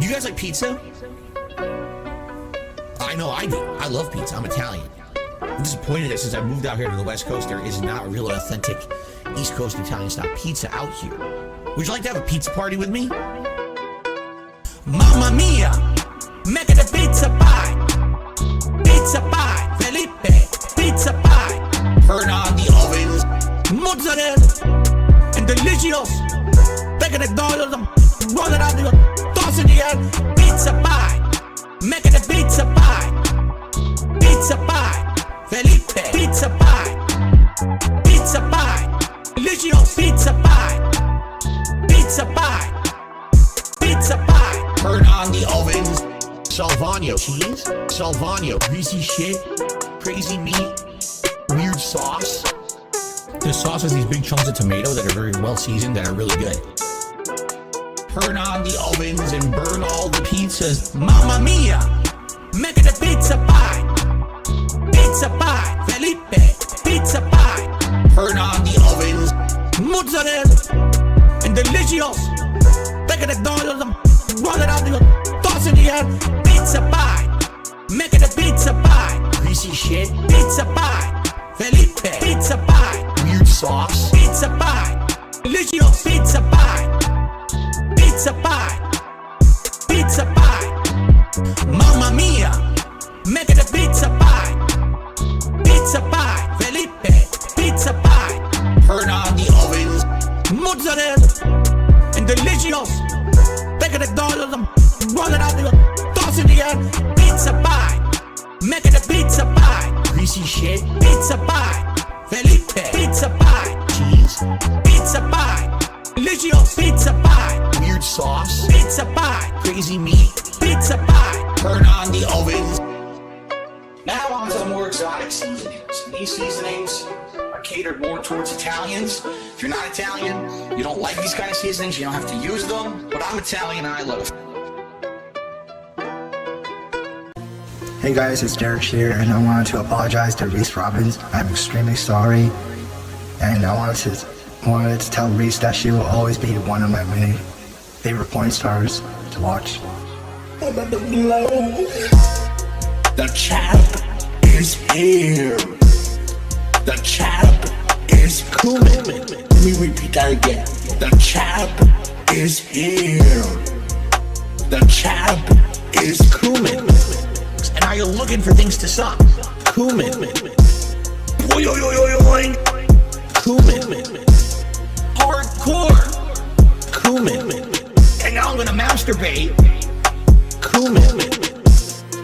Do you guys like pizza? I know I do. I love pizza. I'm Italian. I'm disappointed that since I moved out here to the West Coast, there is not a real authentic East Coast Italian style pizza out here. Would you like to have a pizza party with me? Mamma mia, make it a pizza pie. Pizza pie, Felipe, pizza pie. Turn on the ovens, mozzarella, and delicious. Take it $1, roll it out, toss it in the air. Pizza pie, make it a pizza pie. Pizza pie, Felipe, pizza pie. Pizza pie, delicious pizza pie. Pizza pie, pizza pie. Turn on the ovens. Salvano cheese, Salvano greasy shit, crazy meat, weird sauce. The sauce has these big chunks of tomato that are very well seasoned that are really good. Turn on the ovens and burn all the pizzas. Mamma mia, make it a pizza pie. Pizza pie, Felipe, pizza pie. Turn on the ovens, mozzarella, and delicious. Take it $1, roll it out, toss it in the air. Pizza pie, make it a pizza pie. Greasy shit, pizza pie. Felipe, pizza pie. Weird sauce, pizza pie. Delicious pizza pie. Pizza pie, pizza pie. Mamma mia, make it a pizza pie. Pizza pie, Felipe, pizza pie. Turn on the ovens, mozzarella, and delicious. Take it $1, roll it out, toss it in the air. Pizza pie, make it a pizza pie. Greasy shit, pizza pie. Felipe, pizza pie. Cheese, pizza pie. Delicious pizza pie. Weird sauce, pizza pie. Crazy meat, pizza pie. Turn on the ovens. Now on to the more exotic seasonings. These seasonings are catered more towards Italians. If you're not Italian, you don't like these kind of seasonings, you don't have to use them. But I'm Italian and I love it. Hey guys, it's Derek here, and I wanted to apologize to Reese Robbins. I'm extremely sorry, and I wanted to tell Reese that she will always be one of my many favorite porn stars to watch. The chap is here. The chap is coming. Let me repeat that again. The chap is here. The chap is coming. And are you looking for things to suck? Cumin. Oi, oi, oi, oi, oi. Cumin. Hardcore. Cumin. And now I'm gonna masturbate. Cumin.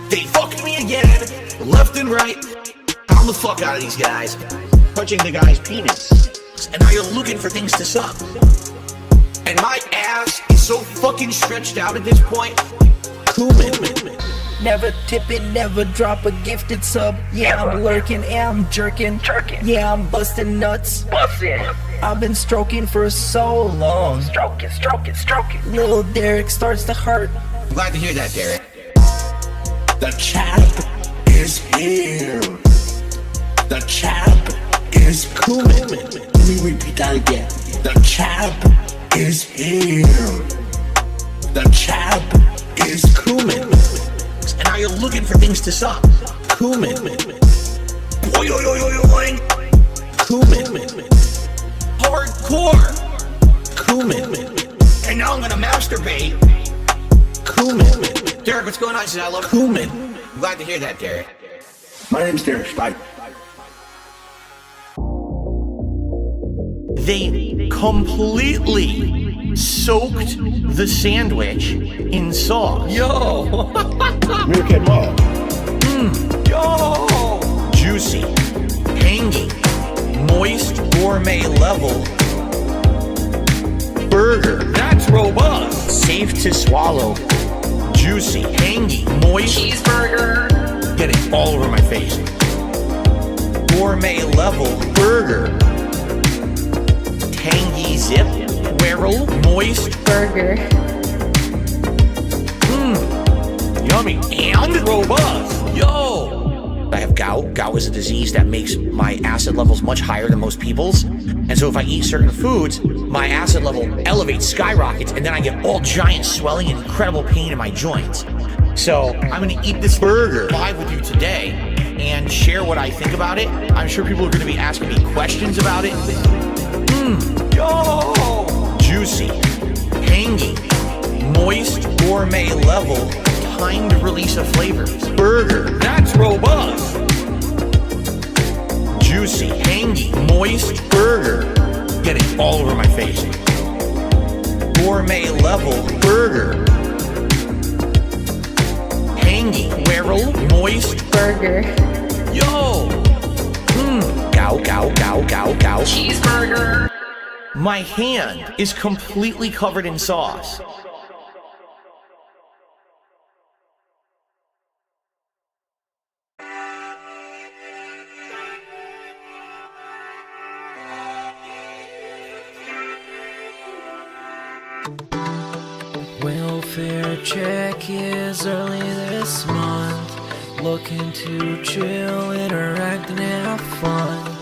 They fucked me again, left and right. I'm the fuck out of these guys. Touching the guy's penis. And now you're looking for things to suck. And my ass is so fucking stretched out at this point. Cumin. Never tipping, never drop a gifted sub. Yeah, I'm lurking, yeah, I'm jerking. Yeah, I'm busting nuts. I've been stroking for so long. Stroking. Little Derek starts to hurt. I'm glad to hear that, Derek. The chap is here. The chap is coming. Let me repeat that again. The chap is here. The chap is coming. And now you're looking for things to suck. Cumin. Oi, oi, oi, oi, oi. Cumin. Hardcore. Cumin. And now I'm gonna masturbate. Cumin. Derek, what's going on? He said I love Cumin. I'm glad to hear that, Derek. My name's Derek. Bye. They completely soaked the sandwich in sauce. Yo. Yo. Juicy, tangy, moist, gourmet level burger. That's robust. Safe to swallow. Juicy, tangy, moist cheeseburger. Get it all over my face. Gourmet level burger. Tangy zip, whirl, moist burger. Yummy and robust. Yo! I have gout. Gout is a disease that makes my acid levels much higher than most people's. And so if I eat certain foods, my acid level elevates, skyrockets, and then I get all giant swelling and incredible pain in my joints. So I'm gonna eat this burger live with you today and share what I think about it. I'm sure people are gonna be asking me questions about it. Juicy, tangy, moist, gourmet level, timed release of flavors. Burger, that's robust. Juicy, tangy, moist burger. Getting all over my face. Gourmet level burger. Tangy, whirl, moist Burger. Yo! Gow, gow, gow, gow, gow. Cheeseburger. My hand is completely covered in sauce. Welfare check is early this month. Looking to chill, interact, and have fun.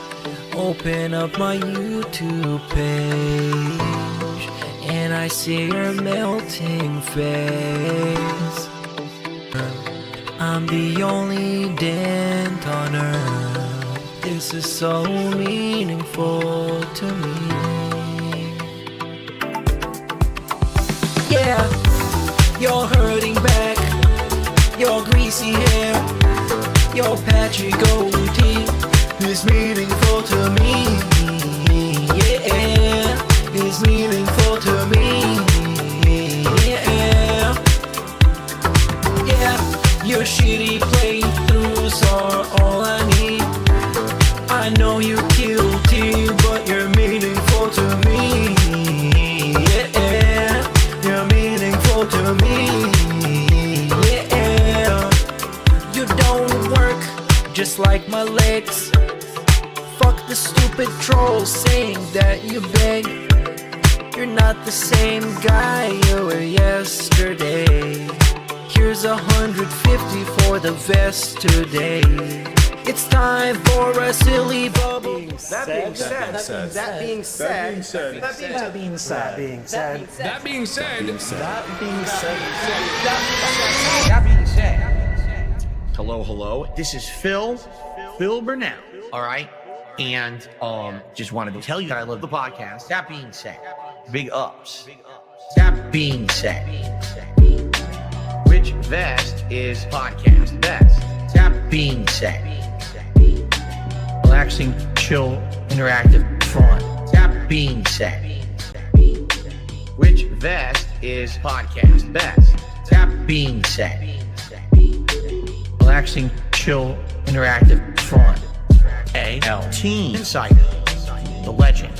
Open up my YouTube page, and I see your melting face. I'm the only dent on earth. This is so meaningful to me. Yeah, you're hurting back, your greasy hair, your patchy goatee is meaningful to me. Yeah, is meaningful to me. Yeah, yeah, your shitty playthroughs are all I need. I know you're guilty, but you're meaningful to me. Yeah, you're meaningful to me. Yeah, you don't work just like my legs. Fuck the stupid trolls saying that you beg. You're not the same guy you were yesterday. Here's 150 for the vest today. It's time for a silly bubble. That being said. Hello. This is Phil Burnell. All right. And just wanted to tell you that I love the podcast. That being said, big ups. That being said, which vest is podcast best? That being said, relaxing, chill, interactive, fun. That being said, which vest is podcast best? That being said, relaxing, chill, interactive, fun. A.L. Team Insider, the legend,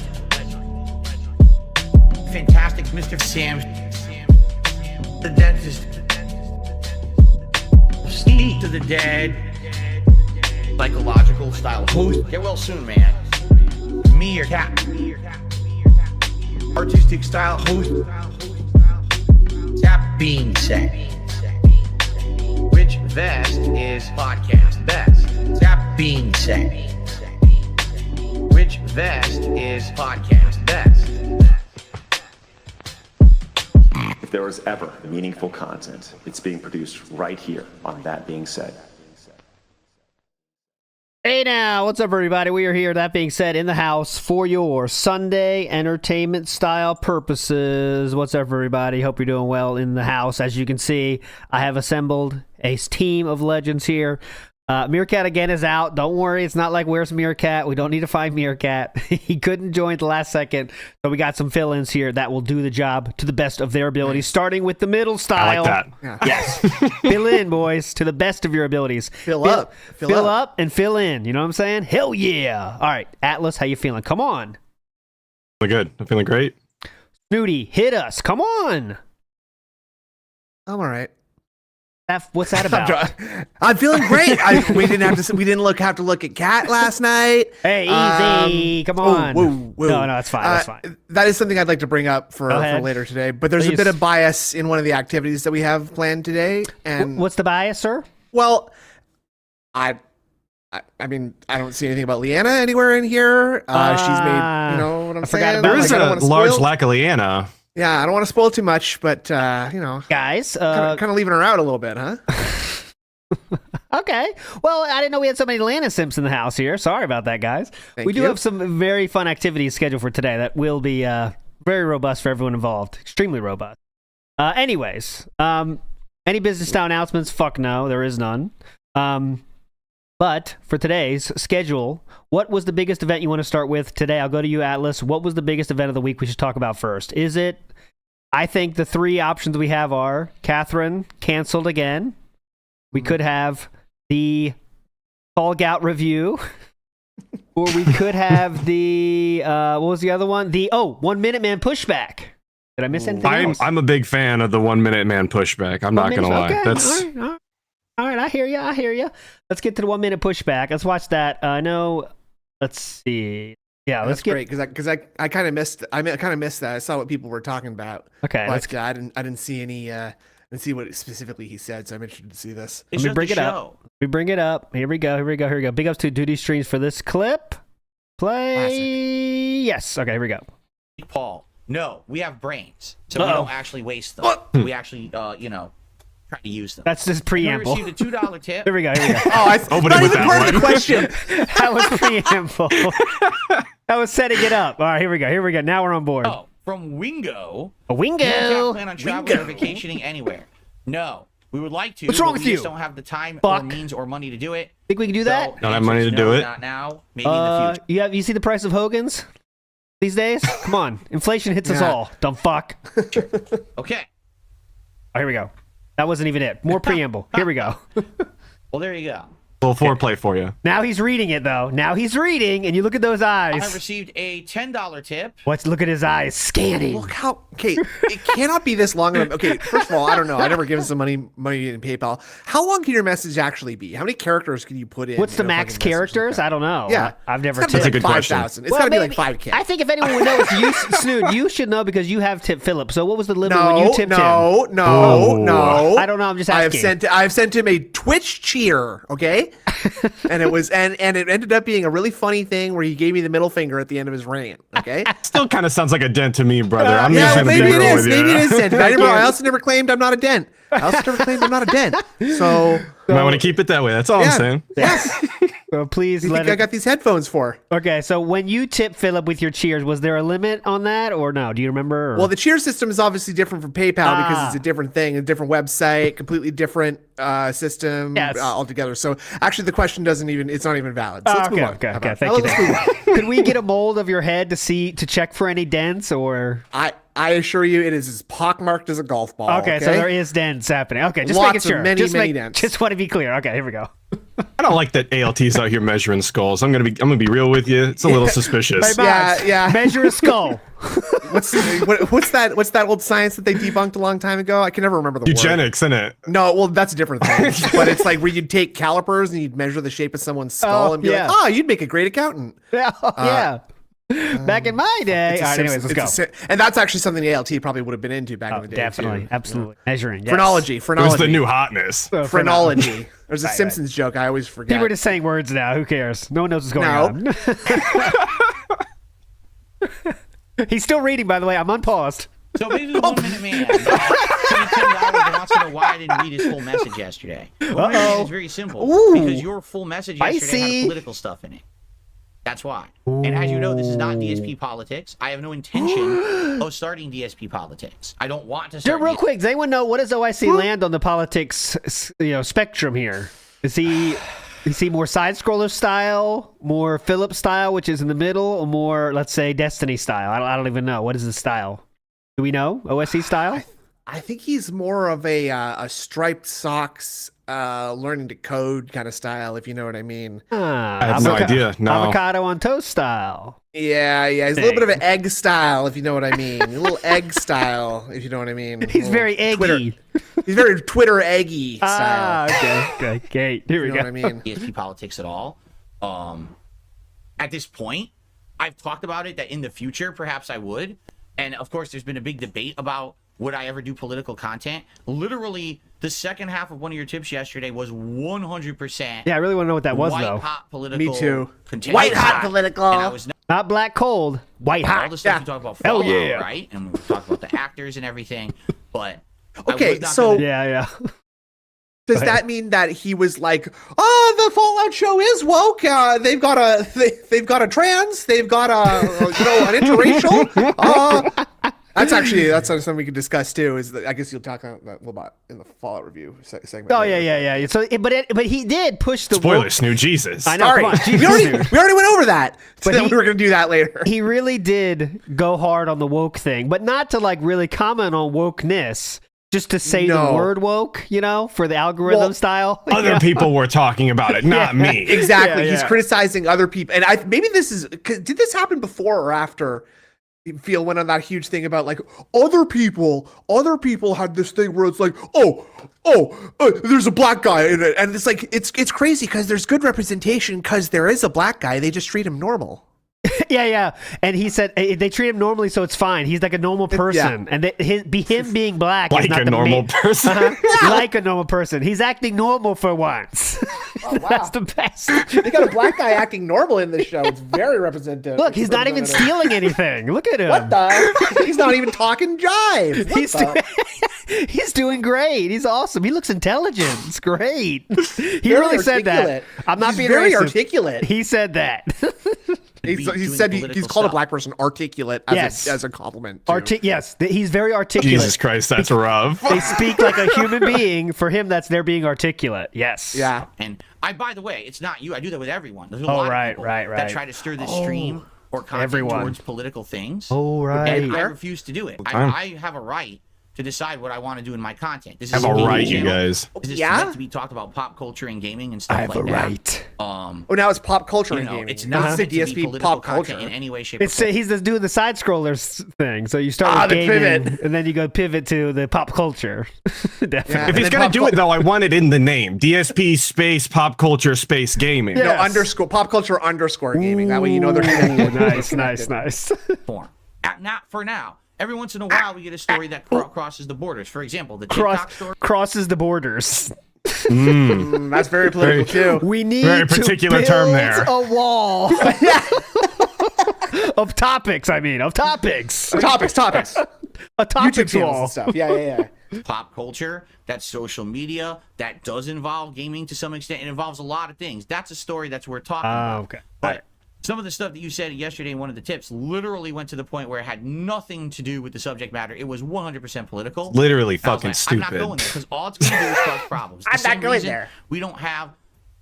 fantastic Mr. Sam, the dentist, Steve to the dead, psychological style host. Get well soon, man. Me or Cat, artistic style host. That being said, which vest is podcast best? That being said, which vest is podcast best? If there was ever meaningful content, it's being produced right here on That Being Said. Hey now, what's up everybody? We are here, that being said, in the house for your Sunday entertainment style purposes. What's up everybody? Hope you're doing well in the house. As you can see, I have assembled a team of legends here. Meerkat again is out. Don't worry, it's not like where's Meerkat. We don't need to find Meerkat. He couldn't join at the last second, so we got some fill-ins here that will do the job to the best of their abilities, starting with the middle style. I like that. Yes. Fill in, boys, to the best of your abilities. Fill up and fill in. You know what I'm saying? Hell yeah. All right, Atlas, how you feeling? Come on. Feeling good. I'm feeling great. Snooty, hit us. Come on. I'm all right. What's that about? I'm feeling great. We didn't have to look at Cat last night. Hey, easy. Come on. Whoa. No, it's fine. That's fine. That is something I'd like to bring up for later today. But there's a bit of bias in one of the activities that we have planned today. And what's the bias, sir? Well, I I mean, I don't see anything about Leanna anywhere in here. She's made, you know what I'm saying? There is Like, a large lack of Leanna. Yeah, I don't want to spoil too much, but you know, guys, kind of leaving her out a little bit, huh? Okay. Well, I didn't know we had so many Atlanta Simps in the house here. Sorry about that, guys. We do have some very fun activities scheduled for today that will be very robust for everyone involved. Extremely robust. Anyways, any business style announcements? Fuck no, there is none. But for today's schedule, what was the biggest event you want to start with today? I'll go to you, Atlas. What was the biggest event of the week we should talk about first? Is it, I think the three options we have are Catherine canceled again. We could have the Fall Gout review. Or we could have the, what was the other one? The, 1 Minute Man pushback. Did I miss anything else? I'm a big fan of the 1 Minute Man pushback. I'm not going to lie. Okay. That's... All right, I hear you. Let's get to the 1 minute pushback. Let's watch that. Let's see. Yeah, that's great because I kind of missed. I kind of missed that. I saw what people were talking about. Okay, but I didn't see any. I didn't see what specifically he said, so I'm interested to see this. Let me bring it up. We bring it up. Here we go. Big ups to Duty Streams for this clip. Play. Classic. Yes. Okay. Here we go. Paul, no, we have brains, so we don't actually waste them. We actually, try to use them. That's just preamble. We received a $2 tip. Here we go. Not even part of the question. That was preamble. That was setting it up. All right, here we go. Now we're on board. Oh, from Wingo. A Wingo. You can't plan on traveling or vacationing anywhere. No, we would like to. What's wrong with we you? Just don't have the time or means or money to do it. Think we can do that? Don't have money to do it. Not now. Maybe in the future. You see the price of Hogan's these days? Come on, inflation hits us all. Dumb fuck. Sure. Okay. Oh, here we go. That wasn't even it. More preamble. Here we go. Well, there you go. A little foreplay for you. Now he's reading it, though. Now he's reading, and you look at those eyes. I received a $10 tip. Look at his eyes. Scanning. Look how... Okay, it cannot be this long. Okay, first of all, I don't know. I never given some money in PayPal. How long can your message actually be? How many characters can you put in? What's the max characters? I don't know. Yeah. I've never tipped. That's a good question. 5,000. It's got to be like 5K. I think if anyone would know, it's you, Snood. You should know because you have tipped Philip. So what was the limit when you tipped him? No. I don't know. I'm just asking. I've sent him a Twitch cheer, okay? And it was and it ended up being a really funny thing where he gave me the middle finger at the end of his rant. Okay, still kind of sounds like a dent to me, brother. I'm yeah, just well, maybe it is. Maybe it is dent. I also never claimed I'm not a dent. So you might want to keep it that way. That's all I'm saying. Yes. So please I got these headphones for. Okay, so when you tip Philip with your cheers, was there a limit on that or no? Do you remember? Or? Well, the cheer system is obviously different from PayPal because it's a different thing, a different website, completely different system altogether. So actually the question it's not even valid. So let's move on. Okay. Thank you. Could we get a mold of your head to check for any dents or? I assure you it is as pockmarked as a golf ball. Okay, so there is dents happening. Okay, just Lots making sure. Many dents. Just want to be clear. Okay, here we go. I don't like that ALT's out here measuring skulls. I'm gonna be real with you. It's a little suspicious. Yeah. Measure a skull. What's that old science that they debunked a long time ago? I can never remember the Eugenics, word. isn't it? No, well that's a different thing. But it's like where you'd take calipers and you'd measure the shape of someone's skull and be like, you'd make a great accountant. Yeah. Back in my day. All right, anyways, let's go. And that's actually something ALT probably would have been into back in the day. Definitely. Too. Absolutely. Measuring. Yes. Phrenology. It was the new hotness. Phrenology. There's a Simpsons joke I always forget. People are just saying words now. Who cares? No one knows what's going on. He's still reading, by the way. I'm unpaused. So basically, 1 Minute Man. $10 and wants to know why I didn't read his full message yesterday. 1 Minute Man is very simple. Because your full message yesterday had political stuff in it. That's why. And as you know, this is not DSP politics. I have no intention of starting DSP politics. I don't want to start. Real quick, does anyone know what does OIC land on the politics spectrum here? Is he more side scroller style, more Philip style, which is in the middle, or more, let's say, Destiny style? I don't even know. What is the style? Do we know OSC style? I think he's more of a striped socks, learning to code kind of style, if you know what I mean. I have no idea. No. Avocado on toast style. Yeah. He's a little bit of an egg style, if you know what I mean. A little egg style, if you know what I mean. He's very eggy. He's very Twitter eggy style. Okay. Here we go. What I mean. DSP politics at all. At this point, I've talked about it that in the future, perhaps I would. And of course, there's been a big debate about would I ever do political content? Literally, the second half of one of your tips yesterday was 100%. Yeah, I really want to know what that was, white though. hot political. Me too. White hot political. And I was Not black cold, white all hot. the stuff you talk about Hell Fallout, yeah. right? And we talked about the actors and everything, but Okay, so Yeah. does that mean that he was like, "Oh, the Fallout show is woke. They've got a trans. They've got an interracial." That's something we can discuss too. Is that, I guess you'll talk about that a little bit in the Fallout review segment. Oh yeah. So, but he did push the Spoilers, Snoo, Jesus. I know. Sorry, Come on, we already went over that. But But we were gonna do that later. He really did go hard on the woke thing, but not to like really comment on wokeness. Just to say the word woke, for the algorithm style. Other people were talking about it, not me. Exactly. Yeah, He's yeah. criticizing other people, and maybe this is. Did this happen before or after? Phil went on that huge thing about like other people had this thing where it's like, there's a black guy in it, and it's like it's crazy because there's good representation because there is a black guy. They just treat him normal. Yeah. And he said they treat him normally, so it's fine. He's like a normal person, and him being black Like is not a the normal person. like a normal person. He's acting normal for once. Oh, wow. That's the best. They got a black guy acting normal in this show. It's very representative. Look, he's not even stealing anything. Look at him. What the? He's not even talking jive. He's doing great. He's awesome. He looks intelligent. It's great. He Very really said that. articulate. I'm not He's being very racist. articulate. He said that. He said he's called a black person articulate as a compliment. Yes, he's very articulate. Jesus Christ, that's rough. They speak like a human being. For him, that's they're being articulate. Yes. Yeah. And by the way, it's not you. I do that with everyone. There's a lot of people that try to stir the stream or content towards political things. Oh, right. And I refuse to do it. I have a right to decide what I want to do in my content. This is Have a right, you channel. guys. This is meant to be talked about pop culture and gaming and stuff I have like a that. right. Now it's pop culture and gaming. It's not meant to be DSP political pop content culture in any way, shape, or form. He's just doing the side scrollers thing. So you start with the gaming, pivot. and then you go pivot to the pop culture. Definitely. Yeah. If he's gonna do it though, I want it in the name. DSP space pop culture space gaming. Yeah. No, underscore pop culture underscore gaming. That way you know they're connected. Nice. Form. For now. Every once in a while, we get a story that crosses the borders. For example, the TikTok story. Crosses the borders. That's very political too. We need Very to particular build term there. a wall of topics. Of topics. Topics. A topics YouTube channels wall. and stuff. Yeah. Pop culture, that's social media, that does involve gaming to some extent. It involves a lot of things. That's a story that's worth talking about. Okay. But some of the stuff that you said yesterday in one of the tips literally went to the point where it had nothing to do with the subject matter. It was 100% political. Literally I was fucking like, stupid. I'm not going there because all it's going to do is cause problems. I'm not going there. We don't have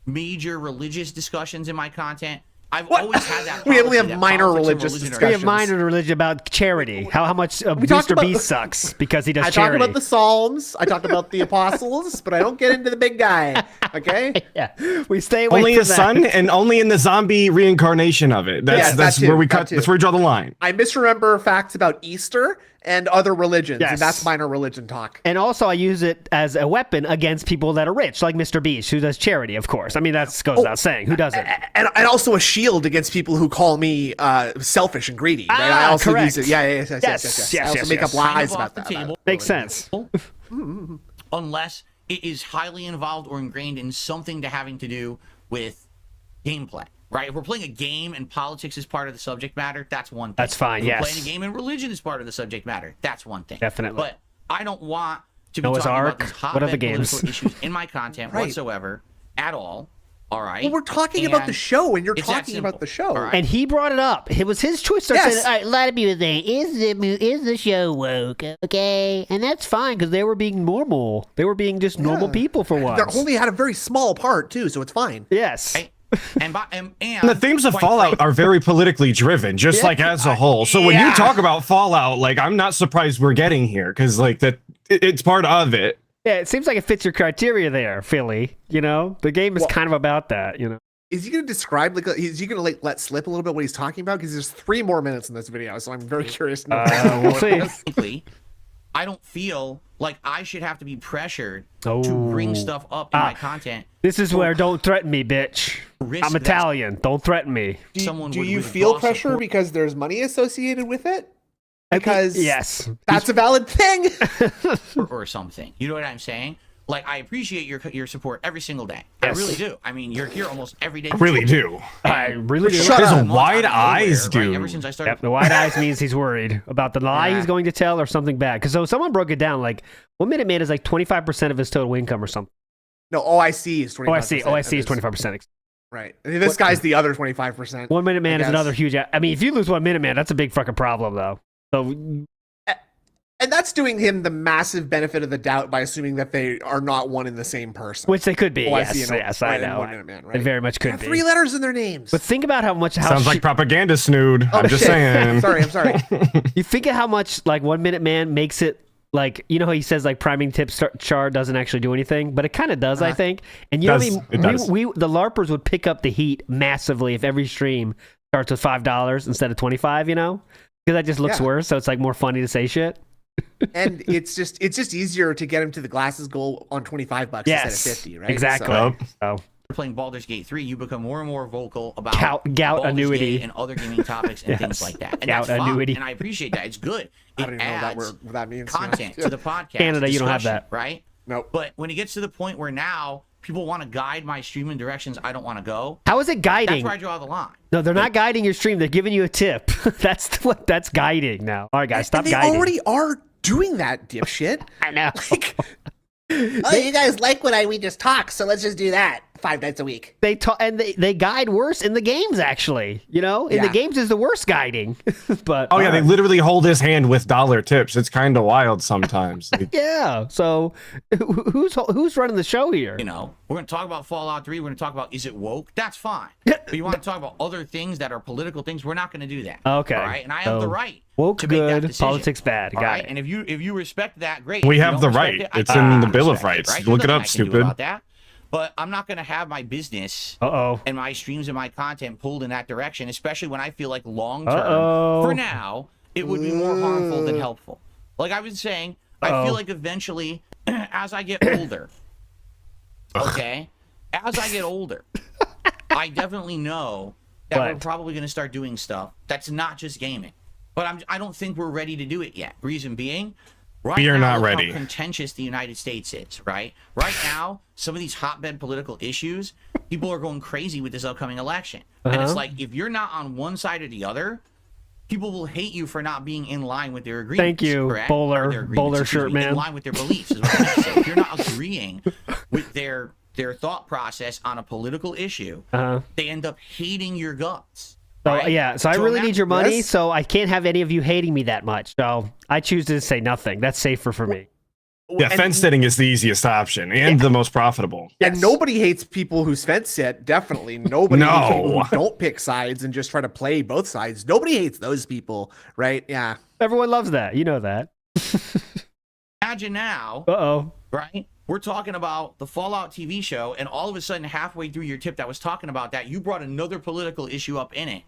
major religious discussions in my content. I've always had that. We only policy have that minor politics and religious religion are discussions. We have minor religion about charity. How much talked Mr. about- Beast sucks because he does I charity. talk about the Psalms. I talk about the apostles, but I don't get into the big guy. Okay. Yeah, we stay away Only from the that. sun and only in the zombie reincarnation of it. That's that too, where we that cut. too. That's where we draw the line. I misremember facts about Easter and other religions, Yes. and that's minor religion talk. And also, I use it as a weapon against people that are rich, like Mr. Beast, who does charity, of course. I mean, that goes without saying. Who doesn't? And also a shield against people who call me selfish and greedy. Right? I also correct. use it. Yes. I also make up lies Kind of about off the that. table. Makes sense. Unless it is highly involved or ingrained in something having to do with gameplay. Right? If we're playing a game and politics is part of the subject matter, that's one thing. That's fine, If yes. we're playing a game and religion is part of the subject matter, that's one thing. Definitely. But I don't want to be Noah's talking Ark, about these what other hotbed games? political issues in my content Right. whatsoever at all. All right? Well, we're talking about the And show, and you're it's that talking about simple. the show. All right? And he brought it up. It was his choice to Yes. say, all right, a lot of people were saying, is the show woke? Okay. And that's fine because they were being normal. They were being just normal people for They once. only had a very small part too, so it's fine. Yes. Right? And The themes of quite Fallout frankly- are very politically driven, just like as a whole. So when you talk about Fallout, like I'm not surprised we're getting here because like it's part of it. Yeah, it seems like it fits your criteria there, Philly. You know, the game is kind of about that, you know. Is he going to describe is he going to let slip a little bit what he's talking about? Because there's 3 more minutes in this video, so I'm very curious to know. We'll see. Frankly, I don't feel like I should have to be pressured to bring stuff up in my content. This is where don't threaten me, bitch. Risk I'm that Italian. Don't threaten me. Do you feel pressure because there's money associated with it? Because yes, that's a valid thing. or something? You know what I'm saying? Like, I appreciate your support every single day. Yes. I really do. I mean, you're here almost every day. I really do. I really do. Shut There's up. Wide eyes, dude. Right? Ever since I started. Yep, the wide eyes means he's worried about the lie he's going to tell or something bad. Because so someone broke it down, like, 1 Minute Man is like 25% of his total income or something. No, OIC is 25%. OIC is 25%. Right. I mean, this guy's the other 25%. 1 Minute Man is another huge. I mean, if you lose 1 Minute Man, that's a big fucking problem, though. So, And that's doing him the massive benefit of the doubt by assuming that they are not one and the same person. which they could be. OIC Yes, and yes, right, I and know. 1 Minute Man, right? They very much They could have be. 3 letters in their names. But think about how Sounds like propaganda, Snood. I'm just shit. saying. I'm sorry. You think of how much like 1 Minute Man makes it. Like, you know how he says like priming tip char doesn't actually do anything, but it kind of does, I think. And you know, what I mean, we the LARPers would pick up the heat massively if every stream starts with $5 instead of 25. You know, because that just looks worse. So it's like more funny to say shit. And it's just easier to get him to the glasses goal on $25 instead of 50, right? Exactly. So. Playing Baldur's Gate 3, you become more and more vocal about gout Baldur's annuity Gate and other gaming topics and things like that. And gout that's fine, annuity. and I appreciate that. It's good. I don't even know adds what that means. content to the podcast. Canada, you don't have that. Right? Nope. But when it gets to the point where now people want to guide my stream in directions I don't want to go, How is it guiding? that's where I draw the line. No, they're not guiding your stream. They're giving you a tip. That's guiding now. All right, guys, stop and they guiding. already are doing that, dipshit. I know. Oh, you guys like when we just talk, so let's just do that 5 nights a week. They talk and they guide worse in the games. Actually, you know, in the games is the worst guiding. But Oh yeah, they literally hold his hand with dollar tips. It's kind of wild sometimes. Like, yeah. So who's running the show here? You know, we're going to talk about Fallout 3. We're going to talk about, is it woke? That's fine. But you want to talk about other things that are political things? We're not going to do that. Okay. All right. And I have the right woke to make that good, decision. politics bad. All Got right? it. And if you respect that, great. We If you have don't the respect right. it, I It's don't in the Bill of respect it, Rights. right? Look There's it nothing up, I can do stupid. about that. But I'm not going to have my business and my streams and my content pulled in that direction, especially when I feel like long term, for now, it would be more harmful than helpful. Like I was saying, I feel like eventually, as I get older, okay, as I get older, I definitely know that we're probably going to start doing stuff that's not just gaming. But I don't think we're ready to do it yet. Reason being, right We are now, not look ready. how contentious the United States is, right? Right now, some of these hotbed political issues, people are going crazy with this upcoming election. And it's like, if you're not on one side or the other, people will hate you for not being in line with their agreements. Thank you, correct? bowler- Or their agreements, bowler excuse shirt me, man. In line with their beliefs is what I'm saying. If you're not agreeing with their thought process on a political issue, they end up hating your guts. So right? yeah, so I So really imagine- need your money, Yes. so I can't have any of you hating me that much. So I choose to say nothing. That's safer for me. yeah, fence sitting is the easiest option and the most profitable. And nobody hates people who fence sit. Definitely, nobody hates No. people who don't pick sides and just try to play both sides. Nobody hates those people, right? Yeah. Everyone loves that. You know that. Imagine now, Uh-oh. right? We're talking about the Fallout TV show, and all of a sudden, halfway through your tip that was talking about that, you brought another political issue up in it.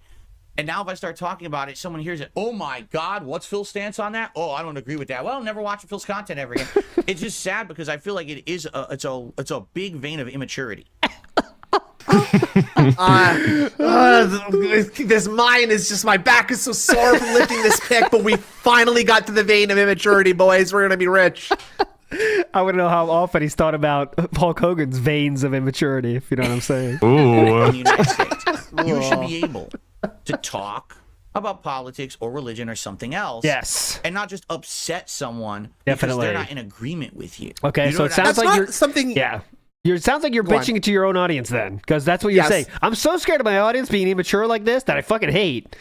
And now if I start talking about it, someone hears it. Oh my God, what's Phil's stance on that? Oh, I don't agree with that. Well, never watch Phil's content ever again. It's just sad because I feel like it is it's a big vein of immaturity. This mine is just, my back is so sore from lifting this pick, but we finally got to the vein of immaturity, boys. We're gonna be rich. I want to know how often he's thought about Hulk Hogan's veins of immaturity, if you know what I'm saying. Ooh. In the United States, you should be able to talk about politics or religion or something else. Yes. And not just upset someone because Definitely. they're not in agreement with you. Okay, You know so what it I sounds That's like not something. Yeah. It sounds like you're Go on. bitching to your own audience then, because that's what you're Yes. saying. I'm so scared of my audience being immature like this that I fucking hate.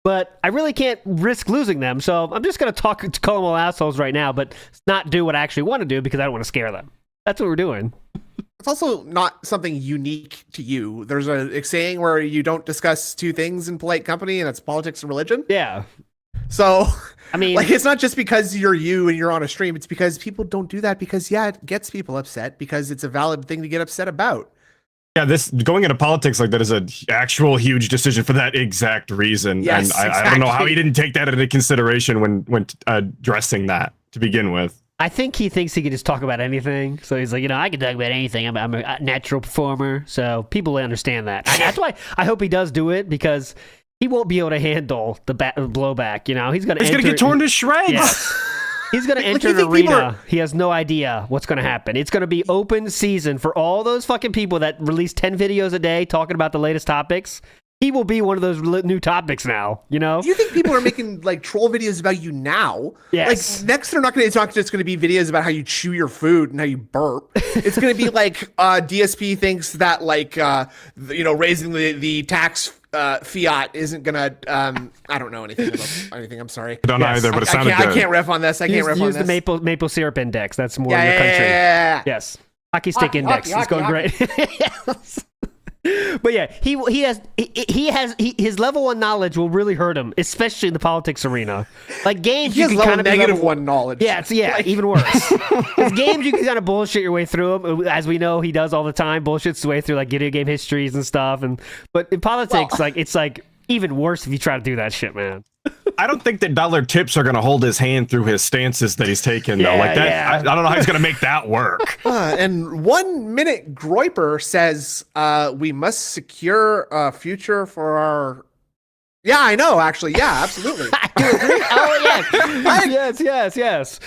But I really can't risk losing them, so I'm just going to call them all assholes right now, but not do what I actually want to do because I don't want to scare them. That's what we're doing. It's also not something unique to you. There's a saying where you don't discuss two things in polite company, and it's politics and religion. Yeah. So, I mean, like, it's not just because you're you and you're on a stream. It's because people don't do that because, yeah, it gets people upset because it's a valid thing to get upset about. Yeah, this going into politics like that is a actual huge decision for that exact reason. Yes, and I don't know how exactly. he didn't take that into consideration when addressing that to begin with. I think he thinks he can just talk about anything. So he's like, I can talk about anything. I'm a natural performer. So people understand that. That's why I hope he does do it, because he won't be able to handle the blowback. You know, he's going to He's going to get torn to shreds. Yeah. He's going to enter an arena. He has no idea what's going to happen. It's going to be open season for all those fucking people that release 10 videos a day talking about the latest topics. He will be one of those new topics now, you know? You think people are making like troll videos about you now? Yes. Like next, it's not just going to be videos about how you chew your food and how you burp. It's going to be like DSP thinks that like, raising the tax fiat isn't going to, I don't know anything about anything. I'm sorry. I don't either, but it sounded good. I can't riff on this. Use the maple syrup index. That's more in your country. Yeah. Yes. Hockey stick index is going great. Yes. But yeah, his level 1 knowledge will really hurt him, especially in the politics arena. Like games, you can kind of negative one knowledge. Yeah, even worse. Because games, you can kind of bullshit your way through them, as we know he does all the time. Bullshits his way through like video game histories and stuff. But in politics, it's like even worse if you try to do that shit, man. I don't think that dollar tips are going to hold his hand through his stances that he's taken, though. Like that, I don't know how he's going to make that work. And 1 minute Groiper says, we must secure a future for our... Yeah, I know, actually. Yeah, absolutely. I do agree. Oh, yes.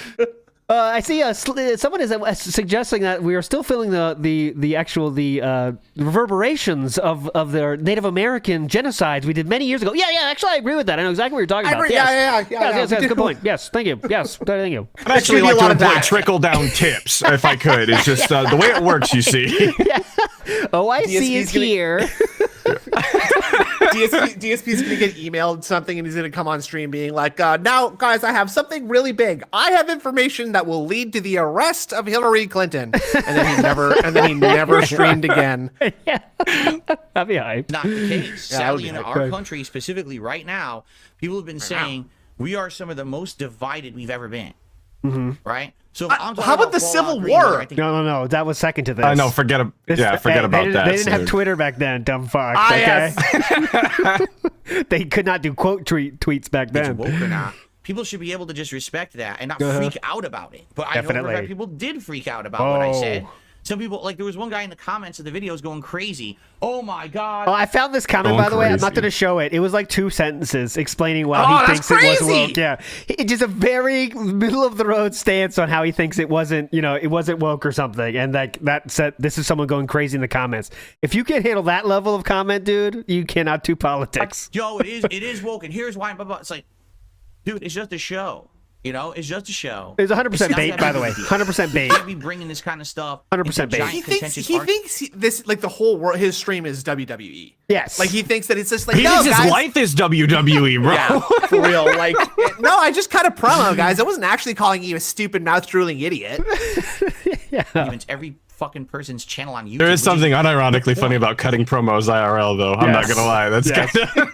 I see someone is suggesting that we are still feeling the reverberations of their Native American genocides we did many years ago. Yeah, actually, I agree with that. I know exactly what you're talking about. Yes, good point. Yes, thank you. Yes, thank you. I'd actually like to employ trickle-down tips, if I could. It's just the way it works, you see. Yeah. OIC is here. DSP's gonna get emailed something, and he's gonna come on stream being like, "Now, guys, I have something really big. I have information that will lead to the arrest of Hillary Clinton." And then he never streamed again. Yeah, that'd be hype. Not the case. Sadly, in our country, specifically right now, people have been saying we are some of the most divided we've ever been. Mm-hmm. Right. So how about the Civil War? No. That was second to this. No, forget about that. They didn't have Twitter back then, dumb fuck. Okay? Yes. They could not do quote tweets back then. Woke or not. People should be able to just respect that and not freak out about it. But I know for a fact people did freak out about what I said. Some people, like there was one guy in the comments of the videos going crazy. Oh my God. Oh, I found this comment, by the way. I'm not going to show it. It was like 2 sentences explaining why he thinks it was woke. Yeah. It's just a very middle of the road stance on how he thinks it wasn't, it wasn't woke or something. And that said, this is someone going crazy in the comments. If you can't handle that level of comment, dude, you cannot do politics. Yo, it is woke. And here's why. It's like, dude, it's just a show. It's just a show. It's 100% bait, by the way. 100% bait. Can't be bringing this kind of stuff. 100% bait. He thinks this like the whole world. His stream is WWE. Yes. Like he thinks that it's just like he thinks his life is WWE, bro. Yeah, for real. Like no, I just cut a promo, guys. I wasn't actually calling you a stupid mouth drooling idiot. Yeah. It's every fucking person's channel on YouTube. There is something unironically funny about cutting promos IRL, though. I'm not gonna lie. That's kind of.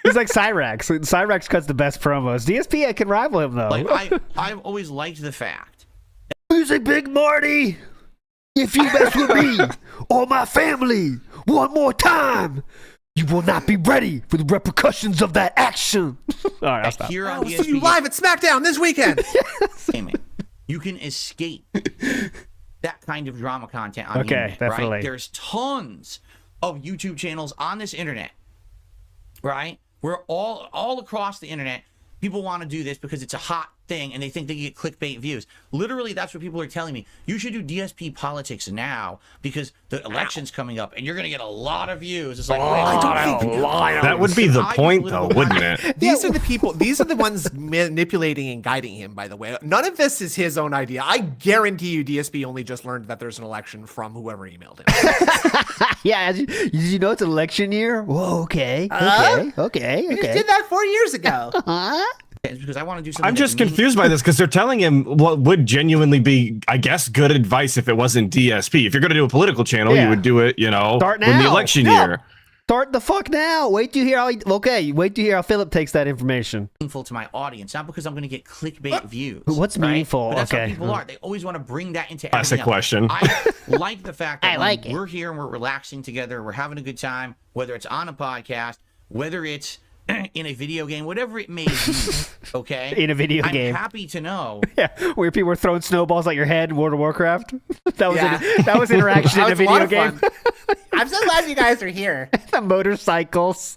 He's like Cyrax. Cyrax cuts the best promos. DSP can rival him though. Like I've always liked the fact. Music Big Marty, if you mess with me or my family one more time, you will not be ready for the repercussions of that action. All right, I'll stop. Here on I'll see you live at SmackDown this weekend. You can escape that kind of drama content on the internet, definitely. Right? There's tons of YouTube channels on this internet, right? We're all across the internet. People want to do this because it's a hot thing and they think they get clickbait views. Literally, that's what people are telling me. You should do DSP politics now because the election's coming up and you're going to get a lot of views. It's like, that would be the point, though, wouldn't it? These are the people. These are the ones manipulating and guiding him. By the way, none of this is his own idea. I guarantee you, DSP only just learned that there's an election from whoever emailed him. Yeah, you know it's election year. Whoa, okay. We just did that 4 years ago. It's because I want to do something. I'm just confused by this because they're telling him what would genuinely be, I guess, good advice if it wasn't DSP. If you're going to do a political channel, you would do it, Start when the now. election year. Start the fuck now. Wait to hear how Philip takes that information. Meaningful to my audience, not because I'm going to get clickbait views. What's meaningful? But that's how people are. They always want to bring that into everything Classic question. I like the fact that we're here and we're relaxing together, we're having a good time, whether it's on a podcast, whether it's in a video game, whatever it may be, okay? In a video game. I'm happy to know. Yeah, where people were throwing snowballs at your head in World of Warcraft. That was interaction in a video game. I'm so glad you guys are here. The motorcycles.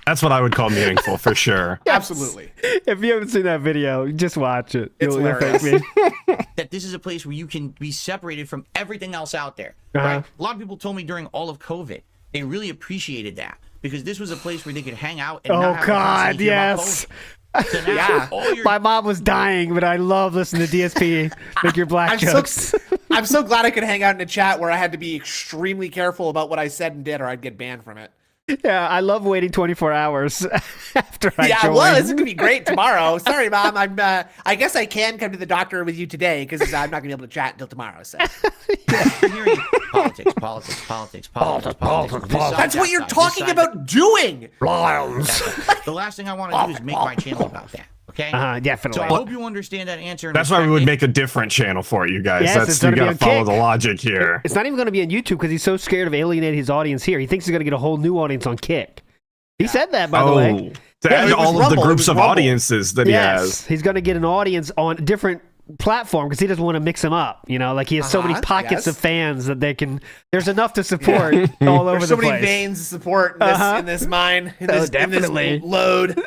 That's what I would call meaningful for sure. Absolutely. If you haven't seen that video, just watch it. It's You'll hilarious. thank me. That this is a place where you can be separated from everything else out there. Uh-huh. Right? A lot of people told me during all of COVID, they really appreciated that because this was a place where they could hang out and not have to God, constantly hear about yes. COVID. So now all your My mom was dying, but I love listening to DSP make your black jokes. I'm so glad I could hang out in a chat where I had to be extremely careful about what I said and did, or I'd get banned from it. Yeah, I love waiting 24 hours after I join. Well, this is gonna be great tomorrow. Sorry, Mom. I guess I can come to the doctor with you today because I'm not gonna be able to chat until tomorrow. So you're hearing politics. that's what you're talking about doing. The last thing I want to do is make my channel about that. Okay. Definitely. So I hope you understand that answer. And That's why we would respect make a different channel for you guys. Yes, it's That's you gonna be got to on follow Kick. the logic here. It's not even going to be on YouTube because he's so scared of alienating his audience here. He thinks he's going to get a whole new audience on Kick. He said that, by the way. To Yeah, add it was all of Rumble, the it groups was of Rumble. audiences that he has. He's going to get an audience on a different platform because he doesn't want to mix them up. You know, like he has so many pockets yes. of fans that they can. There's enough to support all over There's so the many place. veins of support in this mine, in this definitely. load.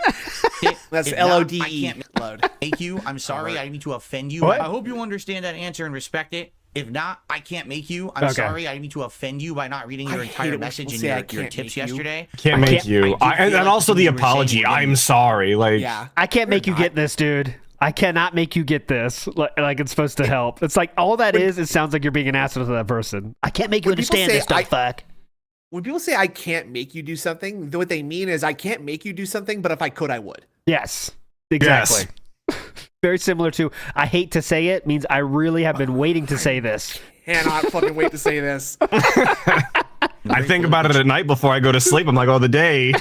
it. That's If not, LODE. I can't Load. make you. I'm sorry. I didn't mean to offend you. What? I hope you understand that answer and respect it. If not, I can't make you. I'm Okay. sorry. I didn't mean to offend you by not reading your I hate entire it when message people and say I your can't tips make you. yesterday. Can't make you. I do feel And like also the you were saying apology. you were I'm sorry. Like, Yeah. I can't make you get this, dude. I cannot make you get this. Like it's supposed to help. It's like all that is. It sounds like you're being an asshole to that person. I can't make you When people understand say this stuff. Fuck. When people say I can't make you do something, what they mean is I can't make you do something, but if I could, I would. Yes. Exactly. Very similar to I hate to say it means I really have been waiting to say this. Cannot fucking wait to say this. I think about it at night before I go to sleep. I'm like, oh, the day.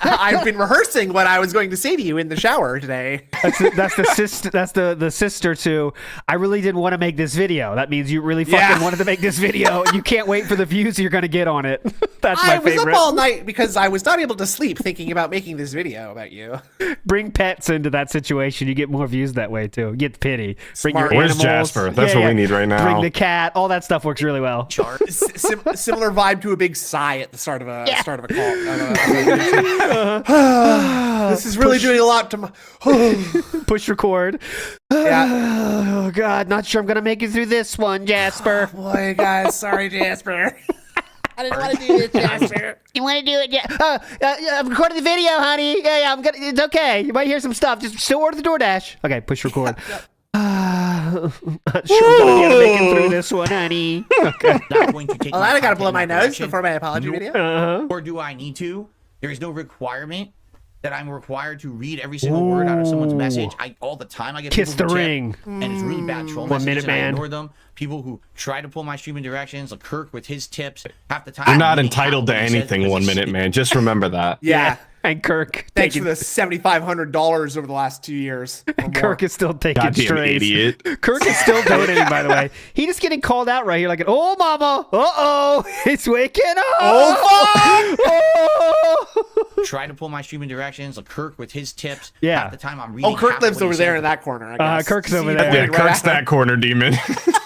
I've been rehearsing what I was going to say to you in the shower today. That's the sister. That's the sister to. I really didn't want to make this video. That means you really fucking wanted to make this video. And you can't wait for the views you're gonna get on it. That's my I was favorite. up all night because I was not able to sleep thinking about making this video about you. Bring pets into that situation. You get more views that way too. You get pity. Bring your Smart. Where's animals. Jasper? That's what we need right now. Bring the cat. All that stuff works really well. Similar vibe to a big sigh at the start of a call. This is really doing a lot to my. Push record. Oh God, not sure I'm gonna make it through this one, Jasper. Boy, guys, sorry, Jasper. I didn't want to do this, Jasper. You want to do it? Yeah. I'm recording the video, honey. Yeah, I'm gonna. It's okay. You might hear some stuff. Just still order the DoorDash. Okay, push record. Not sure I'm gonna be able to make it through this one, honey. Okay. Not going to take Well, my I gotta content blow in my that nose direction. before my apology video. Or do I need to? There is no requirement that I'm required to read every single word out of someone's message. All the time I get Kiss people the who tip, ring. and it's really bad troll 1 messages, minute and I man. ignore them. People who try to pull my stream in directions, like Kirk with his tips. Half the time, You're I'm not reading entitled to half what he says anything, because 1 it's minute, stupid. man. Just remember that. Yeah. And Kirk. Thanks taking- for the $7,500 over the last 2 years. or more. Kirk is still taking Goddamn strays. idiot. Kirk is still donating, by the way. He just getting called out right here, like, oh, mama, he's waking up. Oh, Try to pull my stream in directions, like Kirk with his tips. Yeah. Half the time I'm reading. Oh, Kirk half lives what he over there said. in that corner. I guess. Kirk's over See, there. Yeah, right Kirk's after- that corner demon.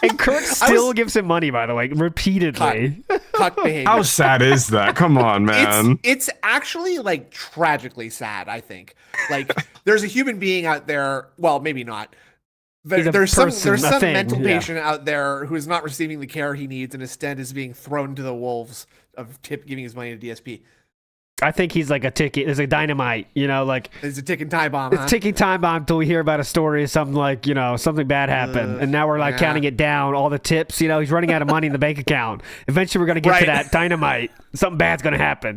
and Kirk still gives him money, by the way, repeatedly. Cuck behavior. How sad is that? Come on, man. It's actually like tragically sad, I think. Like there's a human being out there, well, maybe not. He's a There's person, some a thing, mental yeah. patient out there who is not receiving the care he needs and instead is being thrown to the wolves of giving his money to DSP. I think he's like a ticket. There's a dynamite, like It's a ticking time bomb. it's Huh? ticking time bomb until we hear about a story of something like, something bad happened. And now we're like yeah. counting it down, all the tips, he's running out of money in the bank account. Eventually we're going to get to Right. that dynamite. Something bad's going to happen,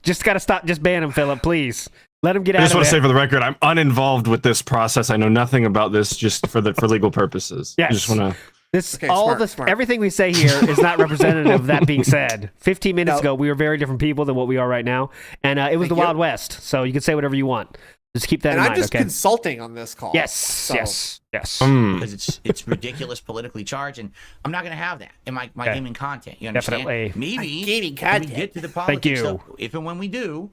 Just got to stop. Just ban him, Philip, please. Let him get I out just of want to there. say for the record, I'm uninvolved with this process. I know nothing about this, just for legal purposes. Yes. I just want to. This Okay, all smart, the smart. everything we say here is not representative of that being said. 15 minutes No. ago, we were very different people than what we are right now, and it was Thank the you. Wild West. So you can say whatever you want. Just keep that And in I'm mind, just okay? consulting on this call. Yes, So- yes. Because it's ridiculous, politically charged, and I'm not going to have that in my Okay. gaming content. You understand? Definitely. Maybe Gaming when we content. get to the politics you. stuff, if and when we do,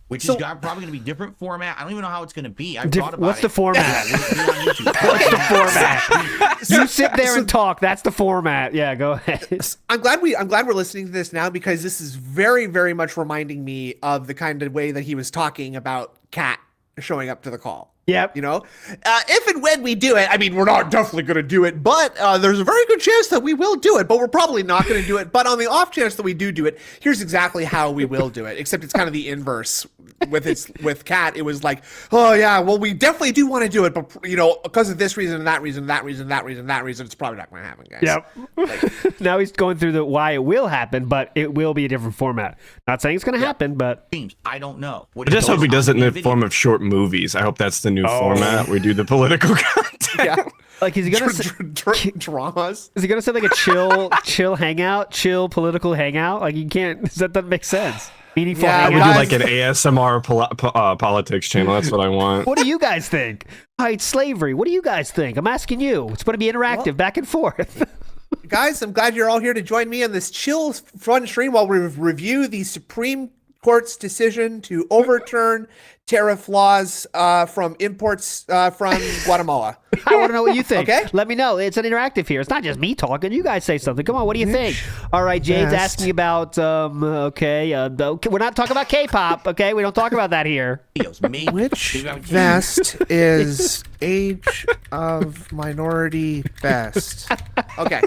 which is probably going to be different format. I don't even know how it's going to be. I've thought about What's the format? What's the format? You sit there and talk. That's the format. Yeah, go ahead. I'm glad we're listening to this now, because this is very, very much reminding me of the kind of way that he was talking about Kat showing up to the call. Yep. You know, if and when we do it, I mean, we're not definitely going to do it, but there's a very good chance that we will do it, but we're probably not going to do it. But on the off chance that we do it, here's exactly how we will do it, except it's kind of the inverse. With Kat, it was like, oh yeah, well, we definitely do want to do it, but you know, because of this reason and that reason, it's probably not going to happen, guys. Yep. Now he's going through the why it will happen, but it will be a different format. Not saying it's going to happen, but I don't know. I just hope he does it in the form of short movies. I hope that's the new format. We do the political content. Yeah. Like, is he gonna dramas? Is he gonna say like a chill hangout, chill political hangout? Like, you can't. That doesn't make sense. Meaningful hangout. We do like an ASMR politics channel. That's what I want. What do you guys think? Fight slavery. What do you guys think? I'm asking you. It's going to be interactive, back and forth. Guys, I'm glad you're all here to join me on this chill, fun stream while we review the Supreme Court's decision to overturn tariff laws from imports from Guatemala. I want to know what you think. Okay. Let me know. It's an interactive here. It's not just me talking. You guys say something. Come on. What do you think? All right. Jade's asking about, okay. We're not talking about K-pop. Okay. We don't talk about that here. Which vest is age of minority vest? Okay.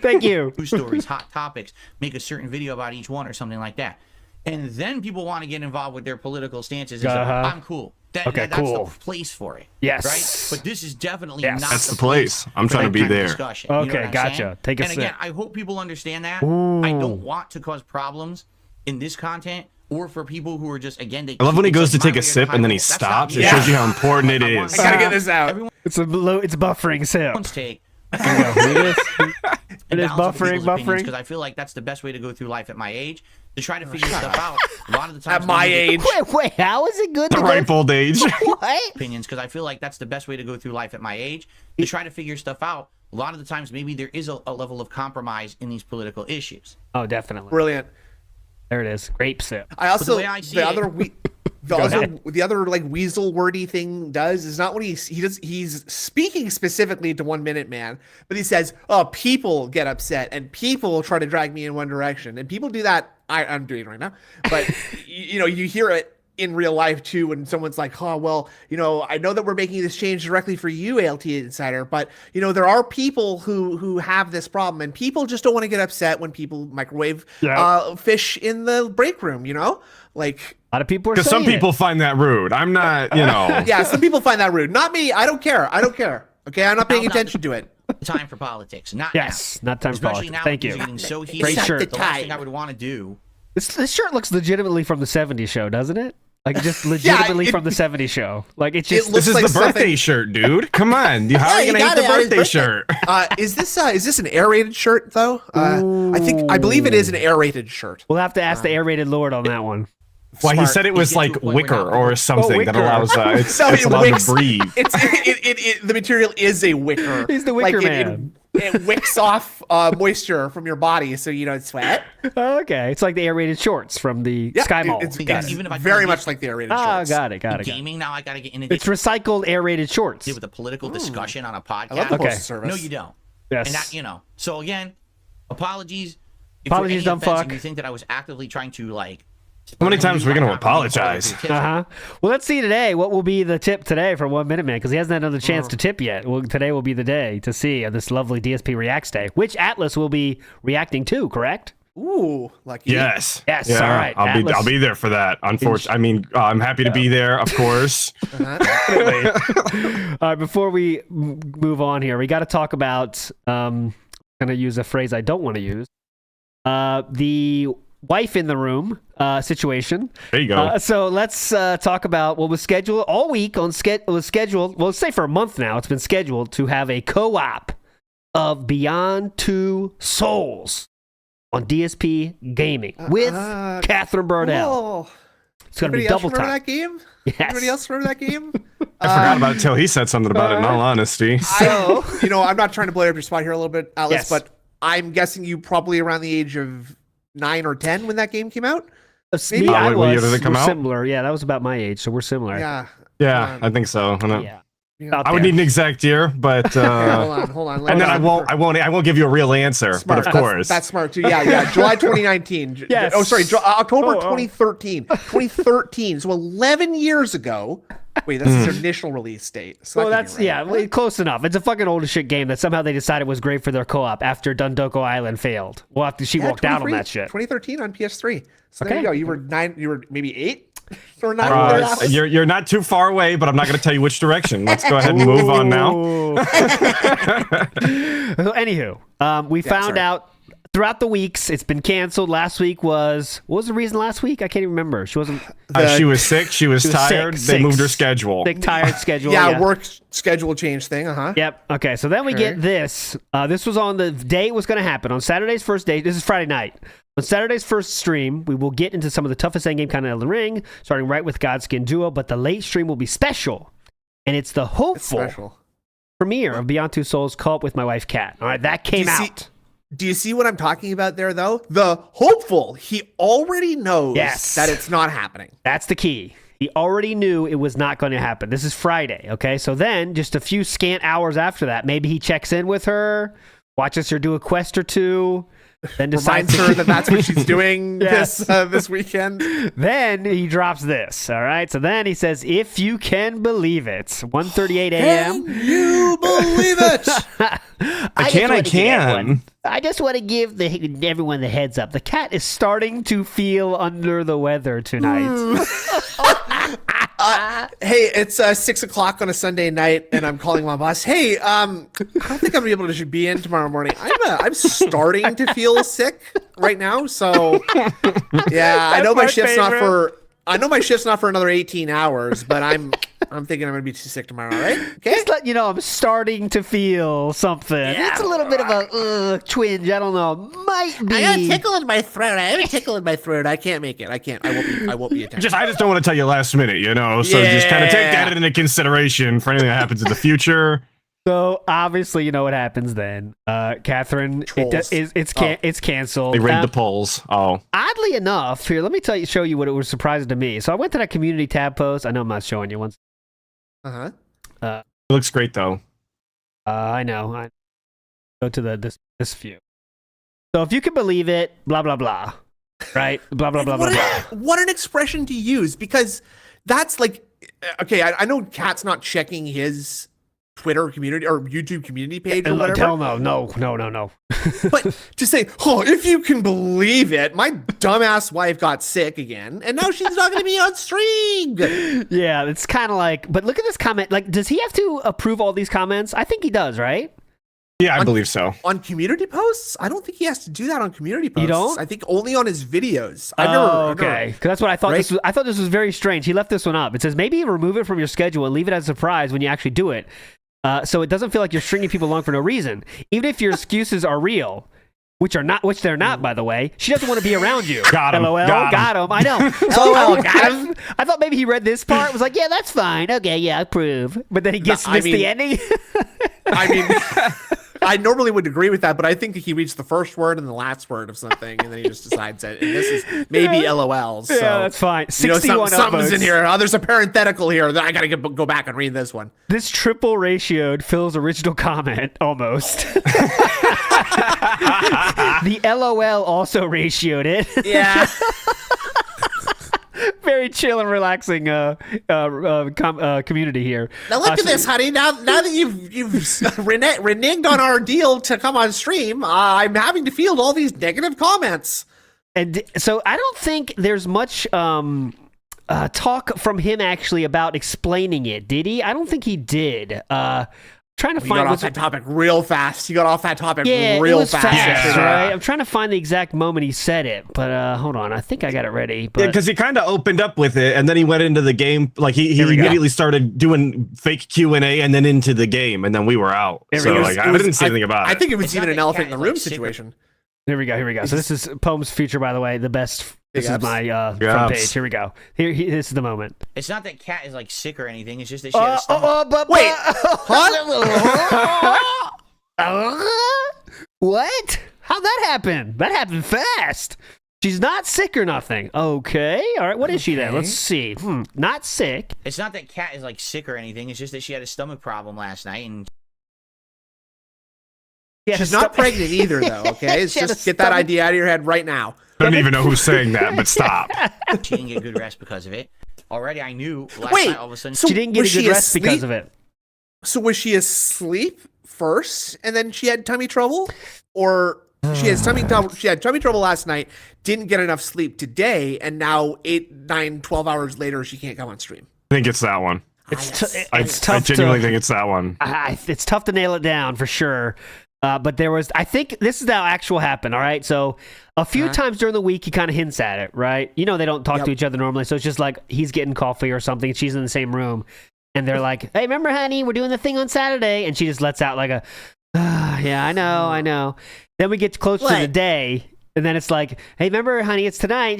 Thank you. News stories, hot topics, make a certain video about each one or something like that. And then people want to get involved with their political stances. And I'm cool. That's the place for it. Yes. Right? But this is definitely not that's the place. I'm trying to be there. Discussion. Okay, you know what I'm gotcha. saying? Take a and sip. again, I hope people understand that. I don't want to cause problems in this content or for people who are just, again, I love when he goes to take a sip and then he stops. It shows you how important it is. I gotta get this out. It's buffering sip. Everyone's take. It is buffering. Because I feel like that's the best way to go through life at my age, to try to figure stuff out. A lot of the time, At my age. Wait, how is it good to The ripe old age. What? opinions, because I feel like that's the best way to go through life at my age, to try to figure stuff out. A lot of the times, maybe there is a level of compromise in these political issues. Oh, definitely. Brilliant. There it is. Grape sip. I also the way I see the other like weasel wordy thing does is not when he's speaking specifically to 1 Minute Man, but he says, oh, people get upset and people try to drag me in one direction, and people do that. I'm doing it right now, but you hear it in real life too when someone's like, oh, well, I know that we're making this change directly for you, ALT Insider, but there are people who have this problem, and people just don't want to get upset when people microwave fish in the break room, like a lot of people are because some people find that rude. I'm not, Yeah, some people find that rude. Not me. I don't care. Okay, I'm not paying attention to it. Time for politics. Not not time for Especially politics. now, Thank you. things are getting so heated. Great shirt. The last thing I would want to do. This shirt looks legitimately from the 70s show, doesn't it? Like, just legitimately from the 70s show. Like, it's just... This is like the birthday shirt, dude. Come on. How are you going to hate the birthday shirt? Is this an aerated shirt, though? I believe it is an aerated shirt. We'll have to ask the aerated lord on that one. Well, he said it was like wicker or something that allows it's allowed to breathe. The material is a wicker. He's the wicker man. It wicks off moisture from your body, so you don't sweat. Okay, it's like the aerated shorts from the Sky Mall. It's even if I very much like the aerated shorts. Got it. Gaming now, I got to get into. It's recycled aerated shorts. With a political discussion on a podcast. I love the Postal Service. No, you don't. Yes. And that, so again, apologies. Apologies, dumb fuck. You think that I was actively trying to like. How many times are we going to apologize? Well, let's see today. What will be the tip today for 1 Minute Man? Because he hasn't had another chance to tip yet. Well, today will be the day to see this lovely DSP Reacts Day, which Atlas will be reacting to, correct? Ooh, lucky. Yes. Yes. Yeah, all right. I'll be there for that. Unfortunately, I'm happy to be there, of course. All right. Before we move on here, we got to talk about. I'm going to use a phrase I don't want to use. The wife in the room situation. There you go. So let's talk about what was scheduled all week on scheduled. Well, let's say for a month now. It's been scheduled to have a co-op of Beyond Two Souls on DSP Gaming with Catherine Burnell. Whoa. It's going to be double time. Remember that game? Yes. Anybody else remember that game? I forgot about it until he said something about it, in all honesty. So, I'm not trying to blow up your spot here a little bit, Alice, Yes. but I'm guessing you probably around the age of 9 or 10 when that game came out. Maybe I what year was. did it come We're out? similar. Yeah, that was about my age, so we're similar. Yeah, I think so. Yeah. I would need an exact year, but hold on. and then I won't give you a real answer. Smart. But of course, that's smart too. Yeah. July 2019. Yes. Oh, sorry. October 2013. 2013. So 11 years ago. Wait, that's his initial release date. So Well, that's close enough. It's a fucking old as shit game that somehow they decided was great for their co-op after Dundoko Island failed. Well, after she walked out on that shit. 2013 on PS3. So Okay. there you go. You were 9. You were maybe 8 or 9. you're not too far away, but I'm not going to tell you which direction. Let's go ahead and move on now. Anywho, we found out throughout the weeks it's been canceled. Last week what was the reason last week? I can't even remember. She wasn't. She was sick. She was tired. They moved her schedule. Sick, tired schedule. Work schedule change thing. Yep. Okay. So then we get this. This was on the day it was going to happen on Saturday's first day. This is Friday night. On Saturday's first stream, we will get into some of the toughest endgame kind of Elden Ring, starting right with Godskin Duo. But the late stream will be special, and it's the hopeful premiere of Beyond Two Souls co-op with my wife Kat. All right, that came out. Do you see what I'm talking about there, though? The hopeful. He already knows that it's not happening. That's the key. He already knew it was not going to happen. This is Friday, okay? So then, just a few scant hours after that, maybe he checks in with her, watches her do a quest or two, then decides reminds her that that's what she's doing this weekend. Then he drops this, all right? So then he says, if you can believe it, 1:38 a.m. Can you believe it? I can. I just want to give everyone the heads up. The cat is starting to feel under the weather tonight. Hey, it's 6 o'clock on a Sunday night, and I'm calling my boss. Hey, I don't think I'm gonna be able to be in tomorrow morning. I'm starting to feel sick right now. So, yeah, I know my shift's not for another 18 hours, but I'm thinking I'm gonna be too sick tomorrow. All right? Okay. Just letting you know, I'm starting to feel something. Yeah. It's a little bit of a twinge. I don't know. Might be. I got a tickle in my throat. I have a tickle in my throat. I can't make it. I can't. I won't be attending. I just don't want to tell you last minute, So just kind of take that into consideration for anything that happens in the future. So obviously, you know what happens then. Catherine, it's canceled. They rigged the polls. Oh. Oddly enough, here, let me show you what it was surprising to me. So I went to that community tab post. I know I'm not showing you once. It looks great though. I know. I go to this view. So if you can believe it, blah blah blah, right? Blah blah blah blah blah. What an expression to use, because that's like, okay, I know Kat's not checking his Twitter community or YouTube community page or whatever. Hell no. But to say, if you can believe it, my dumbass wife got sick again, and now she's not going to be on stream. Yeah, it's kind of like, but look at this comment. Like, does he have to approve all these comments? I think he does, right? Yeah, I believe so. On community posts? I don't think he has to do that on community posts. You don't? I think only on his videos. Okay. Because that's what I thought. Right? I thought this was very strange. He left this one up. It says, maybe remove it from your schedule and leave it as a surprise when you actually do it. So it doesn't feel like you're stringing people along for no reason. Even if your excuses are real, which they're not, by the way. She doesn't want to be around you. Got him. LOL. Got him. I know. LOL. Got him. I thought maybe he read this part. Was like, yeah, that's fine. Okay, yeah, I approve. But then he missed the ending. I mean, I normally would agree with that, but I think he reads the first word and the last word of something, and then he just decides that. And this is maybe LOLs. So, yeah, that's fine. 61 something's in here. Oh, there's a parenthetical here. I gotta go back and read this one. This triple ratioed Phil's original comment almost. The LOL also ratioed it. Yeah. Very chill and relaxing community here. Now look at this, honey. Now that you've reneged on our deal to come on stream, I'm having to field all these negative comments. And so I don't think there's much talk from him actually about explaining it. Did he? I don't think he did. Trying to find. You got off that topic real fast. Yeah, it was fast, right? I'm trying to find the exact moment he said it, but hold on. I think I got it ready. But... Yeah, because he kind of opened up with it, and then he went into the game. Like he immediately started doing fake Q&A, and then into the game, and then we were out. I didn't say anything about it. I think it was even an elephant in the room situation. Here we go. So this is Poem's feature, by the way. The best. This is my front page. Here we go. This is the moment. It's not that Kat is like sick or anything. It's just that she had a stomach. Wait, what? How'd that happen? That happened fast. She's not sick or nothing. Okay. All right. What is she then? Let's see. Not sick. It's not that Kat is like sick or anything. It's just that she had a stomach problem last night, and She's not pregnant either, though. Okay, it's just get that idea out of your head right now. I don't even know who's saying that, but stop. she didn't get good rest because of it. Already, I knew last night all of a sudden she didn't get a good rest because of it. So was she asleep first, and then she had tummy trouble, or she had tummy trouble last night, didn't get enough sleep today, and now 8, 9, 12 hours later she can't come on stream? I think it's that one. It's tough. I genuinely think it's that one. It's tough to nail it down for sure. But I think this is how actual happened. All right. So a few times during the week, he kind of hints at it, right? You know, they don't talk to each other normally. So it's just like he's getting coffee or something. And she's in the same room. And they're like, hey, remember, honey, we're doing the thing on Saturday. And she just lets out like yeah, I know. Then we get close to the day. And then it's like, hey, remember, honey, it's tonight.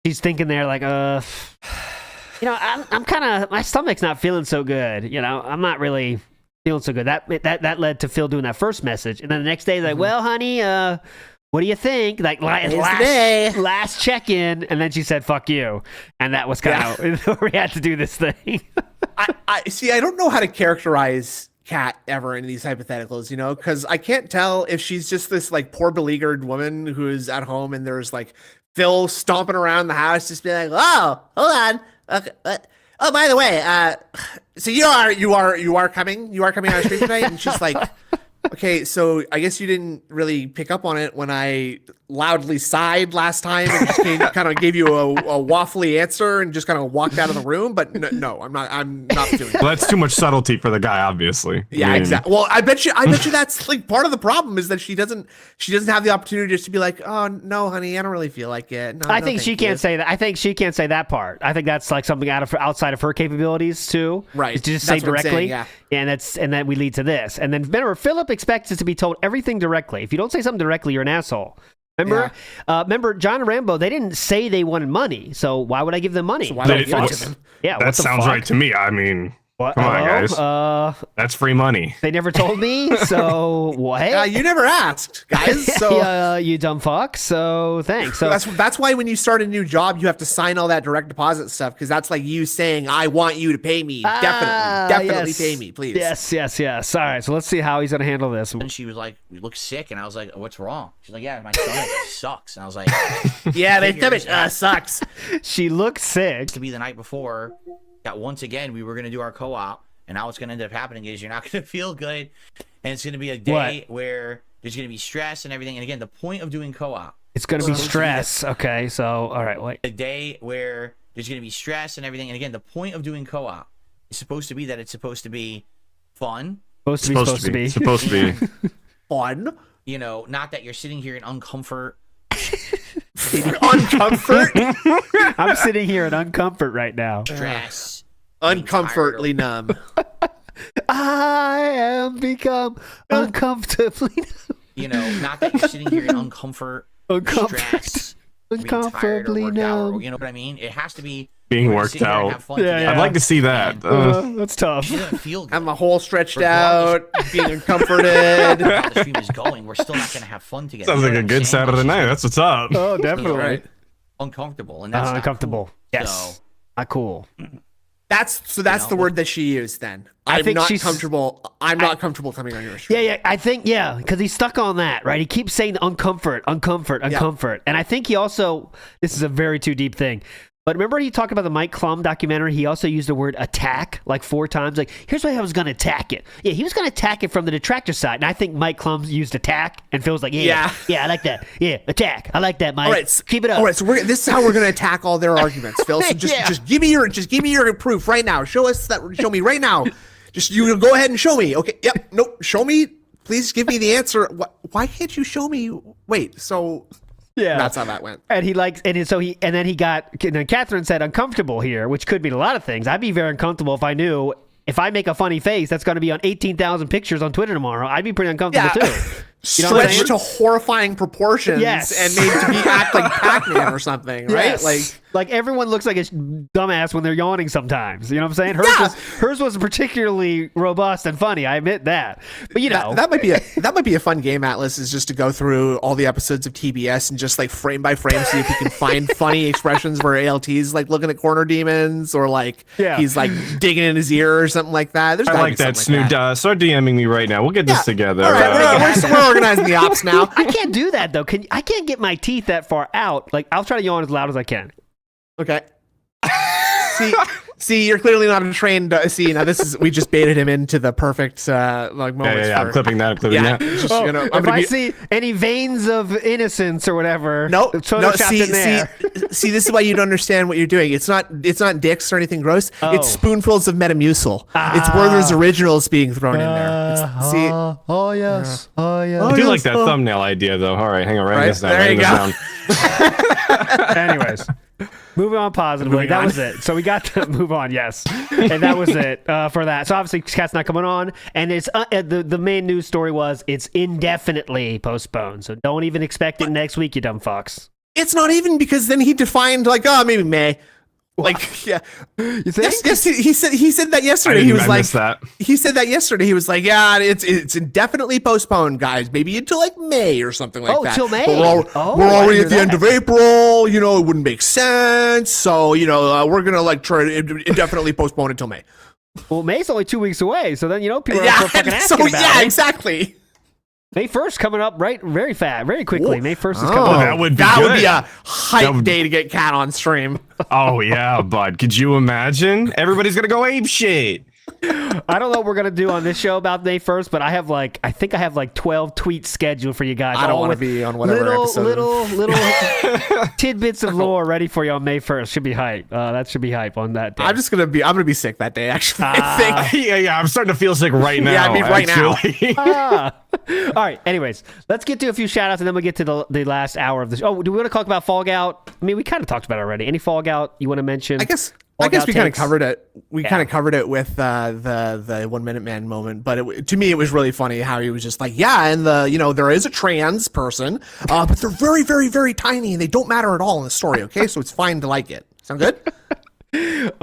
She's thinking there like, you know, I'm kind of, my stomach's not feeling so good. You know, I'm not really feeling so good. That led to Phil doing that first message, and then the next day, like, well, honey, what do you think? Like last check in, and then she said, "Fuck you," and that was kind of we had to do this thing. I see. I don't know how to characterize Kat ever in these hypotheticals, you know, because I can't tell if she's just this like poor beleaguered woman who's at home, and there's like Phil stomping around the house, just being like, "Oh, hold on, okay." Oh, by the way, so you are coming on stream tonight, and she's like, okay, so I guess you didn't really pick up on it when I loudly sighed last time and just kind of gave you a waffly answer and just kind of walked out of the room. But no, I'm not doing that. Well, that's too much subtlety for the guy, obviously. Yeah, exactly. Well, I bet you that's like part of the problem is that she doesn't have the opportunity just to be like, oh no, honey, I don't really feel like it. No, I think she can't say that. I think she can't say that part. I think that's like something outside of her capabilities too. Right. Is to just say directly. Yeah. And then we lead to this. And then remember, Philip expects us to be told everything directly. If you don't say something directly, you're an asshole. Remember, remember, John and Rambo, they didn't say they wanted money, so why would I give them money? So why don't you give them? Yeah, that sounds right to me. I mean, come on, guys. That's free money. They never told me, so what? You never asked, guys. So you dumb fuck. So thanks. So that's why when you start a new job, you have to sign all that direct deposit stuff because that's like you saying, "I want you to pay me. Definitely pay me, please." Yes. All right, so let's see how he's gonna handle this. And she was like, "You look sick," and I was like, "What's wrong?" She's like, "Yeah, my stomach sucks." And I was like, "Yeah, my stomach sucks." She looked sick. To be the night before. That once again we were going to do our co-op, and now what's going to end up happening is you're not going to feel good, and it's going to be a day where there's going to be stress and everything. And again, the point of doing co-op, it's going to be stress. Okay, so all right, wait. A day where there's going to be stress and everything. And again, the point of doing co-op is supposed to be that it's supposed to be fun. Supposed to be fun. You know, not that you're sitting here in uncomfort. Uncomfort. I'm sitting here in uncomfort right now. Stress. Uncomfortably numb. I am become uncomfortably numb. You know, not that you're sitting here in stress. Uncomfortably numb. You know what I mean? It has to be being worked out. I'd like to see that. That's tough. She doesn't feel good. I'm a whole stretched out, being uncomforted. How the stream is going, we're still not going to have fun together. Sounds like a good Saturday night. That's what's up. Oh, definitely. Right. Uncomfortable, and that's uncomfortable. Cool. Yes, not cool. That's the word that she used. Then I'm not comfortable. I'm not comfortable coming on your stream. Yeah. I think because he's stuck on that, right? He keeps saying uncomfort, and I think he also. This is a very too deep thing. But remember he talked about the Mike Klum documentary? He also used the word attack like 4 times. Like, here's why I was going to attack it. Yeah, he was going to attack it from the detractor side. And I think Mike Klum used attack and Phil's like, yeah, I like that. Yeah, attack. I like that, Mike. All right, keep it up. All right, so this is how we're going to attack all their arguments, Phil. So just give me your proof right now. Show me right now. Just you go ahead and show me. Okay. Yep. Nope. Show me. Please give me the answer. Why can't you show me? Wait. So. Yeah, that's how that went. And then Catherine said uncomfortable here, which could mean a lot of things. I'd be very uncomfortable if I knew if I make a funny face that's going to be on 18,000 pictures on Twitter tomorrow. I'd be pretty uncomfortable too. You know what I'm stretched to horrifying proportions and made to be act like Pac-Man or something, right? Yes. Like everyone looks like a dumbass when they're yawning sometimes. You know what I'm saying? Hers was particularly robust and funny. I admit that. But you know, that might be a fun game, Atlas, is just to go through all the episodes of TBS and just like frame by frame see if you can find funny expressions where ALT's like looking at corner demons or like he's like digging in his ear or something like that. There's I like that, Snoop. Start DMing me right now. We'll get this together. All right, we're organizing the ops now. I can't do that though. I can't get my teeth that far out. Like I'll try to yawn as loud as I can. Okay. See, you're clearly not trained. Now we just baited him into the perfect like moments. I'm clipping that. Just, if I see any veins of innocence or whatever, see, this is why you don't understand what you're doing. It's not dicks or anything gross. It's spoonfuls of Metamucil. It's Werther's Originals being thrown in there. Yes. I do like that thumbnail idea though. All right, hang on, write this down. There you go. Anyways. Moving on positively. That was it. So we got to move on, yes. And that was it for that. So obviously, Cat's not coming on. And it's the main news story was it's indefinitely postponed. So don't even expect it next week, you dumb fucks. It's not even because then he defined like, maybe May. Like, yeah. You think? Yes, he said that yesterday. He was like, he said that yesterday. He was like, yeah, it's indefinitely postponed, guys. Maybe until like May or something like that. Till May. But we're already at the end of April. You know, it wouldn't make sense. So, we're going to like try to indefinitely postpone until May. Well, May's only 2 weeks away. So then, people are fucking asking about it. Yeah, exactly. May 1st coming up very fast, very quickly. May 1st is coming up. That would be a hype day to get Cat on stream. Oh, yeah, bud. Could you imagine? Everybody's going to go ape shit. I don't know what we're going to do on this show about May 1st, but I think I have 12 tweets scheduled for you guys. I don't want to be on whatever episode. Little tidbits of lore ready for you on May 1st. Should be hype. That should be hype on that day. I'm going to be sick that day, actually, I think. Yeah, I'm starting to feel sick right now. Yeah, I mean, right now. All right, anyways, let's get to a few shout-outs, and then we'll get to the last hour of the show. Oh, do we want to talk about Fall Gout? I mean, we kind of talked about it already. Any Fall Gout you want to mention? I guess we kind of covered it. We kind of covered it with the 1 Minute Man moment, but to me it was really funny how he was just like, and there is a trans person, but they're very, very, very tiny and they don't matter at all in the story. Okay, so it's fine to like it. Sound good?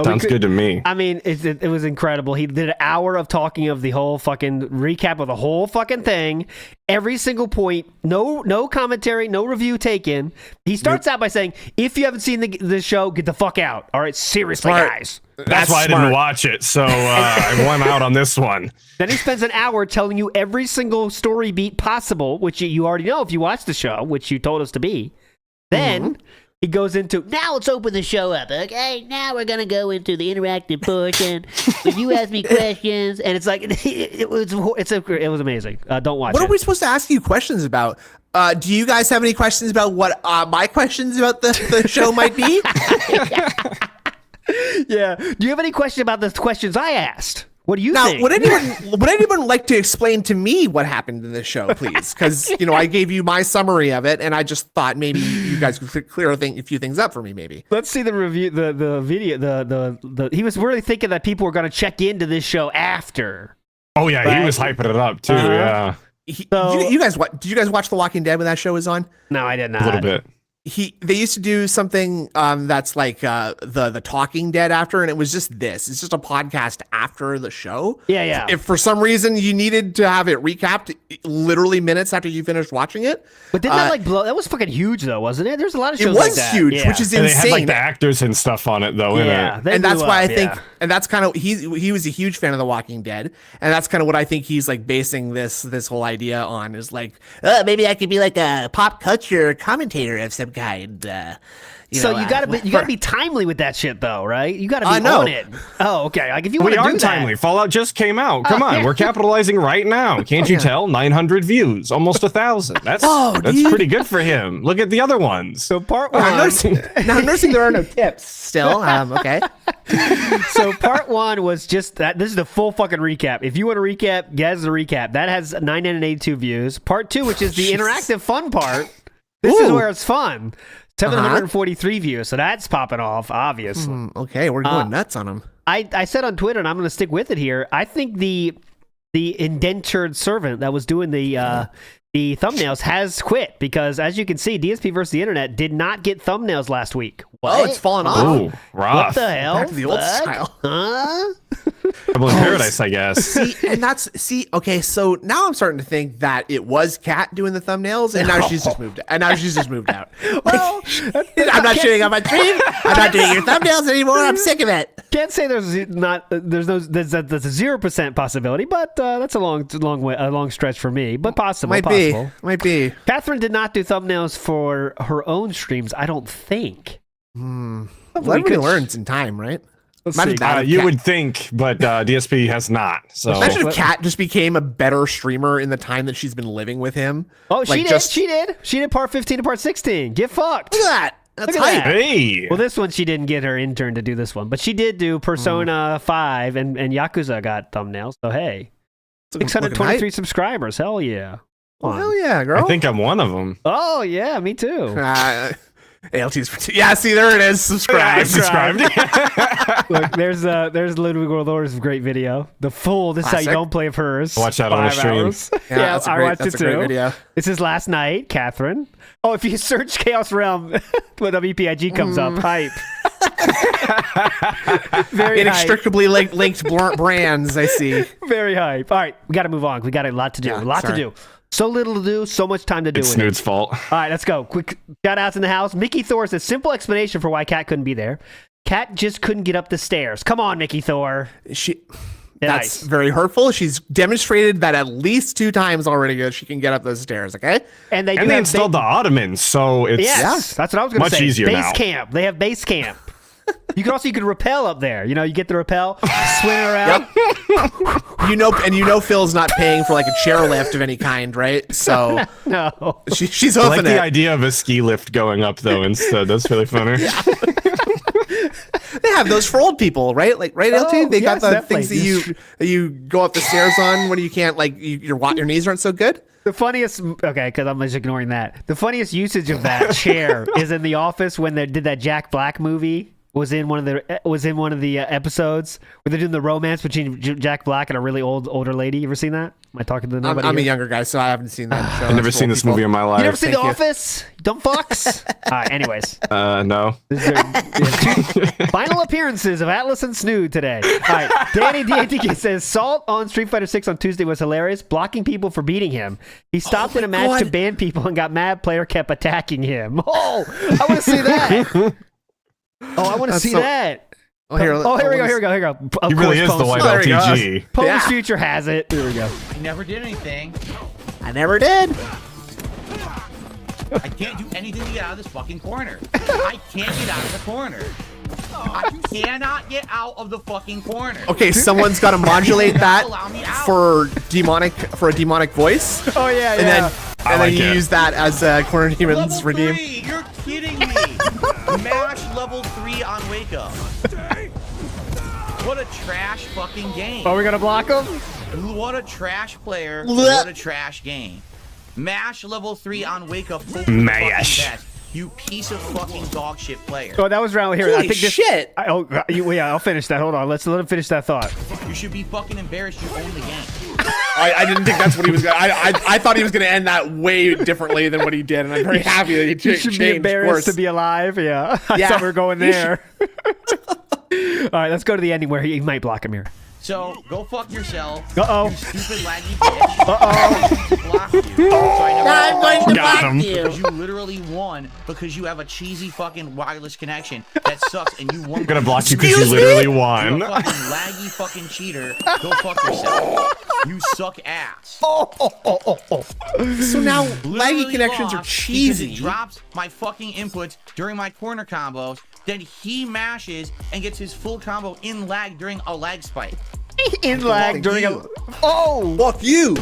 Sounds good to me. I mean, it was incredible. He did an hour of talking of the whole fucking recap of the whole fucking thing. Every single point, no commentary, no review taken. He starts out by saying, if you haven't seen the show, get the fuck out. All right, seriously, guys. That's why I didn't watch it, so I'm out on this one. Then he spends an hour telling you every single story beat possible, which you already know if you watch the show, which you told us to be. Then... he goes into, now let's open the show up, okay? Now we're going to go into the interactive portion. When you ask me questions, and it's like, it was amazing. Don't watch it. What are we supposed to ask you questions about? Do you guys have any questions about what my questions about the show might be? Yeah. Do you have any question about the questions I asked? What do you think? Would anyone like to explain to me what happened in this show, please? Because I gave you my summary of it, and I just thought maybe you guys could clear a few things up for me. Maybe let's see the review, the video, the. He was really thinking that people were going to check into this show after. Oh yeah, he was hyping it up too. Yeah. Did you guys watch The Walking Dead when that show was on? No, I did not. A little bit. They used to do something that's like the Talking Dead after, and it was just this. It's just a podcast after the show. Yeah. If for some reason you needed to have it recapped literally minutes after you finished watching it. But didn't that blow? That was fucking huge though, wasn't it? There's a lot of shows like that. It was huge, which is and insane. They had the actors and stuff on it though. Yeah, and that's why I think, and that's kind of he was a huge fan of The Walking Dead, and that's kind of what I think he's like basing this whole idea on, is like, maybe I could be like a pop culture commentator of some kind. You gotta be timely with that shit though, right? You gotta be on it. Oh, okay. Like if you want to do that, timely. Fallout just came out. Come on, we're capitalizing right now. Can't you tell? 900 views, almost 1,000. That's pretty good for him. Look at the other ones. So part one. Now nursing, there are no tips still. Okay. So part one was just that. This is the full fucking recap. If you want to recap, guess the recap. That has 982 views. Part two, which is the interactive fun part. This is where it's fun. 743 views, so that's popping off, obviously. Okay, we're going nuts on them. I said on Twitter, and I'm going to stick with it here, I think the indentured servant that was doing the the thumbnails has quit because, as you can see, DSP versus the Internet did not get thumbnails last week. What? Oh, it's fallen off. Ooh, rough. What the hell? Back to the old Fuck? style. Huh? Trouble in Paradise, I guess. Okay, so now I'm starting to think that it was Kat doing the thumbnails, and now she's just moved. And now she's just moved out. Well, I'm not shooting on my stream. I'm not doing your thumbnails anymore. I'm sick of it. can't say there's a 0% possibility, but that's a long stretch for me. But possible. Might be. Catherine did not do thumbnails for her own streams, I don't think. Well, everybody learns in time, right? You would think, but DSP has not. So imagine if Kat just became a better streamer in the time that she's been living with him. Oh, she did. She did part 15 to part 16. Get fucked. Look at that. That's Look at hype. that. Hey. Well, this one she didn't get her intern to do this one, but she did do Persona 5 and Yakuza got thumbnails. So hey, 623 subscribers. Hell yeah. Well, hell yeah, girl. I think I'm one of them. Oh yeah, me too. ALT's for two. Yeah, see, there it is. Subscribe. Look, there's Ludwig Worldor's great video. The full. This is how you don't play of hers. Watch that on the stream. Yeah, I watched it too. Great video. This is last night, Catherine. Oh, if you search Chaos Realm, when WPIG comes up, hype. Very inextricably linked brands. I see. Very hype. All right, we got to move on. We got a lot to do. To do. So little to do, so much time to do. It's Snood's fault. All right, let's go. Quick shout outs in the house. Mickey Thor says simple explanation for why Kat couldn't be there. Kat just couldn't get up the stairs. Come on, Mickey Thor. That's very hurtful. She's demonstrated that at least 2 times already that she can get up those stairs, okay? And they installed the ottomans, so it's that's what I was going to say. Much easier now. Base camp. They have base camp. You could rappel up there. You get the rappel, swing around. Yep. You know Phil's not paying for like a chairlift of any kind, right? So no, she's I hoofing like the idea of a ski lift going up though instead. That's really funny. They have those for old people, right? Like LT, they got the things that you go up the stairs on when you can't your knees aren't so good. The funniest, because I'm just ignoring that. The funniest usage of that chair is in The Office when they did that Jack Black movie. Was in one of the episodes where they're doing the romance between Jack Black and a really older lady. You ever seen that? Am I talking to nobody? I'm a younger guy, so I haven't seen that show. I've never seen this movie in my life. You never seen The Office? Dumb fucks. All right. Anyways. No. Final appearances of Atlas and Snood today. All right. Danny DATK says Salt on Street Fighter 6 on Tuesday was hilarious, blocking people for beating him. He stopped in a match to ban people and got mad. Player kept attacking him. Oh, I want to see that. Oh, I want to see that. Here we go. He really is the white LTG. Polish Future has it. Here we go. I never did anything. I never did. I can't do anything to get out of this fucking corner. I can't get out of the corner. I cannot get out of the fucking corner. Okay, someone's got to modulate that for a demonic voice. Oh yeah, And then you use that as Corner Demon's redeem. You're kidding me. Mash level 3 on Wake Up. What a trash fucking game. Are we gonna block him? What a trash player. What a trash game. Mash level 3 on Wake Up. Mash. You piece of fucking dog shit player. Oh, that was round here. Holy I think shit. I'll finish that. Hold on. Let him finish that thought. You should be fucking embarrassed you own the game. I didn't think that's what he was going to... I thought he was going to end that way differently than what he did, and I'm very happy that he changed. You should be embarrassed to be alive. Yeah. I thought we were going there. All right, let's go to the ending where he might block him here. So, go fuck yourself. Uh-oh. You stupid laggy bitch. Uh-oh. Blocked you. So I'm going to block you. Because you literally won because you have a cheesy fucking wireless connection that sucks and you won. I'm gonna block you because you literally won. You're a fucking laggy fucking cheater. Go fuck yourself. You suck ass. So now laggy connections are cheesy. It drops my fucking inputs during my corner combos. Then he mashes and gets his full combo in lag during a lag spike. In lag during a... Oh! Fuck you!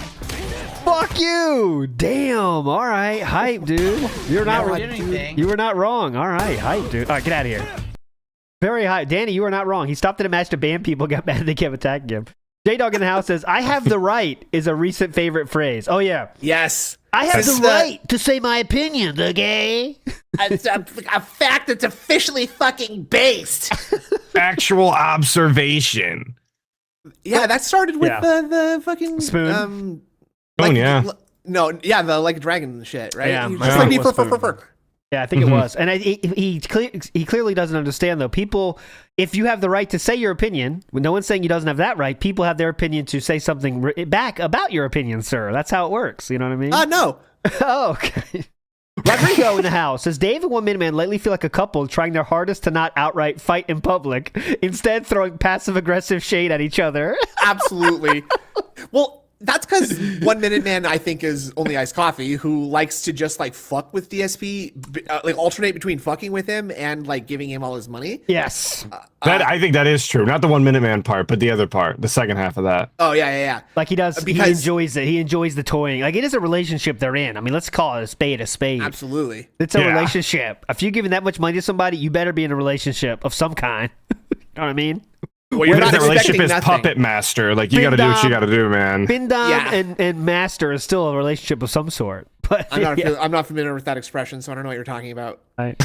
Fuck you! Damn. All right. Hype, dude. You're not Never did anything. You were not wrong. All right. Hype, dude. All right, get out of here. Very hype. Danny, you were not wrong. He stopped at a match to ban people, got mad, they kept attacking him. J-Dog in the house says, I have the right is a recent favorite phrase. Oh, yeah. Yes. I have the right to say my opinion, okay? It's a fact that's officially fucking based. Actual observation. Yeah, that started with the fucking Spoon. Yeah. No, yeah, the like dragon and shit, right? Yeah, He's I just think like it me, was fur, food. fur, fur. Yeah, I think it was. And he clearly doesn't understand, though. People, if you have the right to say your opinion, no one's saying he doesn't have that right. People have their opinion to say something back about your opinion, sir. That's how it works. You know what I mean? No. Oh, okay. Rodrigo in the house says, Dave and One Minute Man lately feel like a couple trying their hardest to not outright fight in public, instead throwing passive-aggressive shade at each other. Absolutely. Well, that's because 1 Minute Man, I think, is only iced coffee, who likes to just like fuck with DSP, like alternate between fucking with him and like giving him all his money. Yes. I think that is true. Not the 1 Minute Man part, but the other part, the second half of that. Oh, yeah. Like he does, he enjoys it. He enjoys the toying. Like it is a relationship they're in. I mean, let's call it a spade a spade. Absolutely. It's a relationship. If you're giving that much money to somebody, you better be in a relationship of some kind. You know what I mean? Well, you're not that relationship is nothing. puppet master. Like you got to do what you got to do, man. Bindom and master is still a relationship of some sort. But I'm not familiar with that expression, so I don't know what you're talking about. Right.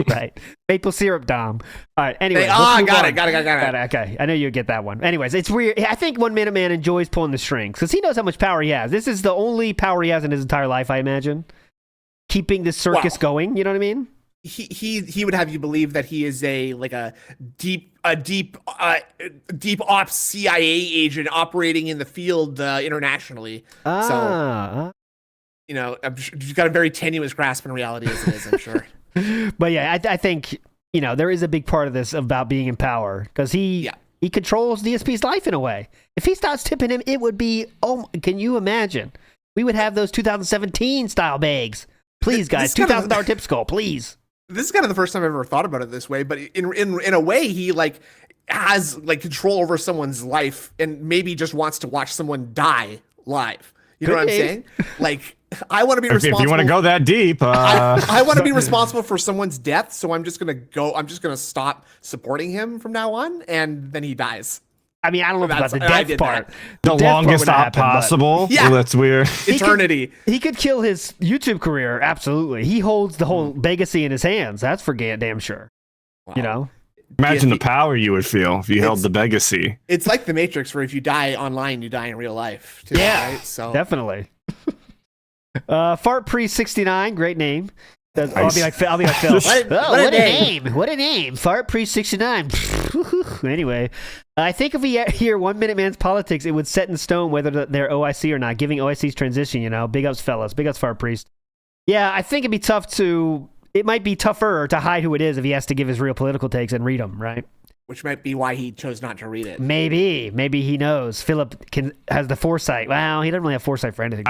Right. Maple syrup dom. All right. Anyway. Got it. Okay. I know you get that one. Anyways, it's weird. I think 1 Minute Man enjoys pulling the strings because he knows how much power he has. This is the only power he has in his entire life, I imagine. Keeping this circus going. You know what I mean? He would have you believe that he is a deep ops CIA agent operating in the field internationally. So you know, he's got a very tenuous grasp in reality as it is, I'm sure. But yeah, I think there is a big part of this about being in power because he controls DSP's life in a way. If he starts tipping him, it would be can you imagine? We would have those 2017 style bags. Please, guys, $2,000 tip skull, please. This is kind of the first time I've ever thought about it this way, but in a way, he has control over someone's life and maybe just wants to watch someone die live. You know what I'm saying? Like, I want to be responsible. If you want to go that deep, I want to be responsible for someone's death, so I'm just gonna stop supporting him from now on, and then he dies. I mean, I don't know about the death part. The longest op possible. Yeah, well, that's weird. Eternity. He could kill his YouTube career. Absolutely. He holds the whole legacy in his hands. That's for damn sure. Wow. Imagine the power you would feel if you held the legacy. It's like the Matrix, where if you die online, you die in real life. Too, yeah, right? So definitely. Fart Priest 69, great name. I'll be like Phil. What a name! What a name! Fart Priest 69. Anyway, I think if we hear 1 Minute Man's politics, it would set in stone whether they're OIC or not. Giving OIC's transition, big ups, fellas. Big ups, Fart Priest. Yeah, I think it'd be tough it might be tougher to hide who it is if he has to give his real political takes and read them, right? Which might be why he chose not to read it. Maybe he knows. Philip has the foresight. Well, he doesn't really have foresight for anything.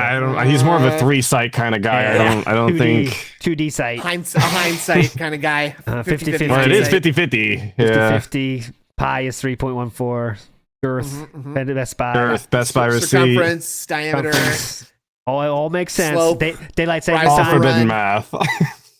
He's more of a 3 sight kind of guy. Yeah. I don't think 2D sight. Hindsight kind of guy. 50-50. Well, it is 50-50. Yeah. 50-50. Pi is 3.14. Girth. Best Buy. Girth. Best Buy receipt. Circumference. Diameter. All makes sense. Slope, daylight savings all time. forbidden math.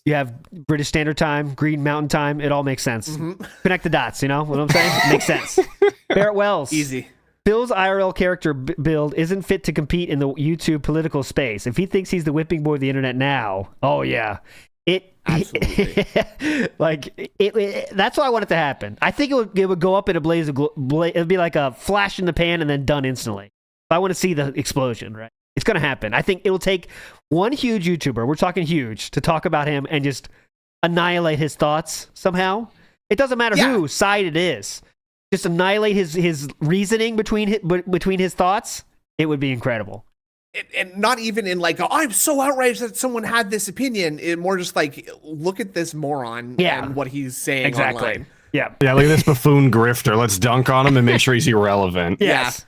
You have British Standard Time, Green Mountain Time. It all makes sense. Connect the dots, you know what I'm saying? It makes sense. Barrett Wells. Easy. Phil's IRL character build isn't fit to compete in the YouTube political space. If he thinks he's the whipping boy of the internet now, oh yeah. Absolutely. That's why I want it to happen. I think it would go up in a blaze of it would be like a flash in the pan and then done instantly. I want to see the explosion, right? It's going to happen. I think it will take one huge YouTuber, we're talking huge, to talk about him and just annihilate his thoughts somehow. It doesn't matter whose side it is. Just annihilate his reasoning between his thoughts. It would be incredible. And not even in I'm so outraged that someone had this opinion. It more just look at this moron and what he's saying online. Yeah. Yeah, look at this buffoon grifter. Let's dunk on him and make sure he's irrelevant. Yes.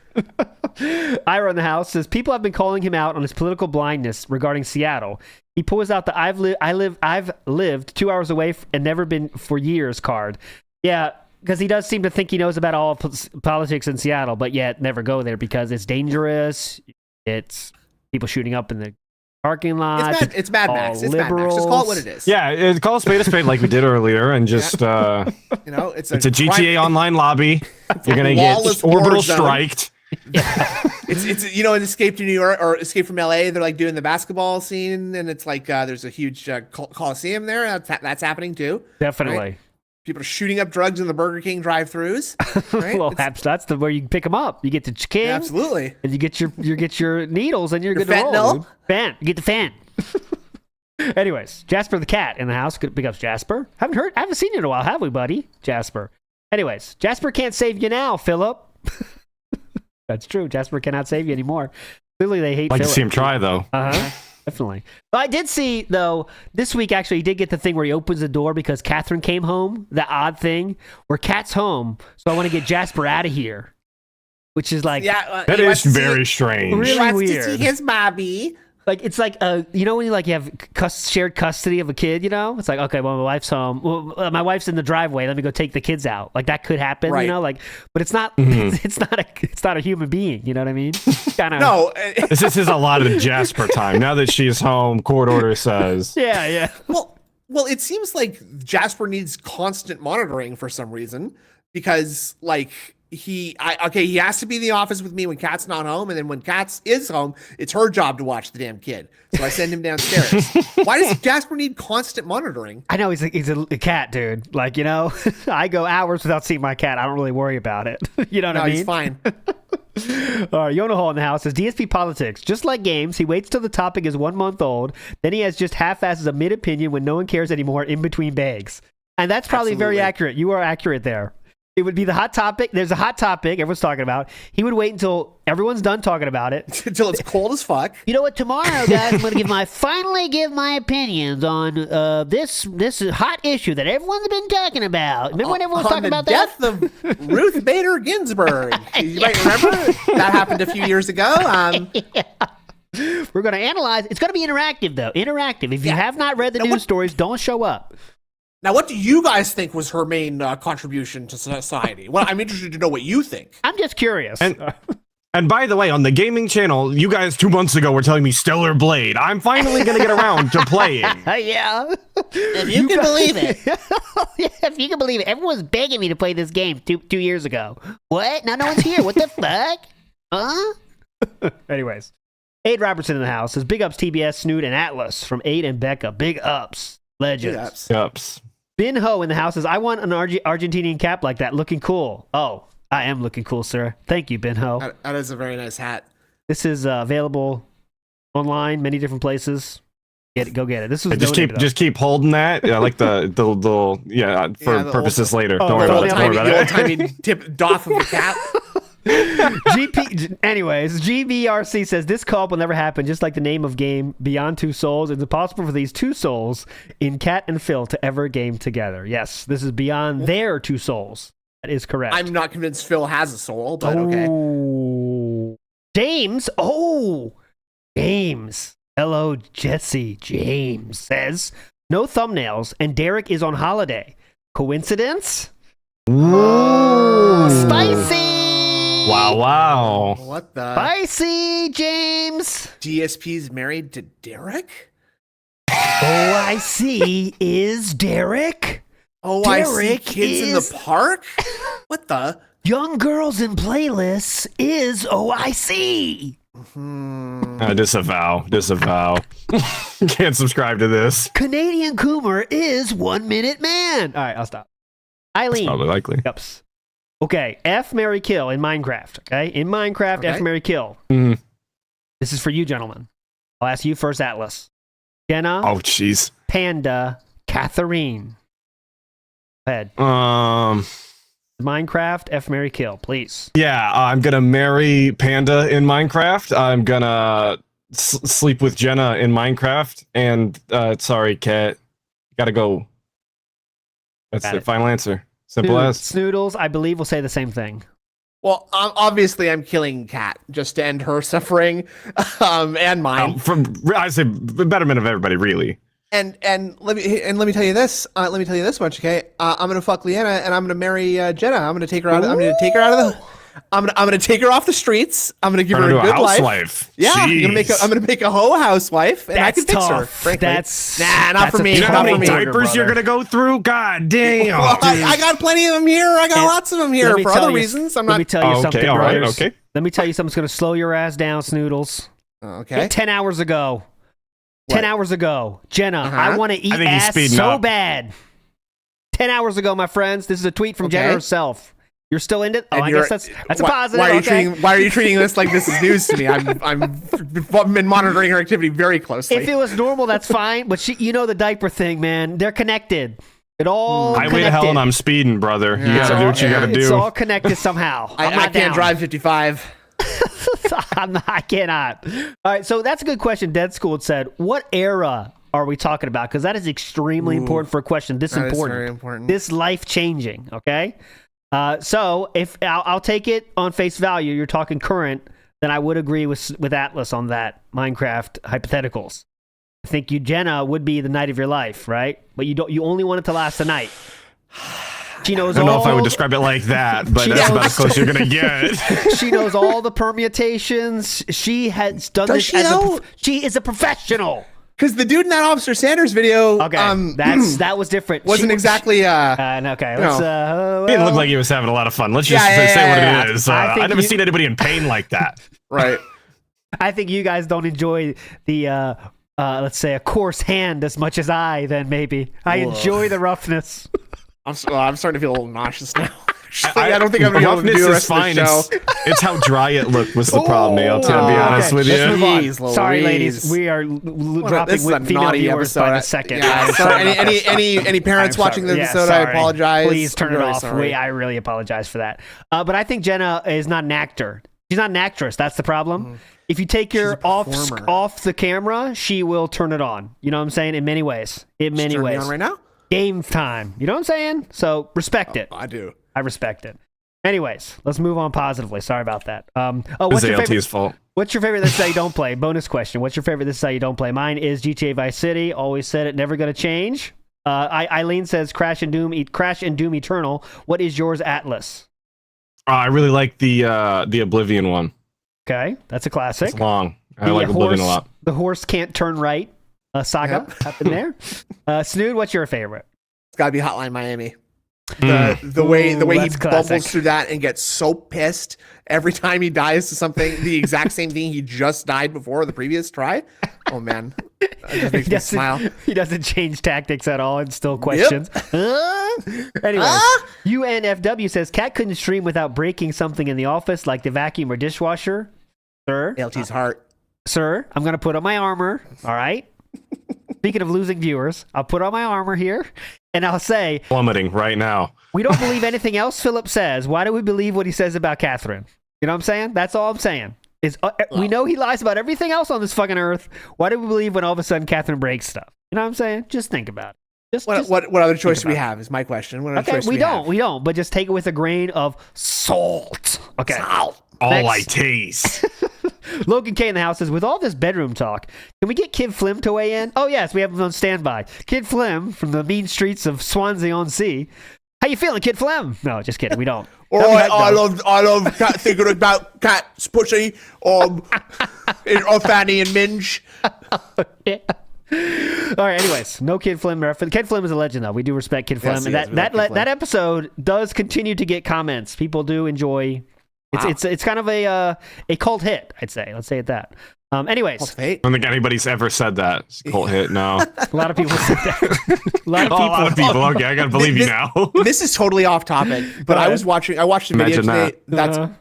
Ira in the house says people have been calling him out on his political blindness regarding Seattle. He pulls out the I've lived 2 hours away and never been for years card. Yeah, because he does seem to think he knows about all politics in Seattle, but yet never go there because it's dangerous. It's people shooting up in the parking lot. It's Mad Max. It's Mad Max. Just call it what it is. Yeah, call a spade like we did earlier, and just it's a GTA Online lobby. You're gonna get orbital striked. It's an Escape to New York or Escape from LA. They're doing the basketball scene, and it's there's a huge coliseum there. That's happening too. Definitely. Right? People are shooting up drugs in the Burger King drive-throughs. Right? Well, that's the where you can pick them up. You get the chicken, absolutely, and you get your needles, and you're good to roll. fentanyl. Dude. You get the fan. Anyways, Jasper the cat in the house. Good big ups, Jasper. Haven't seen you in a while, have we, buddy? Jasper. Anyways, Jasper can't save you now, Philip. That's true. Jasper cannot save you anymore. Clearly, they hate. Like Philip. to see him try though. Definitely. But I did see though this week. Actually, he did get the thing where he opens the door because Catherine came home. The odd thing where Cat's home, so I want to get Jasper out of here. Which is like that is very strange. Really weird. To see his Bobby. Like it's like you know when you have shared custody of a kid, you know? It's like, okay, well, my wife's home. Well, my wife's in the driveway. Let me go take the kids out. Like that could happen, right. You know? Like, but it's not. It's not a human being. You know what I mean? Kinda. No, this is a lot of Jasper time. Now that she's home, court order says. Yeah. Well, it seems like Jasper needs constant monitoring for some reason because, like. He has to be in the office with me when Kat's not home, and then when Kat's is home, it's her job to watch the damn kid. So I send him downstairs. Why does Jasper need constant monitoring? I know he's a cat, dude. Like, you know, I go hours without seeing my cat. I don't really worry about it. You know what I mean? He's fine. All right, Yona Hall in the house says DSP politics. Just like games, he waits till the topic is 1 month old. Then he has just half-asses a mid-opinion when no one cares anymore in between bags. And that's probably very accurate. You are accurate there. It would be the hot topic. There's a hot topic everyone's talking about. He would wait until everyone's done talking about it. Until it's cold as fuck. You know what? Tomorrow, guys, I'm going to finally give my opinions on this hot issue that everyone's been talking about. Remember when everyone was talking about that? On the death of Ruth Bader Ginsburg. You might remember that happened a few years ago. We're going to analyze. It's going to be interactive, though. Interactive. If you have not read the news stories, don't show up. Now, what do you guys think was her main contribution to society? Well, I'm interested to know what you think. I'm just curious. And by the way, on the gaming channel, you guys 2 months ago were telling me Stellar Blade. I'm finally going to get around to playing. Yeah. If you can believe it. If you can believe it. Everyone's begging me to play this game two years ago. What? Now no one's here. What the fuck? Huh? Anyways. Aid Robertson in the house says, big ups TBS, Snoot, and Atlas from Aid and Becca. Big ups. Legends. Big ups. Ben Ho in the house says, I want an Argentinian cap like that. Looking cool. Oh, I am looking cool, sir. Thank you, Ben Ho. That is a very nice hat. This is available online, many different places. Go get it. This was just keep holding that. Yeah, I like the for purposes later. Don't worry about it. The old-timey tip doff of the cap. Anyways, GBRC says this co-op will never happen, just like the name of game Beyond Two Souls. It's impossible for these two souls in Cat and Phil to ever game together. Yes, this is beyond their two souls. That is correct. I'm not convinced Phil has a soul, but okay. James. James. Hello, Jesse. James says no thumbnails, and Derek is on holiday. Coincidence? Ooh. Spicy. Wow. What the? Spicy, James. DSP's married to Derek? OIC is Derek. Derek kids in the park? What the? Young Girls in Playlists is OIC. Disavow. Can't subscribe to this. Canadian Coomer is 1 Minute Man. All right, I'll stop. Eileen. That's probably likely. Yups. Okay, F, marry, kill in Minecraft. Okay, in Minecraft, okay. F, marry, kill. Mm-hmm. This is for you, gentlemen. I'll ask you first, Atlas. Jenna. Oh, jeez. Panda. Catherine. Go ahead. Minecraft, F, marry, kill, please. Yeah, I'm gonna marry Panda in Minecraft. I'm gonna sleep with Jenna in Minecraft. And sorry, Cat, gotta go. That's the final answer. Simple as. Snoodles, I believe, will say the same thing. Well, obviously, I'm killing Kat just to end her suffering, and mine. I say betterment of everybody, really. And let me tell you this. Let me tell you this much, okay? I'm gonna fuck Leanna, and I'm gonna marry Jenna. I'm gonna take her out. I'm gonna take her out of the. I'm gonna take her off the streets. I'm gonna give her a good life. Yeah, I'm gonna make a hoe housewife, and I can fix her. Frankly. Not for me. You know how many diapers diapers you're gonna go through? God damn! Well, I got plenty of them here. I got lots of them here for other reasons. Let me tell you something, all right, brothers. okay. Let me tell you something that's gonna slow your ass down, Snoodles. Okay. 10 hours ago. What? 10 hours ago, Jenna, I want to eat ass so bad. 10 hours ago, my friends. This is a tweet from Jenna herself. You're still in it? Oh, I guess that's a positive. Why are you treating this like this is news to me? I've been monitoring her activity very closely. If it was normal, that's fine. But the diaper thing, man. They're connected. It all Highway to hell and I'm speeding, brother. You gotta do what you gotta do. It's all connected somehow. I can't drive 55. I cannot. All right, so that's a good question. Dead School said, what era are we talking about? Because that is extremely important for a question this important. Is very important. This life-changing, okay? So if I'll take it on face value, you're talking current, then I would agree with Atlas on that. Minecraft hypotheticals. I think Jenna would be the night of your life, right? But you only want it to last a night. She knows. I don't know if I would describe it like that, but that's about as close you're gonna get. She knows all the permutations. She has done this. She is a professional. Because the dude in that Officer Sanders video, that was different. Wasn't exactly. Okay, let's. It didn't look like he was having a lot of fun. Let's just say what it is. I've never seen anybody in pain like that. Right. I think you guys don't enjoy the, let's say, a coarse hand as much as I. Then maybe I enjoy the roughness. I'm starting to feel a little nauseous now. I don't think I'm going to be able to do the rest of the show. It's how dry it looked was the problem, Neil, to be honest with you. Let's move on. Sorry, ladies. We are dropping with female viewers by the second. Yeah, any parents watching this episode, I apologize. Please turn it off. I really apologize for that. But I think Jenna is not an actor. She's not an actress. That's the problem. If you take her off the camera, she will turn it on. You know what I'm saying? In many ways. In many ways. On right now? Game time. You know what I'm saying? So respect it. I do. I respect it. Anyways, let's move on positively. Sorry about that. What's your favorite? Fault. What's your favorite This Is How You Don't Play? Bonus question. What's your favorite This Is How You Don't Play? Mine is GTA Vice City. Always said it. Never going to change. Eileen says Crash and Doom Eternal. What is yours, Atlas? I really like the Oblivion one. Okay, that's a classic. It's long. I like Oblivion a lot. The horse can't turn right. Saga happened there. Snood, what's your favorite? It's got to be Hotline Miami. The way he bumbles through that and gets so pissed every time he dies to something, the exact same thing he just died before the previous try. Oh man, that just makes me smile. He doesn't change tactics at all and still questions. Anyway, UNFW says Cat couldn't stream without breaking something in the office like the vacuum or dishwasher. Sir, LT's heart. Sir, I'm gonna put on my armor. All right. Speaking of losing viewers, I'll put on my armor here, and I'll say... Plummeting right now. We don't believe anything else Philip says. Why do we believe what he says about Catherine? You know what I'm saying? That's all I'm saying. We know he lies about everything else on this fucking earth. Why do we believe when all of a sudden Catherine breaks stuff? You know what I'm saying? Just think about it. What other choice do we have is my question. What other choice we don't, but just take it with a grain of salt. Okay. Salt. All I taste. Logan K in the house says, with all this bedroom talk, can we get Kid Flim to weigh in? Oh, yes, we have him on standby. Kid Flim from the mean streets of Swansea-on-Sea. How you feeling, Kid Flim? No, just kidding. We don't. All right, I love cat thinking about cat's pussy or Fanny and Minge. Yeah. All right, anyways, no Kid Flim reference. Kid Flim is a legend, though. We do respect Kid Flim. Yes, and that episode does continue to get comments. People do enjoy. It's kind of a cult hit, I'd say. Let's say it that. Anyways, I don't think anybody's ever said that. It's a cult hit. No. A lot of people said that. A lot of people. Okay, I gotta believe you now. This is totally off topic, but I watched a video today.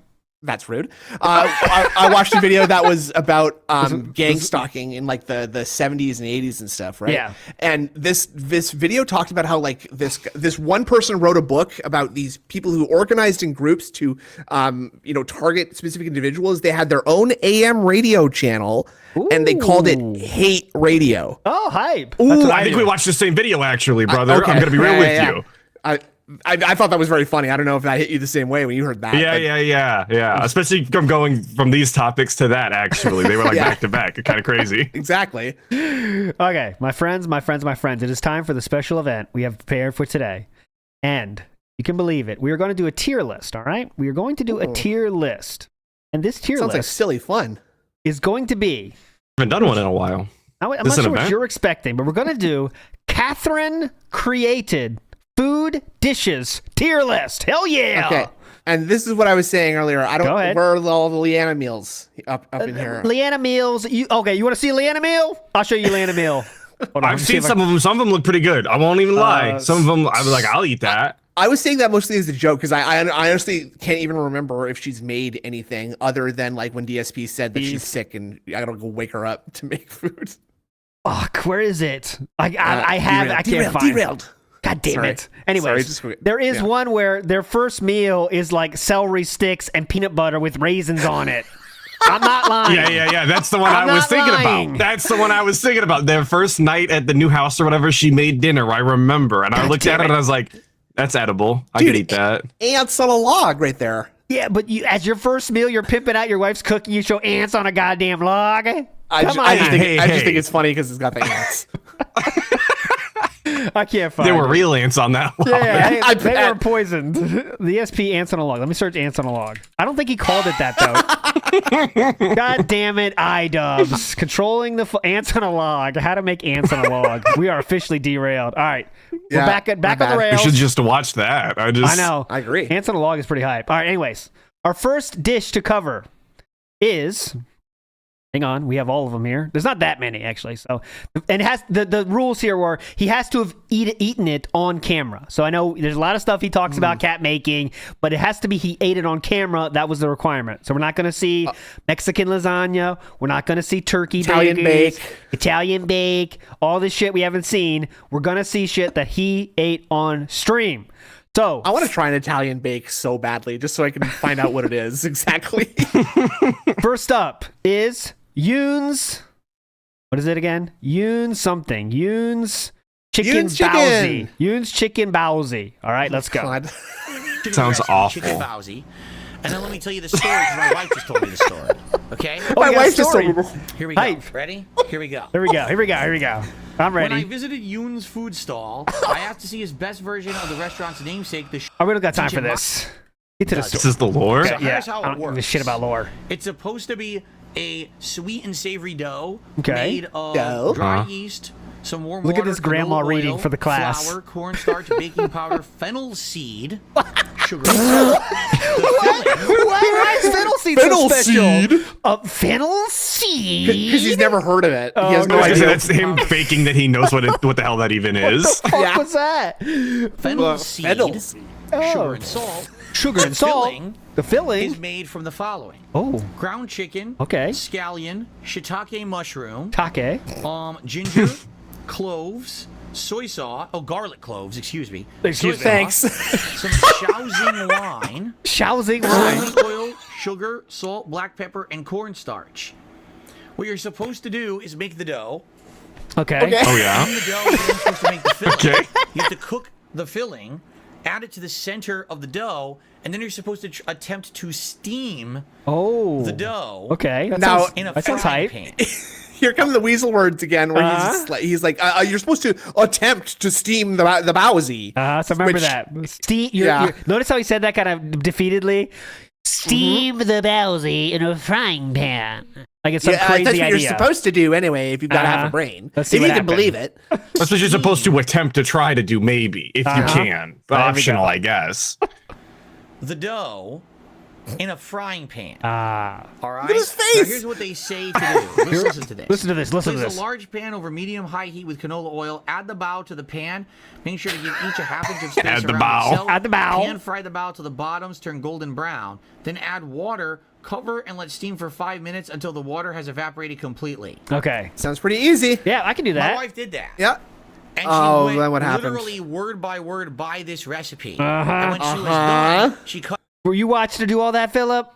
That's rude. I watched a video that was about gang stalking in like the 70s and 80s and stuff, right? Yeah. And this video talked about how like this one person wrote a book about these people who organized in groups to target specific individuals. They had their own AM radio channel. Ooh. And they called it Hate Radio. Oh, hype. Ooh, I think we watched the same video actually, brother. Okay. I'm gonna be real with you. I thought that was very funny. I don't know if that hit you the same way when you heard that. Yeah. Especially from these topics to that, actually. They were like back to back. Kind of crazy. Exactly. Okay, my friends. It is time for the special event we have prepared for today. And you can believe it. We are going to do a tier list, all right? We are going to do a tier list. And this tier list... Sounds like silly fun. ...is going to be... I haven't done one in a while. I'm not sure what you're expecting, but we're going to do Catherine created... food dishes tier list. Hell yeah. Okay. And this is what I was saying earlier. Where are all the Leanna meals up in here? Leanna meals. You want to see Leanna meal? I'll show you Leanna meal. Hold on, I've seen some of them. Some of them look pretty good. I won't even lie. Some of them, I was like, I'll eat that. I was saying that mostly as a joke because I honestly can't even remember if she's made anything other than like when DSP said that she's sick and I gotta go wake her up to make food. Fuck, where is it? I have. I can't find. Derailed. God damn Sorry. it. Anyways, there is yeah. one where their first meal is like celery sticks and peanut butter with raisins on it. I'm not lying. Yeah. That's the one I was thinking about. That's the one I was thinking about. Their first night at the new house or whatever, she made dinner. I remember, and I looked at it and I was like, "That's edible. I could eat that." Ants on a log, right there. Yeah, but you, as your first meal, you're pimping out your wife's cooking. You show ants on a goddamn log. I just think it's funny because it's got the ants. I can't find There were it. real ants on that one. Yeah, they were poisoned. The SP ants on a log. Let me search ants on a log. I don't think he called it that though. God damn it, iDubbbz. Controlling the ants on a log. How to make ants on a log. We are officially derailed. All right, we're back on the rails. We should just watch that. I know. I agree. Ants on a log is pretty hype. All right. Anyways, our first dish to cover is. Hang on, we have all of them here. There's not that many actually. So, and it has the rules here were he has to have eaten it on camera. So I know there's a lot of stuff he talks about cat making, but it has to be he ate it on camera. That was the requirement. So we're not going to see Mexican lasagna. We're not going to see turkey Italian bagels, bake, Italian bake, all this shit we haven't seen. We're going to see shit that he ate on stream. So I want to try an Italian bake so badly, just so I can find out what it is exactly. First up is Yoon's. What is it again? Yoon's something. Yoon's chicken bowsy. Yoon's chicken bowsy. All right, let's go. Sounds awful. Chicken bowsy. And then let me tell you the story because my wife just told me the story. Okay? My wife just told me. Here we go. Hype. Ready? Here we go. Here we go. I'm ready. When I visited Yoon's food stall, I asked to see his best version of the restaurant's namesake. We don't got time for this. Get to the story. This is the lore? So here's how I it don't give a works. shit about lore. It's supposed to be a sweet and savory dough Okay. made of dry yeast, some warm water, Look at this grandma canola reading oil, for the class. flour, cornstarch, baking powder, fennel seed, sugar, salt. Why is fennel seed Fennel so special? seed? Fennel seed? Because he's never heard of it. He has no Because idea. that's him faking that he knows what the hell that even is. What the fuck was that? Fennel seed, sugar and salt. Sugar and salt. Filling The filling is made from the following: ground chicken, Okay. scallion, shiitake mushroom, Take. ginger, cloves, soy sauce, garlic cloves, excuse me. Excuse soy me. sauce, some Shaoxing wine, Shaoxing wine. olive oil, sugar, salt, black pepper, and cornstarch. What you're supposed to do is make the dough. Okay. Oh, yeah? In the dough, you're then supposed to make the filling. Okay. You have to cook the filling, add it to the center of the dough, and then you're supposed to attempt to steam Oh. the dough. Okay. That Now- sounds, In a that sounds frying hype. pan. Here come the weasel words again, where he's like, you're supposed to attempt to steam the bowsy. So remember Which- that. Steam. Yeah. Notice how he said that kind of defeatedly. Steam the bowsy in a frying pan. Like it's some crazy that's what idea. you're supposed to do anyway if you've got to have a brain. Let's see if what you can happens. believe it. That's what you're supposed to attempt to try to do, maybe, if you can. There we Optional, go. I guess. The dough in a frying pan. All right. at his Now face. here's what they say to do. Listen to this. Listen to this. Listen to Place this. a large pan over medium-high heat with canola oil. Add the bow to the pan. Make sure to give each a half inch of space Add the around bow. itself. Add the bow. Pan fry the bow till the bottoms turn golden brown. Then add water. Cover and let steam for 5 minutes until the water has evaporated completely. Okay. Sounds pretty easy. Yeah, I can do My that. wife did that. Yeah. And Oh, she then what went happened? literally word by word by this recipe. Uh-huh. And when she was done, she cut. Were you watched her do all that, Philip?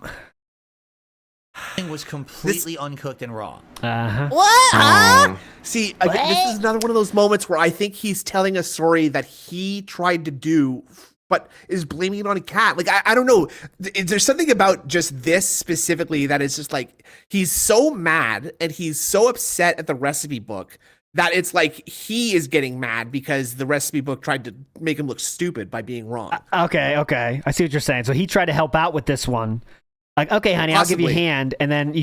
Thing was completely uncooked and raw. Uh-huh. What? See, again, this is another one of those moments where I think he's telling a story that he tried to do, but is blaming it on a cat. Like, I don't know. There's something about just this specifically that is just like, he's so mad and he's so upset at the recipe book that it's like he is getting mad because the recipe book tried to make him look stupid by being wrong. Okay. I see what you're saying. So he tried to help out with this one. Like, okay, honey, I'll give you a Possibly. hand, and then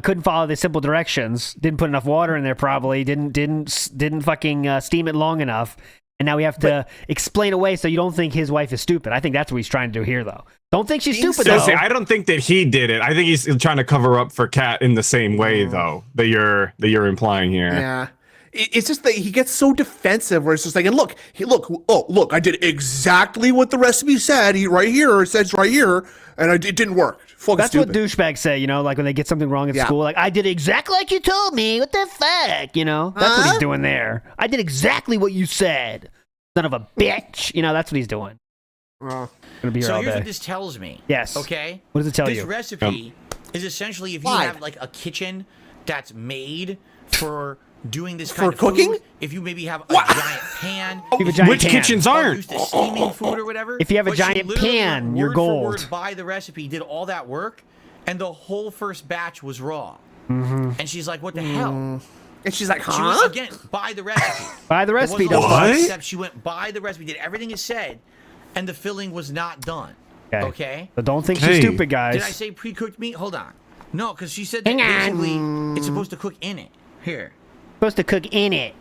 couldn't follow the simple directions. Didn't put enough water in there, probably. Didn't fucking steam it long enough, and now we have to explain away so you don't think his wife is stupid. I think that's what he's trying to do here, though. Don't think she's stupid, So, though. see, I don't think that he did it. I think he's trying to cover up for Kat in the same way, though, that you're implying here. Yeah. it's just that he gets so defensive where it's just like, and look, I did exactly what the recipe said. It says right here, and it didn't work. That's stupid. what douchebags say, you know, like when they get something wrong at school, like, I did exactly like you told me. What the fuck? You know, that's what he's doing there. I did exactly what you said. Son of a bitch. You know, that's what he's doing. Gonna be here So all here's day. what this tells me. Yes. Okay? What does it tell you? This recipe is essentially if you have like a kitchen that's made for doing this kind of cooking? food, if you maybe have a giant pan, If you have a giant Which pan. kitchens aren't? used to steaming food or whatever. If you have a but she giant literally pan, went you're word for gold. word by the recipe, did all that work, and the whole first batch was raw. And she's like, "What the hell?" And she's like, She huh? went again by the recipe. By the It recipe, wasn't don't all What? Except she went by the recipe, did everything it said, and the filling was not done. Okay. So don't think Hey. she's stupid, guys. Did I say pre-cooked meat? Hold on. No, because she said that Hang on. basically it's supposed to cook in it. Here. Supposed to cook in it.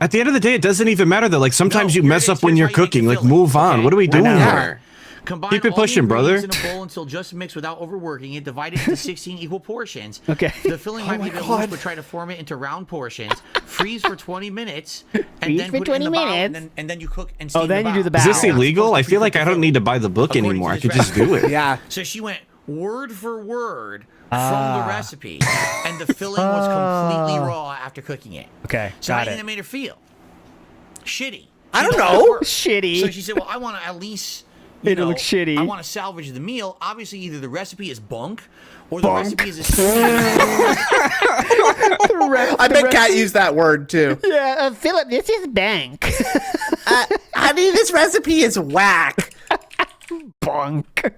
At the end of the day, it doesn't even matter though. Like sometimes No, you mess here's up when you're how you make cooking. the Like filling, move on. okay? What are we doing know. here? Combine Keep it all the pushing, brother. ingredients in a bowl until just mixed without overworking it. Divide it into 16 equal portions. Okay. The filling might be a bit loose, but try to form it into round portions. Freeze for 20 minutes, and Freeze then for put it in 20 the bowl, minutes? and then you cook and steam then you do the bowl. Is this Wow. illegal? I feel like I don't need to buy the book According anymore. to I could this just do it. Yeah. So she went word for word from the recipe, and the filling was completely raw after cooking it. Okay, So got how do you it. think that made her feel? Shitty. I She don't thought it know. worked. Shitty. So she said, "Well, I want to at least, Made it look shitty. I want to salvage the meal. Obviously, either the recipe is bunk, or the Bunk. recipe is a I bet Kat used that word too. Yeah, Philip, this is bank. Honey, this recipe is whack. Bunk.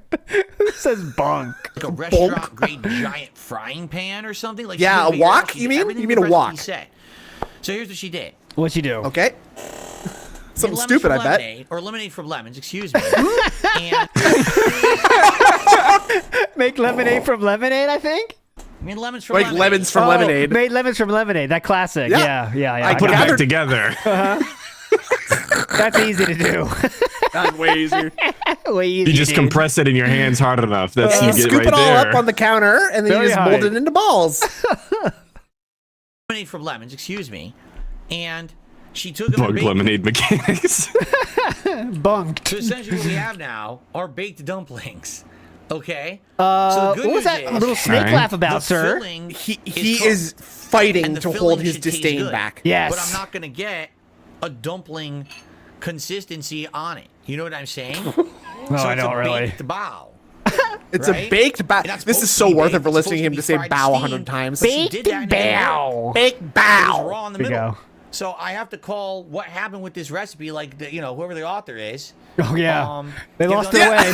Who says bunk? like a restaurant grade giant frying pan or something. Like she Yeah, did a figure wok? out she You did mean? everything You mean the a wok? recipe said. So here's what she did. What'd you do? Okay. Something Lemons stupid, from I bet. lemonade, or lemonade from lemons, excuse me. And Make lemonade from lemonade, I think? I mean lemons from Like lemonade. lemons from Oh, lemonade. Made lemons from lemonade. That classic. Yeah. Yeah. I Put it got back gathered- together. That's easy to do. That's way easier. Way easy, You just dude. compress it in your hands hard enough. That's You you get scoop right it all there. up on the counter, and then Very you just high. mold it into balls. Lemonade from lemons, excuse me. And she took them and Bug baked them. lemonade mechanics. Bunked. So essentially what we have now are baked dumplings. Okay? What so the good was news that is little snake Alright. laugh about, the sir? filling He cooked. is fighting And the to filling hold his should taste disdain good. back. Yes. But I'm not going to get a dumpling consistency on it. You know what I'm saying? No, so I it's don't a really. baked bow. It's a Right? baked bow. And that's This is supposed so to be worth it baked. for It's listening to him to supposed say to be fried bow and 100 steamed. times. But she did that and it didn't work. Baked It was bow. raw in the There you middle. go. So I have to call what happened with this recipe, like the, whoever the author is. Oh, yeah. They give lost them- their way.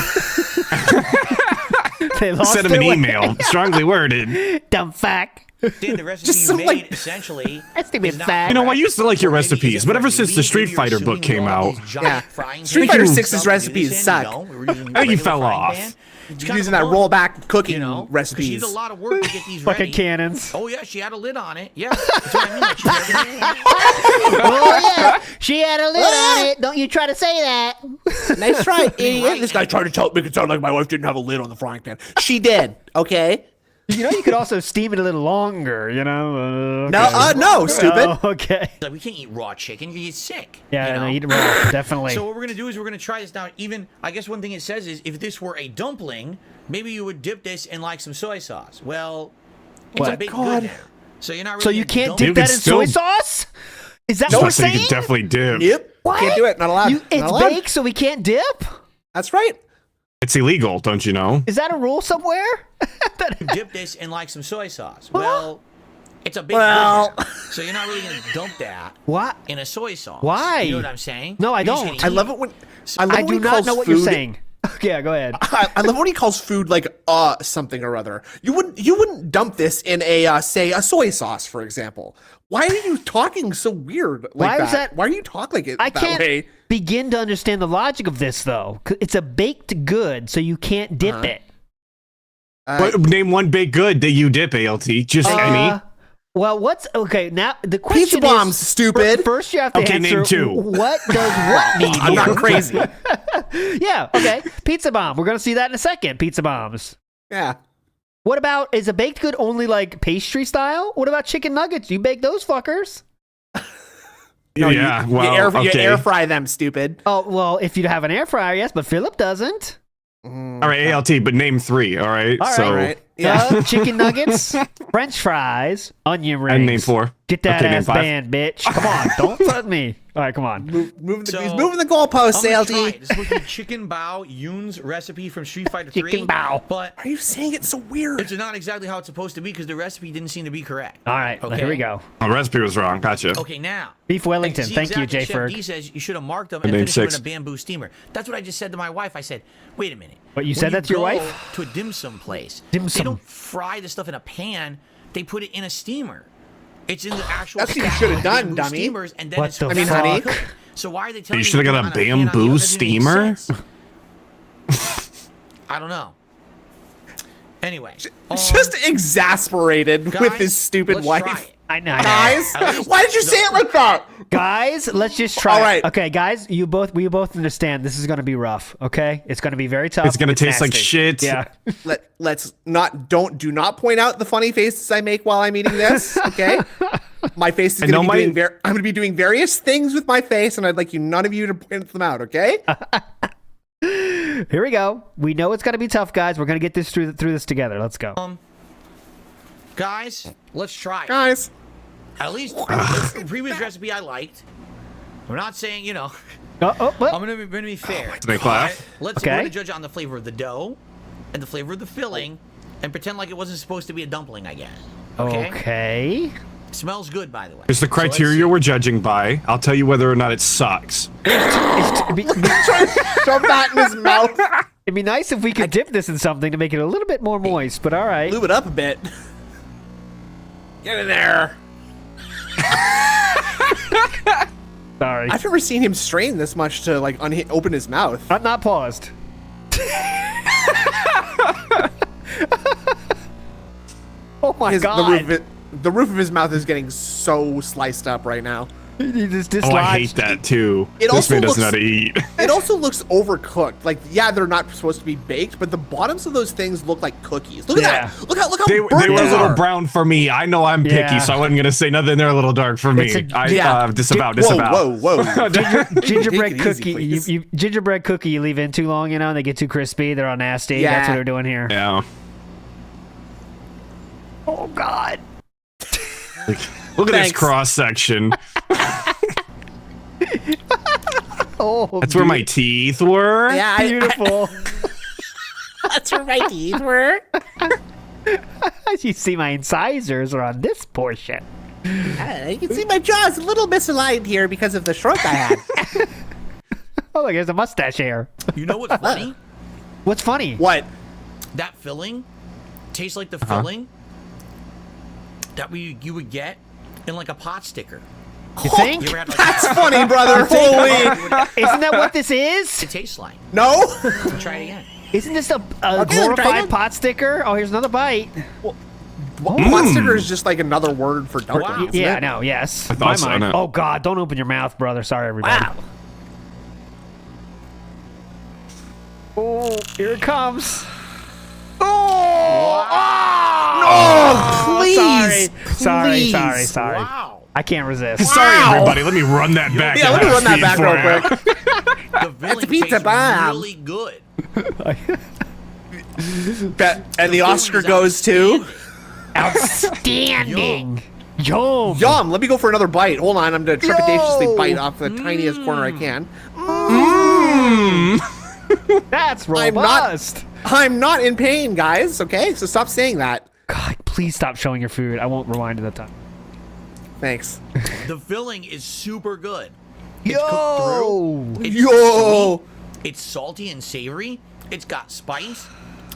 They lost Send him their an way. email, strongly worded. Dumb fuck. Did the recipe Just you some, made like- essentially? That's stupid is not fact. You know, I correct. used to like your Or maybe recipes, is it but ever for since the me? Street Maybe you're Fighter assuming book came we all out, have these giant Yeah. frying Street pans. Fighter We 6's don't do recipes this in, suck. we don't. We were using a Oh, you regular fell frying off. pan. It's You're kind using of that fun, rollback cooking you know, 'cause recipes. She did a lot of work to get these Fucking ready. cannons. Oh yeah, she had a lid on it. Yeah, that's what I mean. Like, she had a lid. Oh, yeah. She had a lid on it. Don't you try to say that. Nice try, idiot. Right. This guy tried to make it sound like my wife didn't have a lid on the frying pan. She did, okay? You know, you could also steam it a little longer, you know? No, stupid. Oh, okay. Like, we can't eat raw chicken. You get sick. Yeah, you no, know? eat it raw. Definitely. So what we're gonna do is we're gonna try this now. Even I guess one thing it says is if this were a dumpling, maybe you would dip this in like some soy sauce. Well, it's What? a baked God. good now. So you're not really. So you gonna can't dump dip You it. that can in soy still- sauce? Is that so what we're so you saying? can definitely dip. Yep. What? Can't do it. Not allowed. It's Not allowed. baked, so we can't dip? That's right. It's illegal, don't you know? Is that a rule somewhere? Dip this in like some soy sauce. Well, it's a baked Well. good now. So you're not really gonna dump that What? in a soy sauce. Why? You know what I'm saying? No, I You're just don't. gonna I eat love it when I love I when do he not calls know what you're food- saying. Yeah, go ahead. I love when he calls food like something or other. You wouldn't dump this in a say a soy sauce, for example. Why are you talking so weird like Why that? is that- Why are you talking like it I that can't way? begin to understand the logic of this, though. It's a baked good, so you can't dip it. But name one baked good that you dip, ALT. Just any. Well, what's okay now? The question Pizza is, bombs, stupid. First, you have to Okay, answer name two. what does what mean. I'm not crazy. Yeah, okay. Pizza bomb. We're gonna see that in a second. Pizza bombs. Yeah. What about, is a baked good only like pastry style? What about chicken nuggets? You bake those fuckers. No, yeah, you air fry them, stupid. Oh, well, if you have an air fryer, yes, but Philip doesn't. All right, ALT, but name 3, all right? All right. Yeah. Chicken nuggets, French fries, onion rings. And name 4. Get that Okay, ass name 5. banned, bitch. Come on, don't threaten me. All right, come on. He's moving the I'm goalposts, gonna ALT. try it. This is supposed to be Chicken Bao Yoon's recipe from Street Fighter 3. Chicken Bao. But Why are you saying it so weird? it's not exactly how it's supposed to be because the recipe didn't seem to be correct. All right, Okay. here we go. The recipe was wrong. Gotcha. Okay, now. Beef Wellington. See, Thank you, exactly, Jay Chef Ferg. D says you should have marked them And and name finished them in 6. a bamboo steamer. That's what I just said to my wife. I said, wait a minute. What, you When said that to your go wife? To a dim sum place. Dim They sum. don't fry the stuff in a pan. They put it in a steamer. It's in the actual. That's what you stack should have of done, bamboo dummy. Steamers, and then What it's the cooked. honey. So why are they telling You me should have to got put a it on pan on the bamboo oven? That doesn't make steamer? sense. I don't know. Anyway, Just exasperated with guys, his stupid let's wife. try it. I know. Guys, At least why did you say it like that? Guys, let's just try. All it. right. Okay, guys, we both understand this is going to be rough. Okay, it's going to be very tough. It's gonna taste like nasty. shit. Yeah. Let's not do not point out the funny faces I make while I'm eating this. Okay, my face is going to be doing I'm going to be doing various things with my face, and I'd like none of you to point them out. Okay. Here we go. We know it's going to be tough, guys. We're going to get this through this together. Let's go. guys, let's try it. Guys, At least the previous recipe I liked. We're not saying, you know. I'm gonna be fair. To make laugh. We're gonna judge on the flavor of the dough and the flavor of the filling, and pretend like it wasn't supposed to be a dumpling, I guess. Okay. Smells good, by the way. Here's the criteria we're judging by. I'll tell you whether or not it sucks. shove that in his mouth. It'd be nice if we could dip this in something to make it a little bit more moist, but all right. Lube it up a bit. Get in there. Sorry. I've never seen him strain this much to like open his mouth. I'm not paused. Oh my god. The roof of his mouth is getting so sliced up right now. He just Oh, I hate that too. It This also man doesn't know looks- how to eat. It also looks overcooked. Like, yeah, they're not supposed to be baked, but the bottoms of those things look like cookies. Look at that. Look how They burnt were a those little are. brown for me. I know I'm picky, Yeah. so I wasn't gonna say nothing. They're a little dark for me. Disavow. Whoa. Gingerbread Take it easy, cookie. please. You gingerbread cookie. You leave in too long, you know, and they get too crispy. They're all nasty. Yeah. That's what they're doing here. Yeah. Oh god. Look at this Thanks. cross section. Oh, That's where my teeth were. Yeah, beautiful. that's where my teeth were. As you see, my incisors are on this portion. You can see my jaw's a little misaligned here because of the stroke I had. Oh, look, there's a mustache hair. You know what's funny? What's funny? What? That filling tastes like the filling that you would get in like a pot sticker. You think? You ever had, like, That's funny, brother. Holy. Isn't that what this is? It tastes like. No? Try it again. Isn't this a try glorified it. pot sticker? Oh, here's another bite. Pot sticker is just like another word for dumpling. Wow. isn't Yeah, it? no, yes. I thought so, My mind. no. Oh god, don't open your mouth, brother. Sorry, everybody. Wow. Oh, here it comes. Oh, please. Sorry. Please. Wow. I can't resist. Sorry, everybody. Let me run that back. Yeah, let me run that back real quick. The filling pizza tastes bomb. really good. And the Oscar goes to Outstanding. Yum. Yum. Let me go for another bite. Hold on, I'm gonna trepidatiously bite off the tiniest corner I can. That's I'm robust. I'm not in pain, guys. Okay, so stop saying that. God, please stop showing your food. I won't rewind to that time. Thanks. The filling is super good. Yo. It's Yo. sweet, it's salty and savory. It's got spice.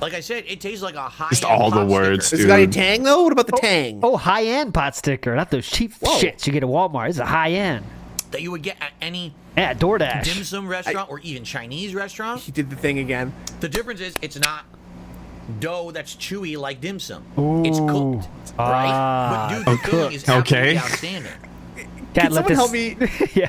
Like I said, it tastes like a high. Just all the words, Has it got any dude. tang though? What about the tang? Oh, high-end pot sticker. Not those cheap shits you get at Walmart. This is a high-end. that you would get at any Yeah, DoorDash. dim sum restaurant or even Chinese restaurant. He did the thing again. The difference is it's not dough that's chewy like dim sum. It's cooked, right? But dude, the filling is absolutely outstanding. Cat, someone help me? Yeah.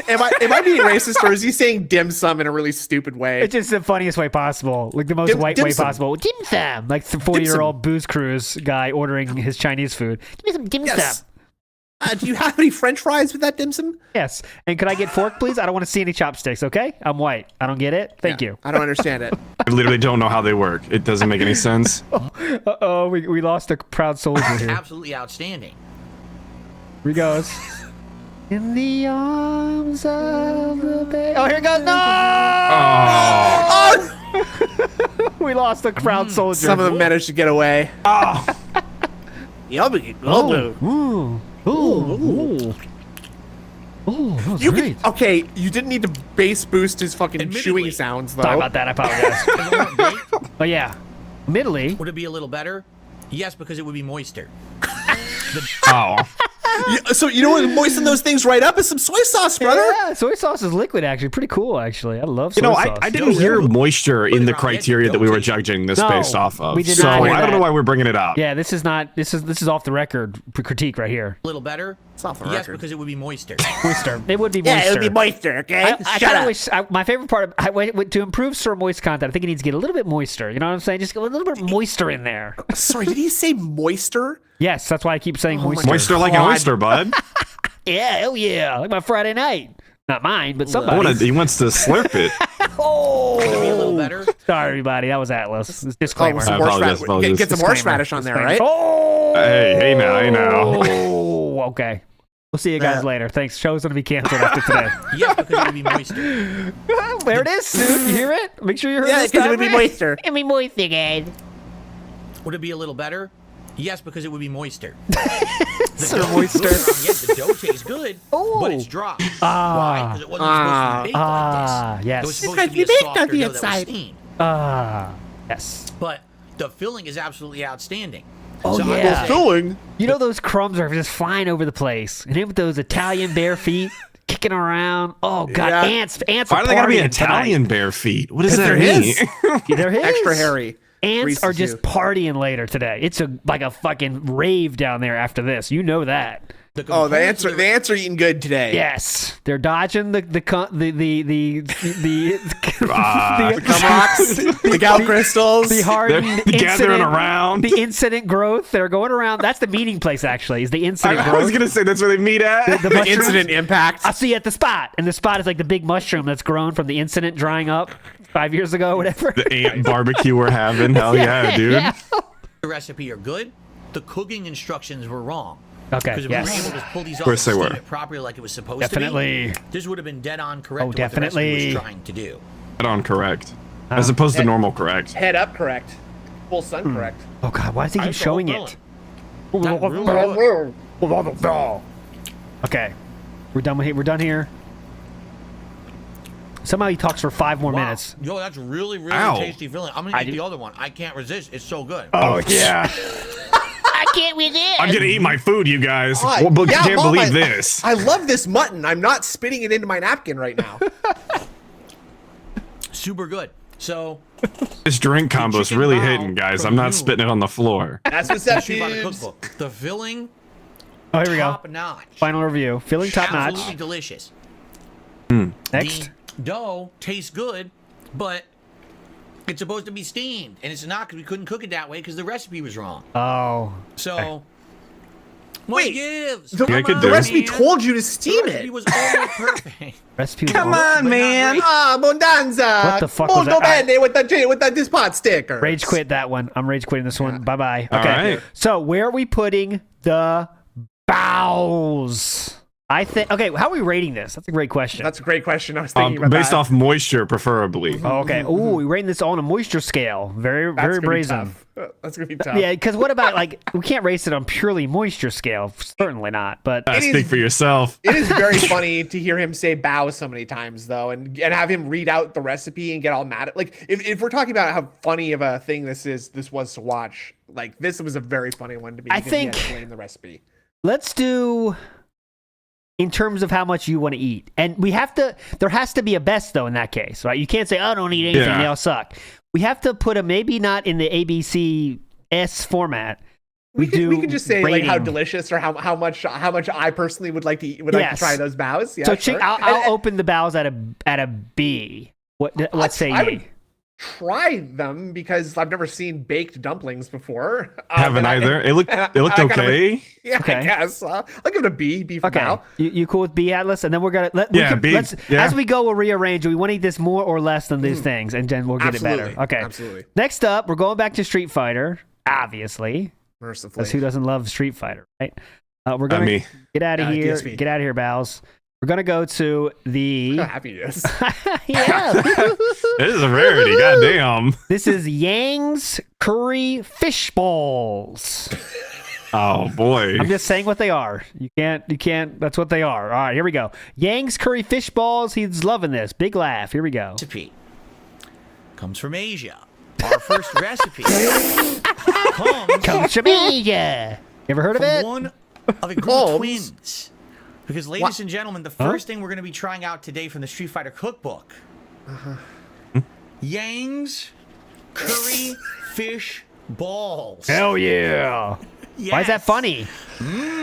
Am I being racist, or is he saying dim sum in a really stupid way? It's just the funniest way possible, like the most white dim way sum. possible. Dim sum, like the 40-year-old booze cruise guy ordering his Chinese food. Give me some dim Yes. sum. Do you have any French fries with that dim sum? Yes, and could I get fork, please? I don't want to see any chopsticks. Okay, I'm white. I don't get it. Thank you. I don't understand it. I literally don't know how they work. It doesn't make any sense. Uh-oh, we lost a proud soldier here. Absolutely outstanding. Here he goes. In the arms of the bay. Oh, here it goes. No! Oh. We lost a proud soldier. Some of them managed to get away. Oh. Yummy. Ooh. Ooh. Oh, that was great. Okay, you didn't need to bass boost his fucking Admittedly. chewing sounds, though. Sorry about that. I apologize. Oh, yeah. Admittedly. Would it be a little better? Yes, because it would be moister. Oh. So you know what would moisten those things right up is some soy sauce, brother. Yeah, soy sauce is liquid, actually. Pretty cool, actually. I love soy sauce. I didn't hear moisture in the criteria that we were judging this No, based off of. we did So not hear I don't know that. why we're bringing it up. Yeah, this is off the record critique right here. A little better? It's off the Yes, record. because it would be moister. Moister. It would be moister. Yeah, it would be moisture, okay? I kind of wish my favorite part of to improve Sir Moist content. I think it needs to get a little bit moister. You know what I'm saying? Just get a little bit moister in there. Sorry, did he say moister? Yes, that's why I keep saying moister. Moisture like an oyster, bud. Yeah, hell yeah, like my Friday night. Not mine, but somebody's. He wants to slurp it. Oh, Would it be a little better? sorry, everybody. That was Atlas. Disclaimer. Some I horseradish. apologize. Get some horseradish on there, right? Oh, Hey now. Oh, okay. We'll see you guys later. Thanks. Show's gonna be canceled after today. Yes, because it would be moister. There it is, dude. You hear it? Make sure you heard Yeah, this because it time. would be moisture. It'd be moist again. Would it be a little better? Yes, because it would be moister. Sir Moister. Yes, the dough tastes good, but it's dry. Why? Because it wasn't supposed to be baked like this. Yes. It was supposed to be a softer dough that was steamed. Yes. But the filling is absolutely outstanding. Oh, So I would yeah. say- Filling. You know those crumbs are just flying over the place, and then with those Italian bare feet kicking around. Oh God, Yeah. ants Why are do they gotta be partying Italian bare feet? What does that They're mean? his. tonight. They're his. Extra hairy. Ants Reese's are just too. partying later today. It's like a fucking rave down there after this. You know that. Oh, the ants are eating good today. Yes, they're dodging the Cum rocks, the gal crystals. the hardened They're incident, gathering around. the incident growth. They're going around. That's the meeting place, actually. Is the incident I growth? was gonna say that's where they meet at. The The mushrooms? incident impact. I'll see you at the spot, and the spot is like the big mushroom that's grown from the incident drying up 5 years ago, whatever. The ant barbecue we're having. Hell yeah, dude. Yeah. The recipe are good. The cooking instructions were wrong. Okay. Because if we were Yes. able to pull these off course and they steam were. it properly like it was supposed Definitely. to be, this would have been dead on correct Oh, to what the recipe definitely. was trying to do. Head on correct. As opposed to normal correct. Head up correct. Full sun correct. Oh God, why does he keep That's the showing whole it? Not really good. Okay, we're done with here. We're done here. Somehow he talks for 5 more Wow. minutes. Yo, that's really, really Ow. tasty filling. I'm gonna eat the other one. I can't resist. It's so good. Oh yeah. I can't resist. I'm gonna eat my food, you guys. Oh, Well, but yeah, you can't Mom, believe this. I love this mutton. I'm not spitting it into my napkin right now. Super good. So, This drink combo's chicken really bao hitting, guys. from I'm not you. spitting it on the floor. That's what's up, shoot about a dudes. cookbook. The filling, Oh, here we go. top notch. Final review. Feeling top Absolutely notch. delicious. Next. The dough tastes good, but it's supposed to be steamed, and it's not because we couldn't cook it that way because the recipe was wrong. Oh. So, what Wait, gives? The, Yeah, I could the do it. recipe man. told you to The steam recipe it. was almost perfect. Recipe. Come was- on, man. Ah, Bondanza. What the fuck was Molto that? bene with the pot sticker. Rage quit that one. I'm rage quitting this one. Bye bye. All Okay. right. So where are we putting the bowels? I think. Okay. How are we rating this? That's a great question. That's a great question. I was thinking about Based that. off moisture, preferably. Oh, okay. Ooh, we rating this on a moisture scale. Very, That's very gonna be brazen. tough. That's gonna be tough. Yeah, because what about like we can't race it on purely moisture scale? Certainly not. But Speak for yourself. It is very funny to hear him say bow so many times though, and have him read out the recipe and get all mad at like if we're talking about how funny of a thing this was to watch, like this was a very funny one to me. I because he had think- to blame the recipe. let's do in terms of how much you want to eat, and we have to. There has to be a best though in that case, right? You can't say, "Oh, I don't eat anything; Yeah. they all suck." We have to put a maybe not in the ABCS format, We do. could just say like how rating. delicious or how much I personally would like to eat, like to try those bows. Yeah, So sure. I'll open the bows at a B. What say I ye? would try them because I've never seen baked dumplings before. Haven't either. It looked okay. Yeah, Okay. I guess. I'll give it a B for Okay, bow. you cool with B, Atlas? And then we're gonna B, yeah. as we go, we'll rearrange. Do we want to eat this more or less than these things, and then we'll get it better. Absolutely. Okay, Absolutely. Next up, we're going back to Street Fighter, obviously. Mercifully. Because who doesn't love Street Fighter, right? We're gonna me. get out of here. DSP. Get out of here, Bows. We're gonna go to the. How happy he is. Yeah. This is a rarity. Goddamn. This is Yang's Curry Fishballs. Oh boy. I'm just saying what they are. You can't. That's what they are. All right, here we go. Yang's Curry Fishballs. He's loving this. Big laugh. Here we go. Recipe comes from Asia. Our first recipe Comes from Asia. You ever heard of it? one of the group twins. Because, ladies and gentlemen, the first thing we're going to be trying out today from the Street Fighter cookbook, Yang's Curry Fish Balls. Hell yeah. Yes. Why is that funny?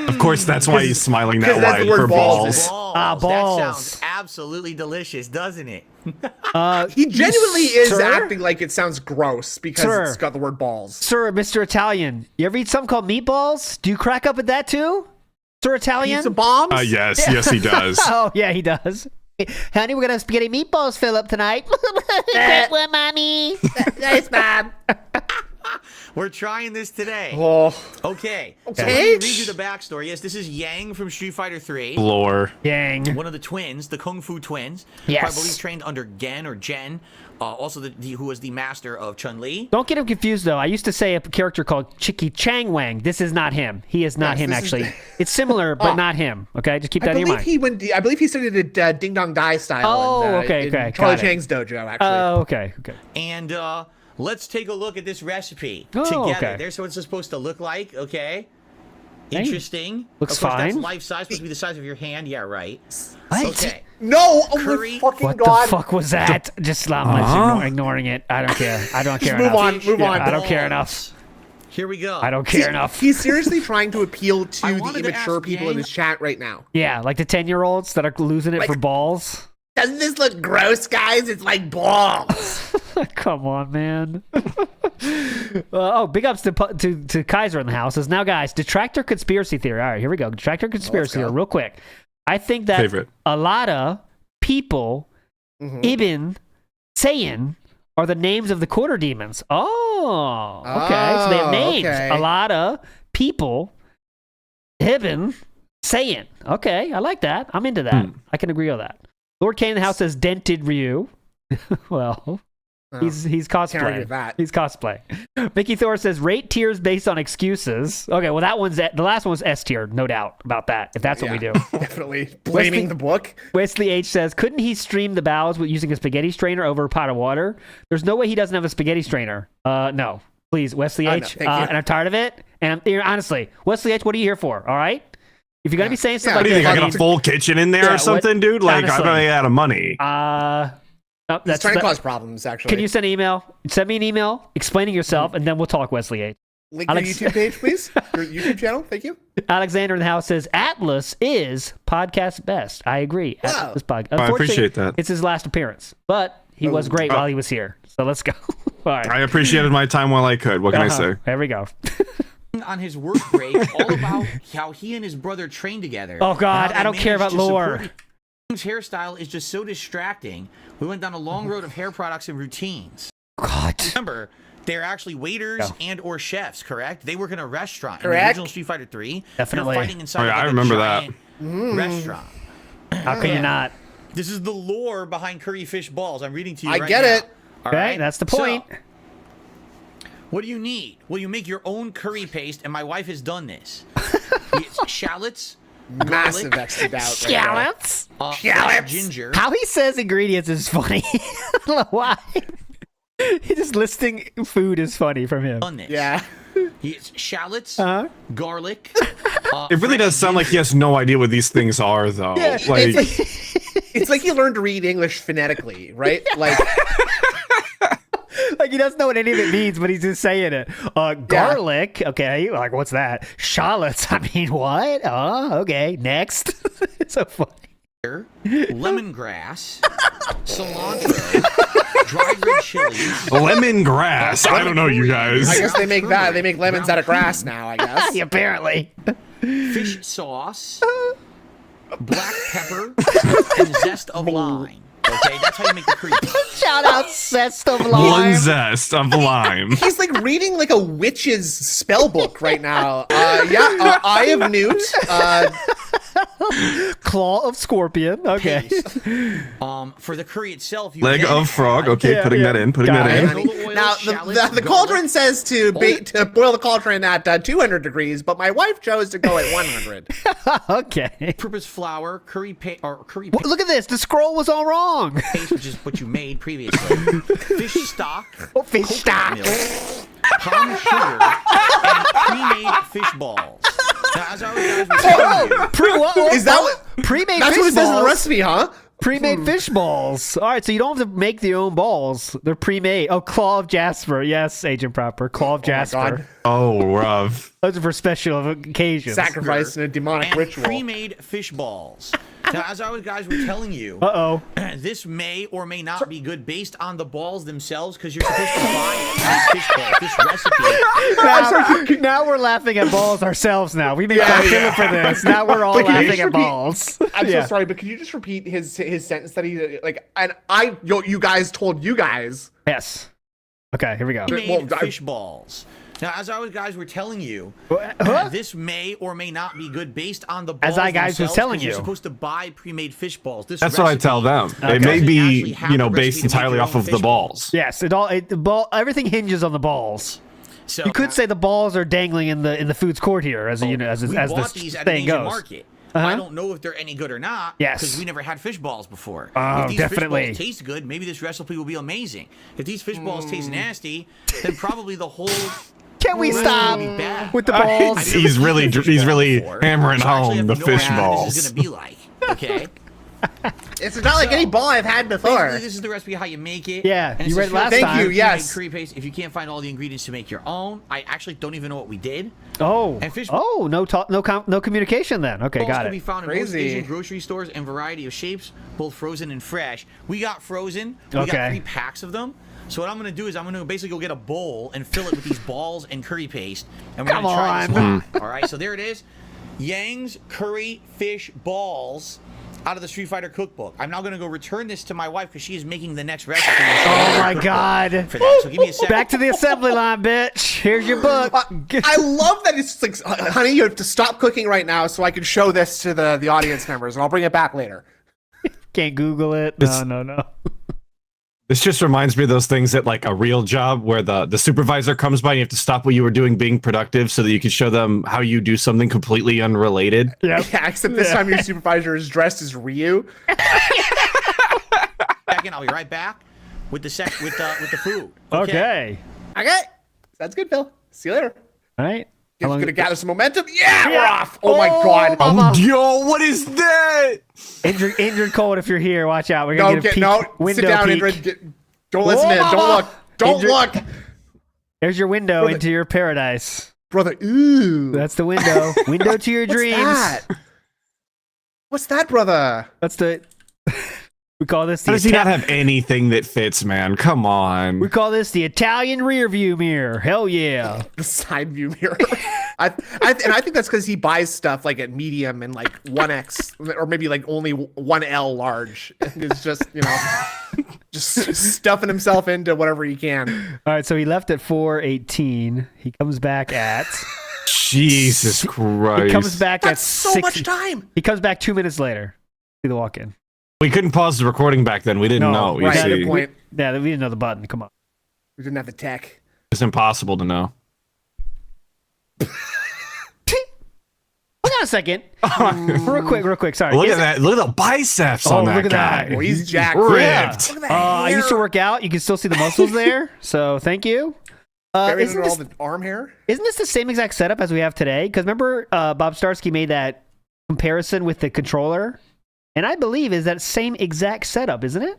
Of course, that's why he's smiling that that's the wide word for balls. balls. Balls. balls. That sounds absolutely delicious, doesn't it? He genuinely is Sir? acting like it sounds gross because Sir. it's got the word balls. Sir, Mr. Italian, you ever eat something called meatballs? Do you crack up at that too? Sir Italian? Pizza bombs? Yes, he does. Oh, yeah, he does. Honey, we're going to have spaghetti meatballs fill up tonight. Great one, mommy. Nice, Mom. We're trying this today. Oh. Okay. So Okay. let me read you the backstory. Yes, this is Yang from Street Fighter 3. Lore. Yang. One of the twins, the Kung Fu twins. Yes. Who I believe trained under Gen or Jen. Also, who was the master of Chun-Li. Don't get him confused, though. I used to say a character called Chicky Chang Wang. This is not him. He is not him, this is actually. the- It's similar, but not him. Okay, just keep that in your mind. I believe he studied at Ding Dong Dai style. Oh, in, okay, in okay, Charlie got it. Chang's dojo, actually. Oh, okay. And let's take a look at this recipe Oh, together. okay. There's what it's supposed to look like, okay? Interesting. Looks of course, fine. That's life size, supposed to be the size of your hand. Yeah, right. What? Okay. No! Oh Curry- my fucking What god! the fuck was that? Just I'm ignoring it. I don't care. I don't care move enough. on, move on. I don't care enough. Here we go. I don't care enough. He's seriously trying to appeal to I the wanted to immature ask people in Yang- his chat right now. Yeah, like the 10-year-olds that are losing it for balls. Doesn't this look gross, guys? It's like balls. Come on, man. Big ups to Kaiser in the house. Says, now, guys, detractor conspiracy theory. All right, here we go. Detractor conspiracy theory, real quick. I think that Favorite. a lot of people, Ibn, Saiyan, are the names of the quarter demons. Oh, okay. So they have names. okay. A lot of people, Ibn, Saiyan. Okay, I like that. I'm into that. I can agree with that. Lord K in the house says dented Ryu. Well, he's Can't argue cosplay. with that. He's cosplay. Mickey Thor says rate tiers based on excuses. Okay, well that one's the last one was S tier, no doubt about that. If that's what we do. Definitely blaming the book. Wesley H says, couldn't he stream the bows with using a spaghetti strainer over a pot of water? There's no way he doesn't have a spaghetti strainer. No, please, Wesley no, H. thank you. And I'm tired of it. And honestly, Wesley H, what are you here for? All right. If you're gonna be saying stuff What like do you think? that, I got a full kitchen in there Yeah, or something, what- dude? Like, honestly. I'm running out of money. no, He's that's trying to that- cause problems, actually. Can you send an email? Send me an email explaining yourself, and then we'll talk, Wesley H. link Alex- your YouTube page, please? Your YouTube channel? Thank you. Alexander in the house says Atlas is podcast best. I agree. Wow. Atlas podcast. I appreciate that. It's his last appearance, but he was great while he was here. So let's go. All right. I appreciated my time while I could. What can I say? There we go. On his work break, all about how he and his brother train together. Oh, God, How they I don't care managed about to lore. support his hairstyle is just so distracting. We went down a long road of hair products and routines. God. Remember, they're actually waiters and or chefs, correct? They work in a restaurant. In Correct. the original Street Fighter 3. Definitely. They're fighting inside Oh, yeah, of like I remember a that. giant restaurant. How can you not? This is the lore behind curry fish balls. I'm reading to you I right get now. it. All Okay, right? that's the So, point. what do you need? Well, you make your own curry paste, and my wife has done this. It's shallots, Massive X doubt. Scallops. fresh ginger. How he says ingredients is funny. I don't know why. He just listing food is funny from him. Done this. Yeah. It's shallots, Uh-huh. garlic. It really does sound like he has no idea what these things are, though. Like, It's like he learned to read English phonetically, right? Like, Like Like he doesn't know what any of it means, but he's just saying it. Garlic. Okay. Like, what's that? Shallots. I mean, what? Oh, okay. Next. It's so funny. Lemongrass, cilantro, dried red chilies. Lemongrass. I don't know, you guys. I guess they make that. They make lemons out of grass now, I guess. Apparently. Fish sauce, black pepper, and zest of lime. Okay, that's how you make the cream. Shout out zest of One lime. zest of lime. He's like reading like a witch's spell book right now. Eye of newt. Claw of scorpion. Okay. For the curry itself, you Leg then of frog. add Okay, putting that in. Putting Got that in. olive oil, Now shallots, the cauldron says to boil the cauldron at 200 degrees, but my wife chose to go at 100. Okay. purpose flour, curry Look at this. The scroll was all wrong. paste, which is what you made previously. Fish stock, Fish coconut stock. milk, palm sugar, and pre-made fish balls. Now, as I was telling you, Is that what? Pre-made That's fish what it says in the balls? recipe, huh? Pre-made fish balls. All right, so you don't have to make your own balls. They're pre-made. Oh, Claw of Jasper. Yes, Agent Proper. Claw of Jasper. God. Oh, rough. Those are for special occasions. Sacrifice in a demonic and ritual. pre-made fish balls. Now, as I guys were telling you, this may or may not be good based on the balls themselves, because you're supposed to buy this fish ball, this recipe. Now we're laughing at balls ourselves now. We made fun for this. Now we're all But can you laughing just at repeat- balls. I'm so sorry, but could you just repeat his sentence that he like? And you guys told you guys. Yes. Okay, here we go. Pre-made fish balls. Now, as guys were telling you, this may or may not be good based on the balls As I guys was themselves, telling 'cause you're you. supposed to buy pre-made fish balls. That's what I tell them. It may be, based entirely off of the balls. Yes, everything hinges on the balls. So You could say the balls are dangling in the food's court here, as we as bought this these at an thing Asian goes. market. Uh-huh. I don't know if they're any good or not. Yes. Because we never had fish balls before. Oh, if these definitely. fish balls taste good, maybe this recipe will be amazing. If these fish balls taste nasty, then probably the whole. Can we stop will be bad. with the balls? He's really hammering So I actually home have the no fish idea what balls. This is gonna be like. Okay. It's not like any ball I've had before. Basically, this is the recipe how you make it. Yeah, And you it's read just it last really time. Thank you, pre-made yes. Curry paste. If you can't find all the ingredients to make your own, I actually don't even know what we did. Oh, And fish no communication then. Okay, balls got can it. be found in most Crazy. Asian grocery stores in a variety of shapes, both frozen and fresh. We got frozen. We Okay. got 3 packs of them. So what I'm going to do is I'm going to basically go get a bowl and fill it with these balls and curry paste, and we're going to try this on. hot. All right, so there it is. Yang's curry fish balls out of the Street Fighter cookbook. I'm now going to go return this to my wife because she is making the next recipe. Oh my God! For that. So give me a second. Back to the assembly line, bitch. Here's your book. I love that it's like, honey, you have to stop cooking right now so I can show this to the audience members, and I'll bring it back later. Can't Google it. No. This just reminds me of those things at like a real job where the supervisor comes by and you have to stop what you were doing being productive so that you can show them how you do something completely unrelated. Yeah. Yeah, except this time your supervisor is dressed as Ryu. Second, I'll be right back with the food. Okay. Okay. That's good, Phil. See you later. All right. He's gonna gather some momentum. Yeah, we're off. Oh my God. Yo, what is that? Indrid Cold, if you're here, watch out. We're gonna get a peek. Window sit down, peek. Indrid. Don't listen in. Don't look. Don't look. There's your window into your paradise. Brother, ooh. That's the window. Window to your dreams. What's that, brother? That's the. We call this the. How does he not have anything that fits, man? Come on. We call this the Italian rear view mirror. Hell yeah. The side view mirror. And I think that's because he buys stuff like at medium and like 1X or maybe like only 1L large. And it's just, just stuffing himself into whatever he can. All right, so he left at 4:18. He comes back at. Jesus Christ. He comes back That's at so much time. He comes back 2 minutes later. See the walk-in. We couldn't pause the recording back then. We didn't know. You right. see. Good point. Yeah, we didn't know the button. Come on. We didn't have the tech. It's impossible to know. Hold on a second. Real quick. Sorry. Look at that. Look at the biceps on that look at guy. that. Oh, he's jacked. ripped. Look at that I used to hair. work out. You can still see the muscles there. So thank you. Buried Isn't under all this, the arm hair. isn't this the same exact setup as we have today? Because remember, Bob Starsky made that comparison with the controller, and I believe is that same exact setup, isn't it?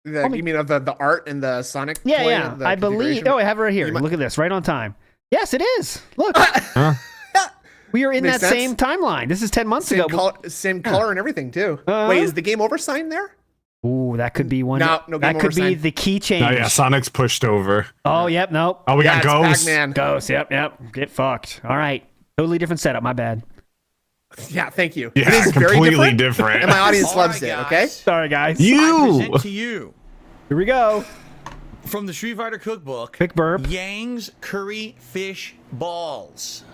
You mean of the art and the Sonic? Yeah, toy, yeah. the I believe. configuration? Oh, I have it right here. Look at this, right on time. Yes, it is. Look. We are in Makes that sense. same timeline. This is 10 months Same ago. same color and everything too. Uh-huh. Wait, is the game over sign there? Ooh, that could be one. No, no that game could over be sign. the key change. Oh yeah, Sonic's pushed over. Oh, yep, nope. Oh, we got it's Ghost. Pac-Man. Ghost, yep. Get fucked. All right. Totally different setup. My bad. Yeah, thank you. Yeah, it is very completely different, different. and my audience All loves right, it. guys. Okay. Sorry, guys. I You. present to you Here we go. from the Street Fighter Cookbook. Quick burp. Yang's curry fish balls.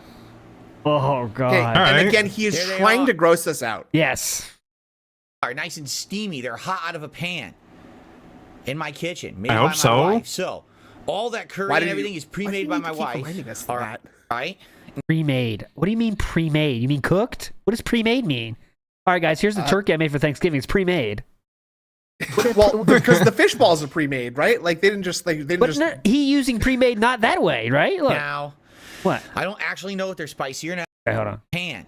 Oh, God. Okay. All right. And again, he is There they trying are. to gross us out. Yes. Are nice and steamy. They're hot out of a pan in my kitchen, made I by hope my so. wife. So all that curry Why and did you- everything is why do pre-made you by need my to keep wife. reminding us of All that? right. Pre-made. What do you mean pre-made? You mean cooked? What does pre-made mean? All right, guys, here's the turkey I made for Thanksgiving. It's pre-made. Well, because the fish balls are pre-made, right? Like they didn't just But no, he using pre-made not that way, right? Look. Now, What? I don't actually know if they're spicy or not. Okay, hold on. Pan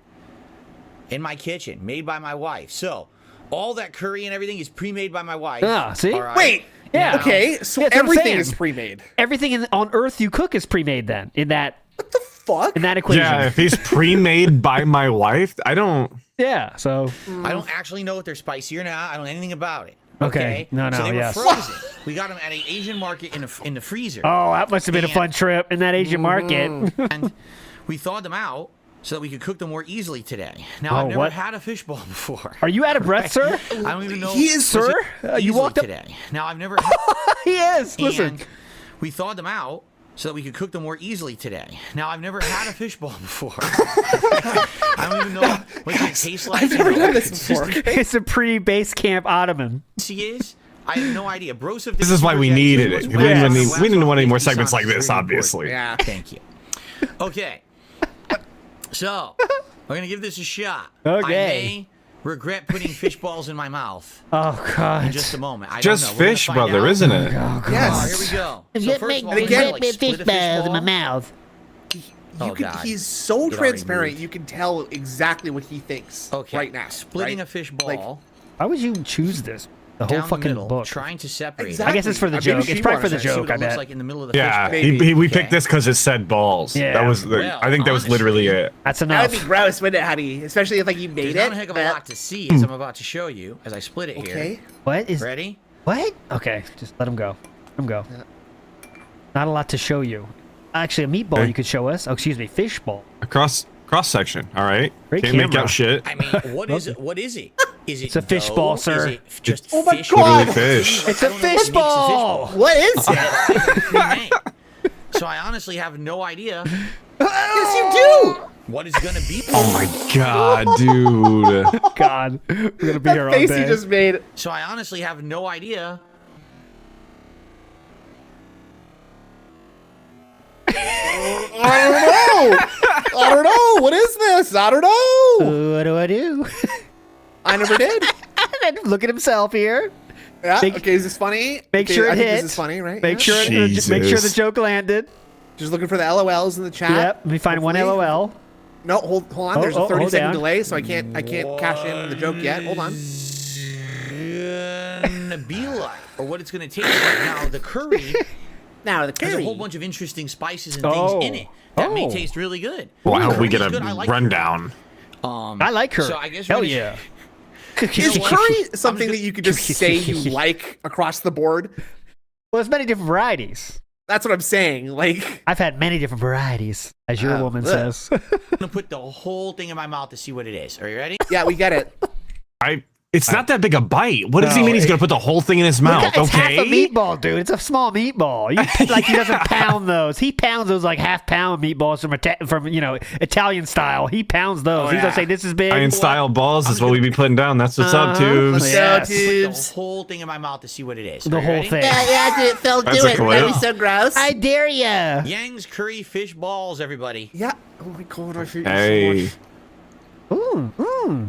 in my kitchen, made by my wife. So all that curry and everything is pre-made by my wife. Ah, see? All right? Wait. Yeah. Okay. So Yeah, that's what I'm everything saying. is pre-made. Everything on Earth you cook is pre-made then, in that What the fuck? equation. Yeah, if he's pre-made by my wife, I don't. Yeah, so I don't actually know if they're spicy or not. I don't know anything about it. Okay. No, So they were yes. frozen. We got them at an Asian market in the freezer. Oh, that must have been a fun trip in that Asian market. And we thawed them out so that we could cook them more easily today. Now, Oh, I've never what? had a fishball before. Are you out of breath, sir? I don't even know. He is, sir? You Easily walked up. today. Now, I've never had. He is. Listen. And we thawed them out so that we could cook them more easily today. Now, I've never had a fishball before. I don't even know what it tastes like. I've never done this before. It's a pre-base camp ottoman. He is. I have no idea. Broseph. This is why we needed it. We didn't want any more segments like this, Very obviously. Yeah. Thank you. Okay. So, we're going to give this a shot. Okay. I may regret putting fish balls in my mouth Oh, God. in just a moment. I Just don't know. We're gonna fish, find brother, out. isn't it? Yes. Here we go. So Get first make of all, me we're gonna, get like, me split fish a balls in my ball. mouth. Oh, God. He's so It already transparent. moved. You can tell exactly what he thinks Okay. right now. Splitting right? a fish ball Like, Why would you choose this? The whole down the fucking middle, book. trying to separate Exactly. I guess it's for the I mean, joke. she It's probably for the wanted to See joke, what I it looks bet. like in the middle of the Yeah, fish Maybe. we Okay. picked this because it said balls. Yeah. That was. Well, I think that was literally honestly, it. That's that enough. would be gross, wouldn't it, honey? Especially if like you There's made not it. a heck of a lot to see as I'm about to show you as I split it here. Okay. What is... Ready? What? Okay, just let him go. Let him go. Not a lot to show you. Actually, a meatball Okay. you could show us. Oh, excuse me, fishball. Cross section. All right. Great Can't make camera. out shit. I mean, what is it? What is it? Is it It's a fish dough? ball, sir. Is it just Oh my fish? God! Literally fish. It's a I don't know what makes fish ball. What is it? Pre-made. So I honestly have no idea Yes, you do. what it's gonna be. Oh my god, dude. God, we're gonna be here That all face day. you just made. So I honestly have no idea. I don't know. What is this? I don't know. What do I do? I never did. Look at himself here. Yeah. Make- Okay. Is this funny? Make Okay, sure it I think hit. This is funny, right? Make Yeah. sure, make sure the Jesus. joke landed. Just looking for the LOLs in the chat. Yep. Let me find one Hopefully. LOL. No, hold on. There's Oh, a 30 hold second down. delay, so I can't cash in the joke yet. Hold on. Gonna be like, or what it's gonna taste like. Now the curry Now the has a curry. whole bunch of interesting spices and Oh. things in it that may Oh. taste really good. Well, I hope we Curry's get good. I a like rundown. I like her. So I guess Hell we're- yeah. Is curry something gonna- that you could just say you like across the board? Well, there's many different varieties. That's what I'm saying. Like, I've had many different varieties, as your woman ugh. says. I'm gonna put the whole thing in my mouth to see what it is. Are you ready? yeah, we get it. It's not that big a bite. What does he No, mean he's gonna put the whole thing in his mouth? It's half a Okay. meatball, dude. It's a small meatball. Like he doesn't pound those. He pounds those like half-pound meatballs from Italian style. He pounds those. He's gonna say this is big. Italian style balls is what we be putting down. That's what's up, tubes. Yes. Put the whole thing in my mouth to see what it is. The Are you whole ready? thing. Yeah, do it, Phil. That's Do a it. clip. That'd be so gross. I dare ya. Yang's curry fish balls, everybody. Yeah. Oh my god, I feel Hey. so much.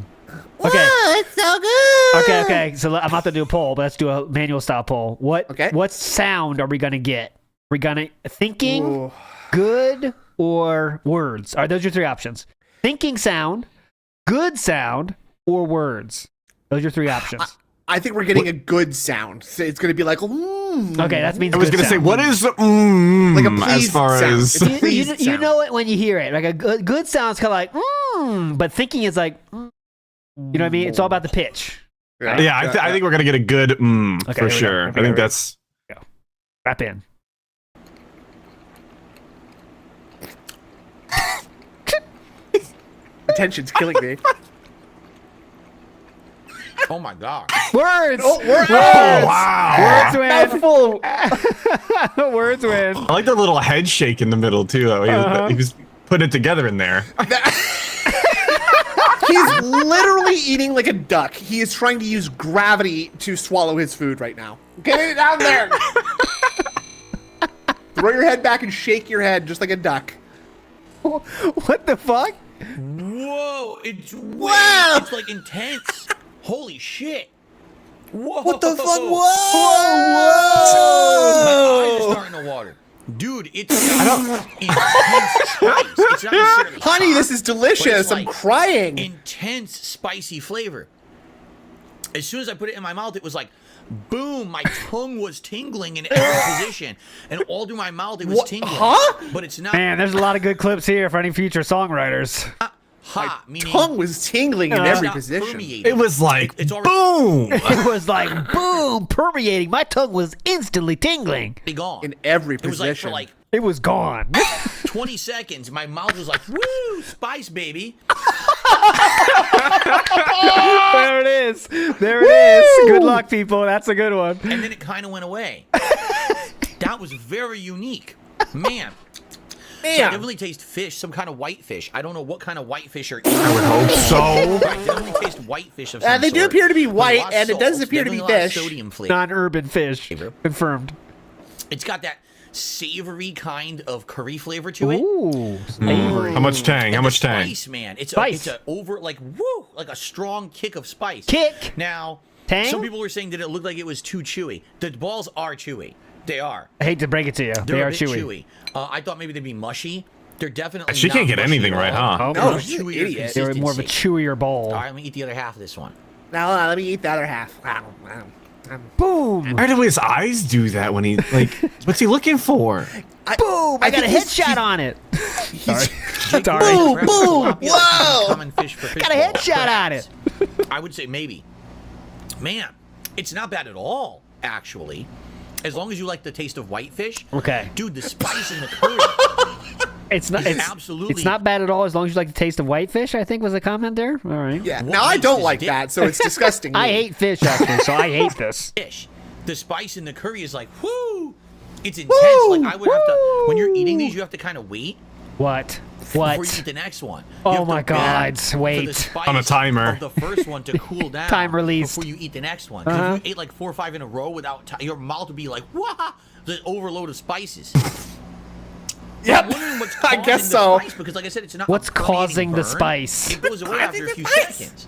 Okay. Ooh, it's so good. Okay. So I'm about to do a poll, but let's do a manual style poll. What sound are we gonna get? We gonna thinking, Ooh. good, or words? All right, those are your three options. Thinking sound, good sound, or words. Those are your three options. I think we're getting a good sound. So it's going to be like, Okay, that means I was good gonna say, sound. what is like a as far sound. as It's a You pleased sound. know it when you hear it. Like a good sound's kind of like, but thinking is like, you know what I mean? It's all about the pitch. yeah, I think we're gonna get a good Okay, for here we sure. go. I think that's Wrap in. Attention's killing me. Oh my god. Words. Words. oh wow. Words win. Mouthful. Words win. I like the little head shake in the middle too. Though he was putting it together in there. He's literally eating like a duck. He is trying to use gravity to swallow his food right now. Get it down there. Throw your head back and shake your head just like a duck. What the fuck? Whoa, it's Wow. it's like intense. Holy shit. Whoa. What the fuck? My eyes are starting to water. Dude, it's intense spice. It's not necessarily Honey, hot, this is but delicious. it's I'm like crying. intense spicy flavor. As soon as I put it in my mouth, it was like, boom, my tongue was tingling in every position. And all through my mouth, it was tingling. Huh? But it's not Man, there's a lot of good clips here for any future songwriters. hot, meaning Tongue was tingling in it's every not position. permeating. It was like It's already boom. It was like boom, permeating. My tongue was instantly tingling. gone. In every It was like position. for like It was gone. 20 seconds, my mouth was like, woo, spice, baby. There it is. There it is. Good luck, people. That's a good one. And then it kind of went away. That was very unique. Man. So I definitely taste fish, some kind of white fish. I don't know what kind of white fish are eating. I would hope so. I definitely taste white fish of some They do sort. appear to be But a white, lot of and it does salt, appear to be definitely a lot of fish. Sodium flavor. Non-urban fish. Confirmed. It's got that savory kind of curry flavor to it. Ooh. Savory. How much tang? How And much the tang? spice, man. It's Spice. a over like woo, like a strong kick of spice. Kick. Now, Tang? some people were saying that it looked like it was too chewy. The balls are chewy. They are. I hate to break it to you. They're They a are bit chewy. I thought maybe they'd be mushy. They're definitely. She can't not get mushy anything at right, all. huh? No, They're she's an chewier idiot. They're more of a consistency. chewier ball. All right, let me eat the other half of this one. Now, let me eat the other half. Boom. Why do his eyes do that when he like? What's he looking for? Boom. I got a think he's- headshot on it. Sorry. Boom, boom, Whoa! Common fish for Got a fishball. headshot on it. I would say maybe. Man, it's not bad at all, actually. As long as you like the taste of whitefish. Okay. Dude, the spice in the curry. It's not. It's It's absolutely- It's not bad at all as long as you like the taste of whitefish. I think was the comment there. All right. Yeah. What Now, I makes don't this like dip- that, so it's disgusting. I hate fish actually, so I hate this. Fish. The spice in the curry is like, whoo! It's intense. Like I would have to. When you're eating these, you have to kind of wait What? before you What? eat the next one. Oh You have to my God, wait for wait. the spice On a timer. Of the first one to cool down. Time released. Before you eat the next one. 'Cause if you ate like 4 or 5 in a row without your mouth would be like, wah! The overload of spices. Yep. I'm wondering what's I causing guess the so. Spice, because like I said, it's not. What's a permeating causing the burn. spice? It goes away after a few seconds.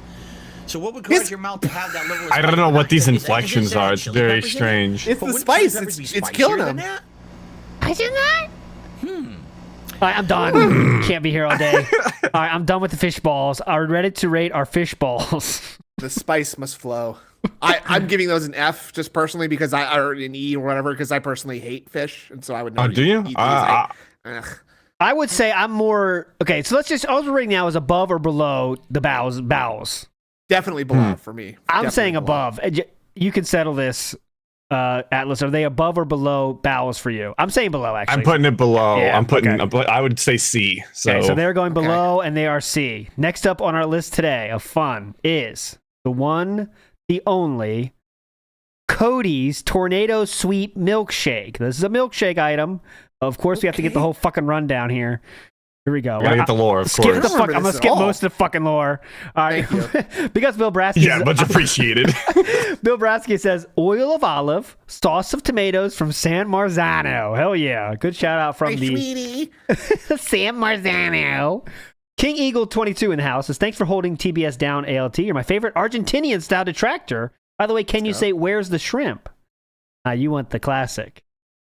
So what would cause your mouth to have that level of I don't spice? know what these Is that- inflections is there are. It's chili very peppers in it? strange. It's But the wouldn't chili spice. peppers be It's killing spicier than him. that? I did not. All right, I'm done. Can't be here all day. All right, I'm done with the fish balls. I'm ready to rate our fish balls. The spice must flow. I'm giving those an F just personally because or an E or whatever because I personally hate fish and so I would never. Oh, do you? eat these. Ugh. I would say I'm more okay. So let's just. All we're rating now is above or below the bowels. Definitely below for me. I'm Definitely saying below. above. You can settle this, Atlas. Are they above or below bowels for you? I'm saying below. Actually, I'm putting it below. Yeah, I'm putting. okay. I would say C. So, Okay, so they're going below and they are C. Next up on our list today of fun is the one, the only, Cody's Tornado Sweet Milkshake. This is a milkshake item. Of course, we have to get the whole fucking rundown here. Here we go. gotta get the lore, of Skip course. the fuck. I'm gonna this at skip all. most of the fucking lore. All right, because Bill Brasky. yeah, much appreciated. Bill Brasky says oil of olive, sauce of tomatoes from San Marzano. Hell yeah! Good shout out from Hey, the sweetie. San Marzano. King Eagle 22 in the house says, thanks for holding TBS down, ALT. You're my favorite Argentinian style detractor. By the way, can you say, where's the shrimp? You want the classic.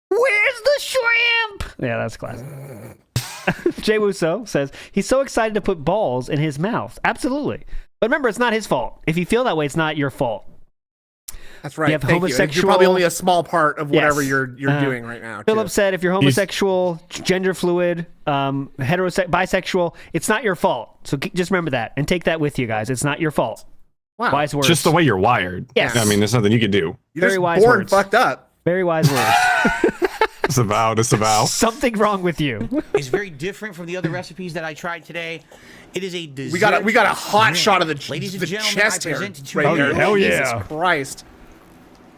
Where's the shrimp? Yeah, that's classic. Jay Wusso says, he's so excited to put balls in his mouth. Absolutely. But remember, it's not his fault. If you feel that way, it's not your fault. That's right. You have Thank you. homosexual. You're probably only a small part of whatever Yes. you're doing right now. Philip too. said if you're homosexual, gender fluid, bisexual, it's not your fault. So just remember that and take that with you guys. It's not your fault. Wow. Wise words. Just the way you're wired. Yes. I mean, there's nothing you can do. You're Very just wise born words. fucked up. Very wise words. Disavow. Something wrong with you. It's very different from the other recipes that I tried today. It is a dessert. We got a hot drink. shot of the Ladies and the gentlemen, chest I hair present to right you there. hell yeah. Jesus Christ.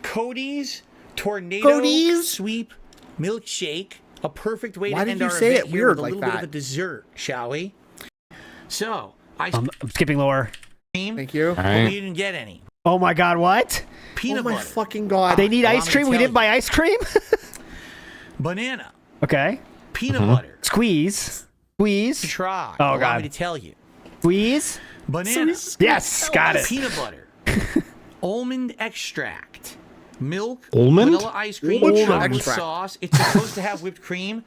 Cody's Tornado Sweep Milkshake. A perfect way Why to did end you our say event it here weird with a like little bit of that? a dessert, shall we? So, ice I'm skipping lower. cream. Thank you. All But right. we didn't get any. Oh my God! What? Peanut Oh my butter. fucking god. They need Allow ice me to cream. We tell didn't you. buy ice cream. Banana. Okay. Peanut butter. Squeeze. Squeeze. Try. Oh, Allow God. me to tell you. Squeeze. Banana. Yes, got it. Peanut butter. Almond extract. Milk. Almond? Vanilla ice cream. Almond Chocolate extract. sauce. It's supposed to have whipped cream,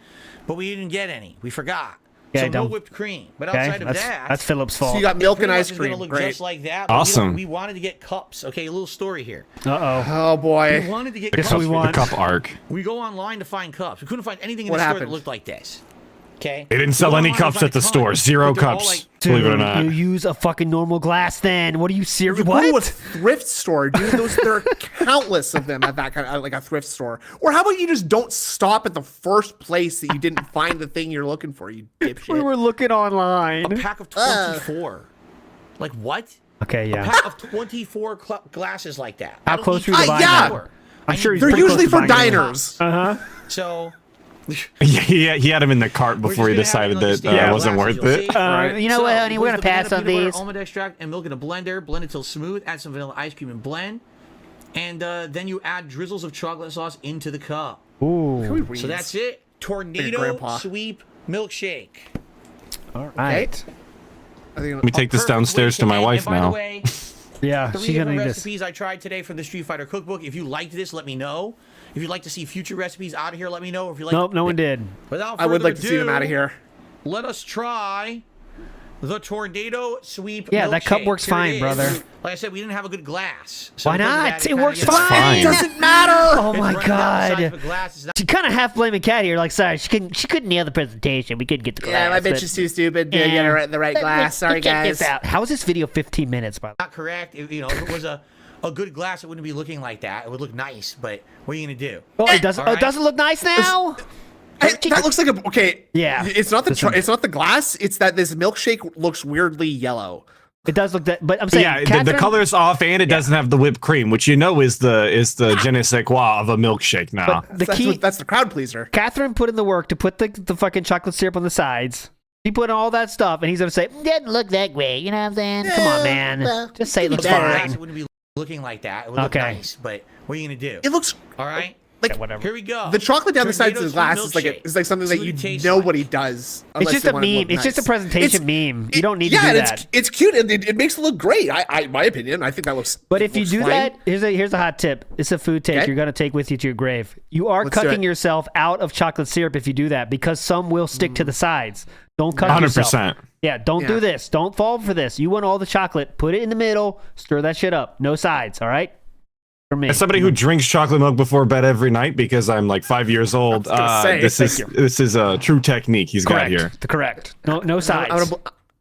but we didn't get any. We forgot. Yeah, so no dumb. whipped cream. But Okay. outside of That's that, Philip's So fault. you got milk pretty and much ice is gonna cream. look Great. just like that. but Awesome. We wanted to get cups. Okay, a little story here. Uh-oh. Oh We boy. wanted to get Guess cups. what we want? The cup arc. We go online to find cups. We couldn't find anything in What the store happened? that looked like this. Okay. They didn't We sell go any online to cups find at the a ton, store. Zero but they're all cups. like- Believe it or not. You use a fucking normal glass then. What are you serious? You go What? to a thrift store, dude. There are countless of them at that kind of like a thrift store. Or how about you just don't stop at the first place that you didn't find the thing you're looking for, you dipshit. We were looking online. A pack of 24. Like what? Okay, A yeah. pack of 24 glasses like that. How I don't close need were you to two buying yeah. more. I'm I sure need he's They're pretty usually close to for buying it. diners. Uh-huh. So Yeah, he had him in the cart we're before he just gonna have decided it that like a it wasn't glasses, worth you'll it. see. Right. You know what, honey? We're use gonna the pass banana, on peanut butter, these. almond extract and milk in a blender. Blend until smooth. Add some vanilla ice cream and blend. And then you add drizzles of chocolate sauce into the cup. Ooh. So that's it. Tornado Grandpa. Sweep Milkshake. All right. I think Let me take this Perfect downstairs way to my end. wife And by now. the way, Yeah, 3 she's different gonna need this. recipes I tried today from the Street Fighter Cookbook. If you liked this, let me know. If you'd like to see future recipes out of here, let me know. If you like, Nope, no one did. Without I would further like to see them ado, out of here. Let us try the Tornado Sweep. Yeah, that cup Milkshake. works Here it fine, is. brother. Like I said, we didn't have a good glass. So Why because of not? that, It kinda works just- fine. fine. Doesn't matter. Oh it's my running down the sides God. of a glass. It's not- She kind of half blaming Cat here. Like, sorry, she couldn't nail the presentation. We couldn't get the glass. Yeah, my but- bitch is too stupid to Yeah. get the right glass. Sorry, Check guys. this out. How is this video 15 minutes, by the way? not correct. If it was a good glass, it wouldn't be looking like that. It would look nice, but what are you gonna do? Oh, it doesn't. All right. It doesn't look nice now. That looks like a okay. Yeah. It's not it's not the glass. It's that this milkshake looks weirdly yellow. It does look that, but I'm saying, Yeah, the Catherine- color's off and it doesn't have the whipped cream, which is the je ne sais quoi of a milkshake now. But the that's key, that's the crowd pleaser. Catherine put in the work to put the fucking chocolate syrup on the sides. He put in all that stuff, and he's gonna say, "Didn't look that great." You know what I'm saying? Come on, man. well, Just say it looks If it was glass, fine. it wouldn't be looking like that. It would look Okay. nice, but what are you gonna do? It looks All right. like Whatever. Here we go. the chocolate down the sides of the Tornado glass Sweet is like something that Milkshake. you That's what it tastes nobody like. does. It's unless just they a want it to meme. look It's just a nice. presentation meme. You don't need to yeah, do and that. it's cute and it makes it look great. I my opinion, I think that looks. But if you looks do fine. that, here's a hot tip. It's a food take Okay. you're gonna take with you to your grave. You are Let's do cucking it. yourself out of chocolate syrup if you do that, because some will stick to the sides. Don't cuck yourself. 100%. Yeah, don't do Yeah. this. Don't fall for this. You want all the chocolate. Put it in the middle. Stir that shit up. No sides. All right. For me. As somebody who drinks chocolate milk before bed every night because I'm like 5 years old, say, this thank is a true technique he's got here. Correct. No sides.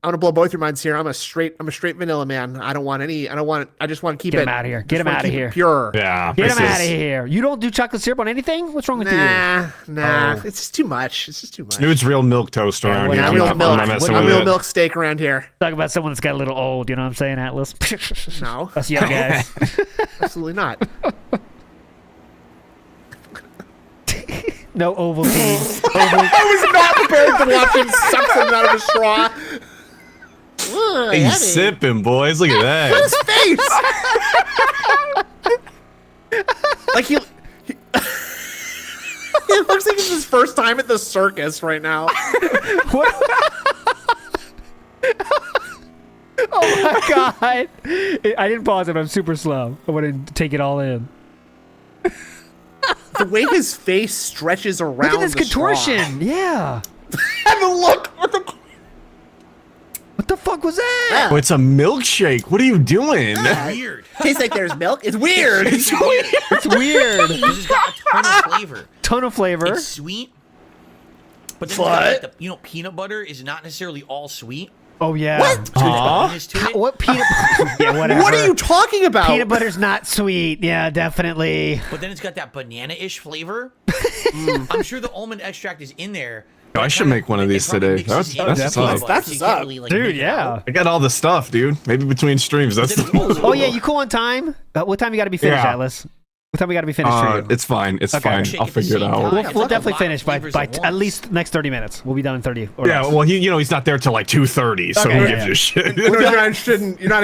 I'm gonna blow both your minds here. I'm a straight vanilla man. I just want to keep Get it. him outta here. just Get him wanna outta keep it here. Pure. Yeah, Get this him is- out of here. You don't do chocolate syrup on anything? What's wrong with you? Nah. Oh. It's just too much. It's just too much. Dude's real milk toast around what- here. I'm I'm real not- milk. I'm not messing I'm with real it. milk steak around here. Talk about someone that's got a little old. You know what I'm saying, Atlas? No, Us young guys. absolutely not. No Ovaltine. I was not prepared to watch him suck something out of a straw. He's sipping, boys. Look at that. His face. Like he it looks like it's his first time at the circus right now. Oh my god! I didn't pause it. I'm super slow. I want to take it all in. The way his face stretches around. Look at this the straw. contortion. Yeah. And the look. What What the fuck was that? Oh, it's a milkshake. What are you doing? Weird. Tastes like there's milk. It's weird. It's weird. It's weird. This has got a ton of flavor. Ton of flavor. It's sweet. But then it's got, like, peanut butter is not necessarily all sweet. Oh yeah. What? What peanut? Yeah, whatever. What are you talking about? Peanut butter's not sweet. Yeah, definitely. But then it's got that banana-ish flavor. I'm sure the almond extract is in there. Oh, I should make one of these today. That's what's up. That's up. Dude, yeah. I got all the stuff, dude. Maybe between streams. That's Oh yeah, you cool on time? What time you got to be finished, Yeah. Atlas? What time we got to be finished for you? It's fine. It's fine. Shake I'll at the figure it same out. time. We'll It's definitely like a lot finish of by flavors at at once. least next 30 minutes. We'll be done in 30 or Yeah, less. well, he's not there till like 2:30, so Okay, who yeah. gives a shit? You're not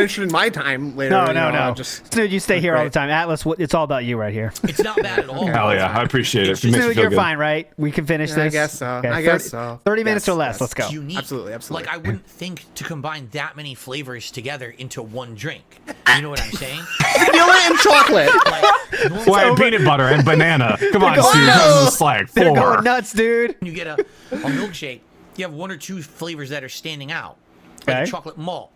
interested in my time later. No, you no, know, no. Just Snood, you stay here all the Great. time. Atlas, it's all about you right here. It's not bad at all. Hell yeah, I appreciate it. It's It makes me Snood, feel you're good. fine, right? We can finish this. I guess so. Okay, I guess so. 30 minutes Yes, or less. yes. Let's go. It's unique. Absolutely. Like, I wouldn't think to combine that many flavors together into one drink. You know what I'm saying? Vanilla and chocolate. Like, normally Well, and peanut butter and banana. Come on, Steve. This is like They're 4. going nuts, dude. when you get a milkshake, you have 1 or 2 flavors that are standing out. Like Okay. a chocolate malt.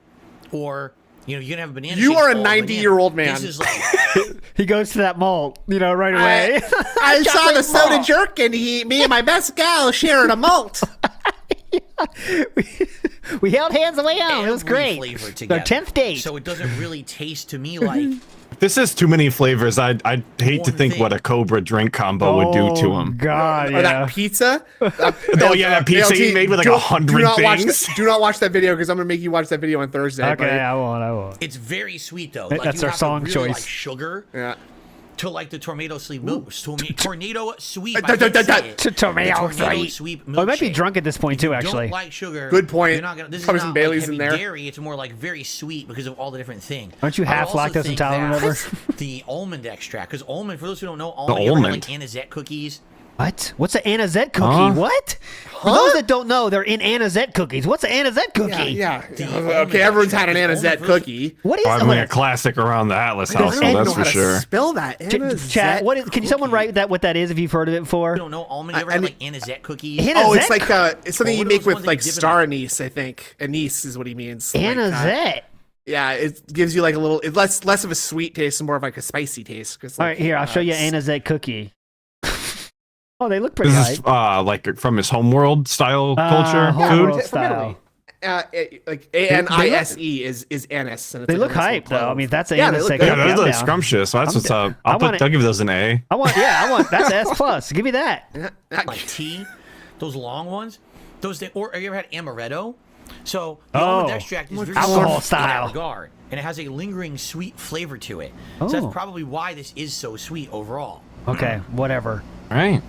Or, you're going to have a banana You shake are a all banana. 90-year-old man. This is like, He goes to that malt, right away. I saw the Chocolate soda malt. jerk, and me and my best gal sharing a malt. We held hands away out. It was every great. flavor Our together. 10th date. So it doesn't really taste to me like This is too many flavors. I'd hate to One think thing. what a Cobra drink combo would do to him. God, Or yeah. that pizza. Oh, yeah, that pizza he made with like 100 things. Do not watch that video because I'm gonna make you watch that video on Thursday. Okay, buddy. I won't. it's very sweet though. That's Like, you our have song to really choice. like sugar Yeah. to like the tornado sweet milk. Tornado sweet. Da- da- da- da- Tomato sweet. sweet Oh, I might be milkshake. drunk at this point If you too, actually. Don't like sugar. Good point. You're not gonna, this Probably is some not Baileys like in heavy there. dairy. It's more like very sweet because of all the different things. Aren't you I would half also lactose think intolerant, that remember? The almond extract, because almond, for those who don't know, almond, you ever had, almond. like anisette cookies. What? What's an anisette cookie? Huh? What? For those that don't know, they're in anisette cookies. What's an anisette cookie? Yeah. The almond Okay, everyone's had an extract is anisette almond cookie. What is I mean, a it? classic around the Atlas I don't household, even that's know for how to sure. spell that. Chat, Anisette can someone cookie. write what that is if you've heard of it before? You don't know almond. You ever I had mean- like anisette cookies? Oh, it's Anisette like it's something Oh, you what are make those with ones like that dip in star a- anise. I think anise is what he means. Like, Anisette. yeah, it gives you like a little. It's less of a sweet taste and more of like a spicy taste. 'Cause, All like, right, here, I'll show you it's- anisette cookie. Oh, they look pretty This hype. is like from his homeworld style culture homeworld food. style. Like anise is anise. And it's They like look a nice hype, little though. I clove. mean, that's an Yeah, they look anisette good. Yeah, cookie. those I'm look down. scrumptious. That's what's up. I want I'll give those an A. That's S plus. Give me that. like tea, those long ones. Or have you ever had amaretto? So the Oh, almond extract is very alcohol sweet in that style. regard, and it has a lingering sweet flavor to it. So Oh. that's probably why this is so sweet overall. Okay, whatever. All right.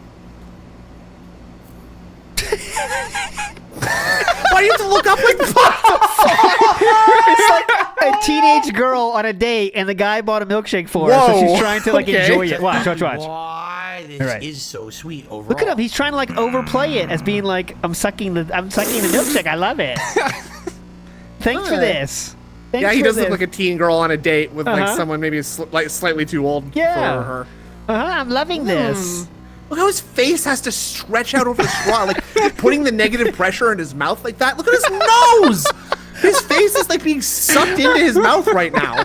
Why do you have to look up like It's like a teenage girl on a date, and the guy bought a milkshake for her, so Whoa, she's trying to like okay. enjoy it. Watch. Why this Right. is so sweet overall? Look at him. He's trying to like overplay it as being like, I'm sucking the milkshake. I love it. Thanks for this. Thanks Yeah, he for does look this. like a teen girl on a date with like Uh-huh. someone maybe like slightly too old Yeah. for her. I'm loving this. Look how his face has to stretch out over the straw, like putting the negative pressure in his mouth like that. Look at his nose. His face is like being sucked into his mouth right now.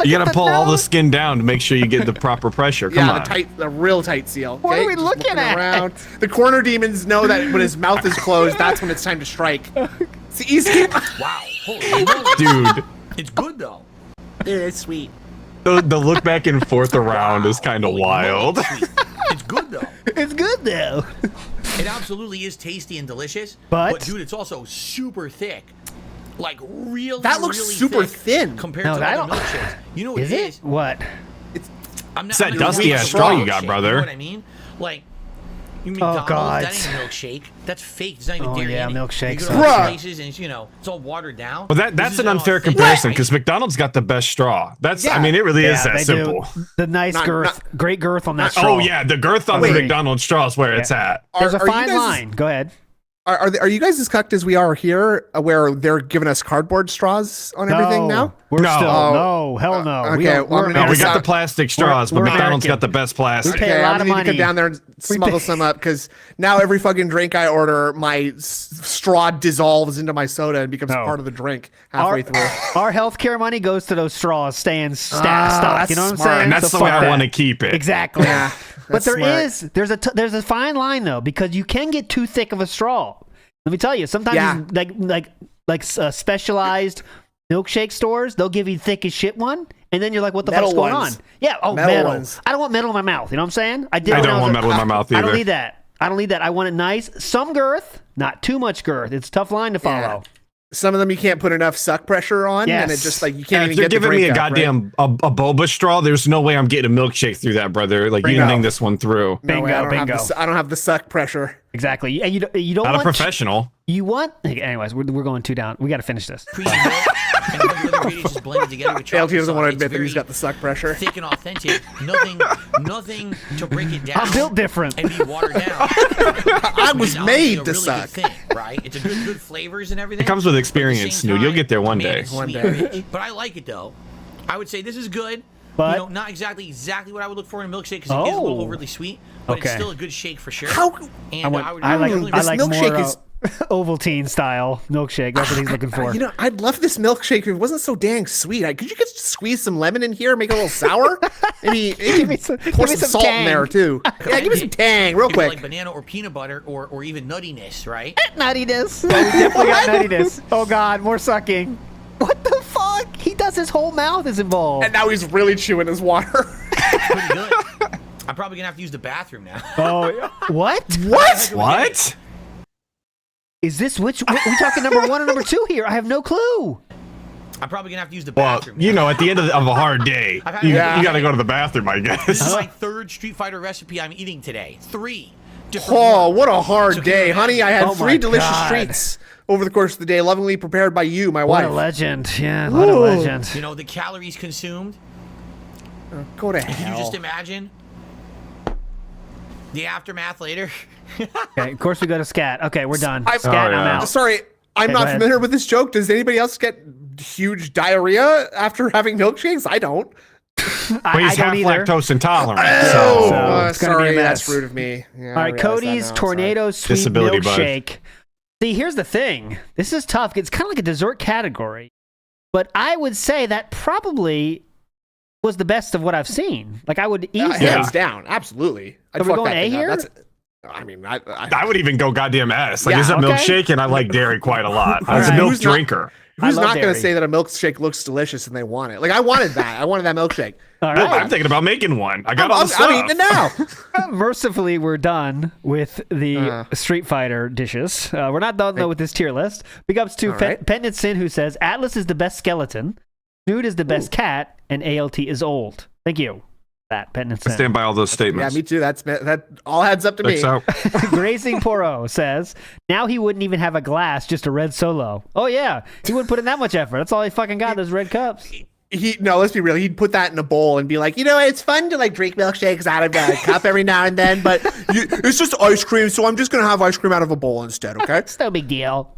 You gotta pull all the skin down to make sure you get the proper pressure. Come Yeah, on. the real tight seal. What okay? are we Just looking at? Around. The corner demons know that when his mouth is closed, that's when it's time to strike. See, he's Wow, holy moly. Dude, It's good though. it's sweet. the look back and forth around is kind of Holy moly, wild. it's sweet. It's good though. It's good though. It absolutely is tasty and delicious. But- dude, it's also super thick. Like really, That looks really super thick thin. compared No, to I other don't- milkshakes. You know what Is it it? is? What? I'm It's that I'm dusty weak ass straw straw you got, milkshake, brother. You know what I mean? Like, you McDonald's, God. that ain't milkshake. That's fake. It's not even Oh, dairy yeah, in it. milkshakes You go suck. to other Bruh. places and it's, it's all watered down. Well, This that's is an unfair authentic. comparison because McDonald's got the best straw. That's I Yeah. mean, it really is Yeah, that they simple. do. The nice Not- girth, great girth on that straw. Oh yeah, the girth on Wait. the McDonald's straw is where it's at. There's a Are you fine guys- line. Go ahead. Are you guys as cucked as we are here, where they're giving us cardboard straws on everything now? We're No. still Oh. no, hell no. Okay, we well, I'm gonna No, we Yes. got the plastic straws, we're but McDonald's American. got the best plastic. We pay a lot I of need to money. come down there and smuggle some up because now every fucking drink I order, my straw dissolves into my soda and becomes No. part of the drink halfway through. Our healthcare money goes to those straws staying stuck. that's You know what I'm smart. saying? And that's So the way fuck I that. want to keep it. Exactly. Yeah, But that's there's smart. there's a fine line though, because you can get too thick of a straw. Let me tell you, sometimes Yeah. specialized milkshake stores, they'll give you thick as shit one, and then you're like, what the Metal fuck's going ones. on? Yeah, Metal metal. ones. I don't want metal in my mouth. You know what I'm saying? I don't want metal in my mouth I either. don't need that. I don't need that. I want it nice, some girth, not too much girth. It's a tough line to follow. Some of them you can't put enough suck pressure on, and it Yes. just like you And can't if even they're get the giving me a drink up, right? goddamn a boba straw, there's no way I'm getting a milkshake through that, brother. Like, you Bingo. didn't think this one through. No way, Bingo. I don't have the suck pressure. Exactly. And you don't Not a want professional. You want? Anyways, we're going too down. We got to finish this. Creamy milk and a bunch of other ingredients just blended together with JLT chocolate doesn't want to sauce. admit It's that he's very got the suck pressure. thick and authentic. Nothing to break it down. I'm built different. And be watered down. I was It's honestly made a to really suck. Good thing, right? It's a good flavors and everything. It comes with but at the experience, same Snood. You'll time, get there one man, day. it's One sweet, day. bitch. But I like it though. I would say this is good. But not exactly what I would look for in a milkshake because it is a little overly sweet, but it's Okay. still a good shake for sure. How- And I like This more milkshake is- Ovaltine style milkshake. That's what he's looking for. You know, I'd love this milkshake if it wasn't so dang sweet. Could you just squeeze some lemon in here, make it a little sour? Maybe Give me pour some some salt tang. in there too. Yeah, give me some tang real Could be quick. like banana or peanut butter or even nuttiness, right? Nuttiness. We definitely got nuttiness. Oh God, more sucking. What the fuck? He does. His whole mouth is involved. And now he's really chewing his water. Pretty good. I'm probably gonna have to use the bathroom now. Oh, what? What? Is this which? We talking number one or number two here? I have no clue. I'm probably gonna have to use the Well, bathroom. you know, at the end of a hard day, I've had- you Yeah. got to go to the bathroom, I This guess. is my third Street Fighter recipe I'm eating today. 3 different Oh, ones. what a hard So day, can you honey. I imagine? had Oh my 3 delicious God. treats over the course of the day, lovingly prepared by you, my What wife. a legend. Yeah, what a Ooh. legend. You know the calories consumed. Go to Can you hell. just imagine the aftermath later? Okay, of course we go to scat. Okay, we're done. I've- Scat, Oh, I'm yeah. out. Sorry, I'm Okay, go not ahead. familiar with this joke. Does anybody else get huge diarrhea after having milkshakes? I don't. But he's I don't half either. lactose intolerant. Oh, So, it's gonna be a sorry, mess. that's rude of me. Yeah, All right, Cody's tornado sweet Disability bug. milkshake. See, here's the thing. This is tough. It's kind of like a dessert category, but I would say that probably was the best of what I've seen. Like I would easily. Hands down, absolutely. I'd Are we fuck going that A thing up. here? That's, I mean, I would even go goddamn S. Like, Yeah, it's a okay. milkshake, and I like dairy quite a lot. All As a right. milk Who's not- drinker. who's I love not going dairy. to say that a milkshake looks delicious and they want it? Like I wanted that. I wanted that milkshake. All Well, right. I'm thinking about making one. I got all the stuff. I'm eating it now. Mercifully, we're done with the Street Fighter dishes. We're not done though with this tier list. Big ups to All right. Pendant Sin, who says Atlas is the best skeleton, Snood is the best cat, and ALT is old. Thank you. That Pendant I Sin. stand by all those Yeah, statements. me too. That all adds up to me. Checks out. Grazing Poro says now he wouldn't even have a glass, just a red solo. Oh yeah, he wouldn't put in that much effort. That's all he fucking got. Those red cups. No, let's be real. He'd put that in a bowl and be like, you know, it's fun to like drink milkshakes out of a cup every now and then, but it's just ice cream, so I'm just gonna have ice cream out of a bowl instead. Okay. It's no big deal.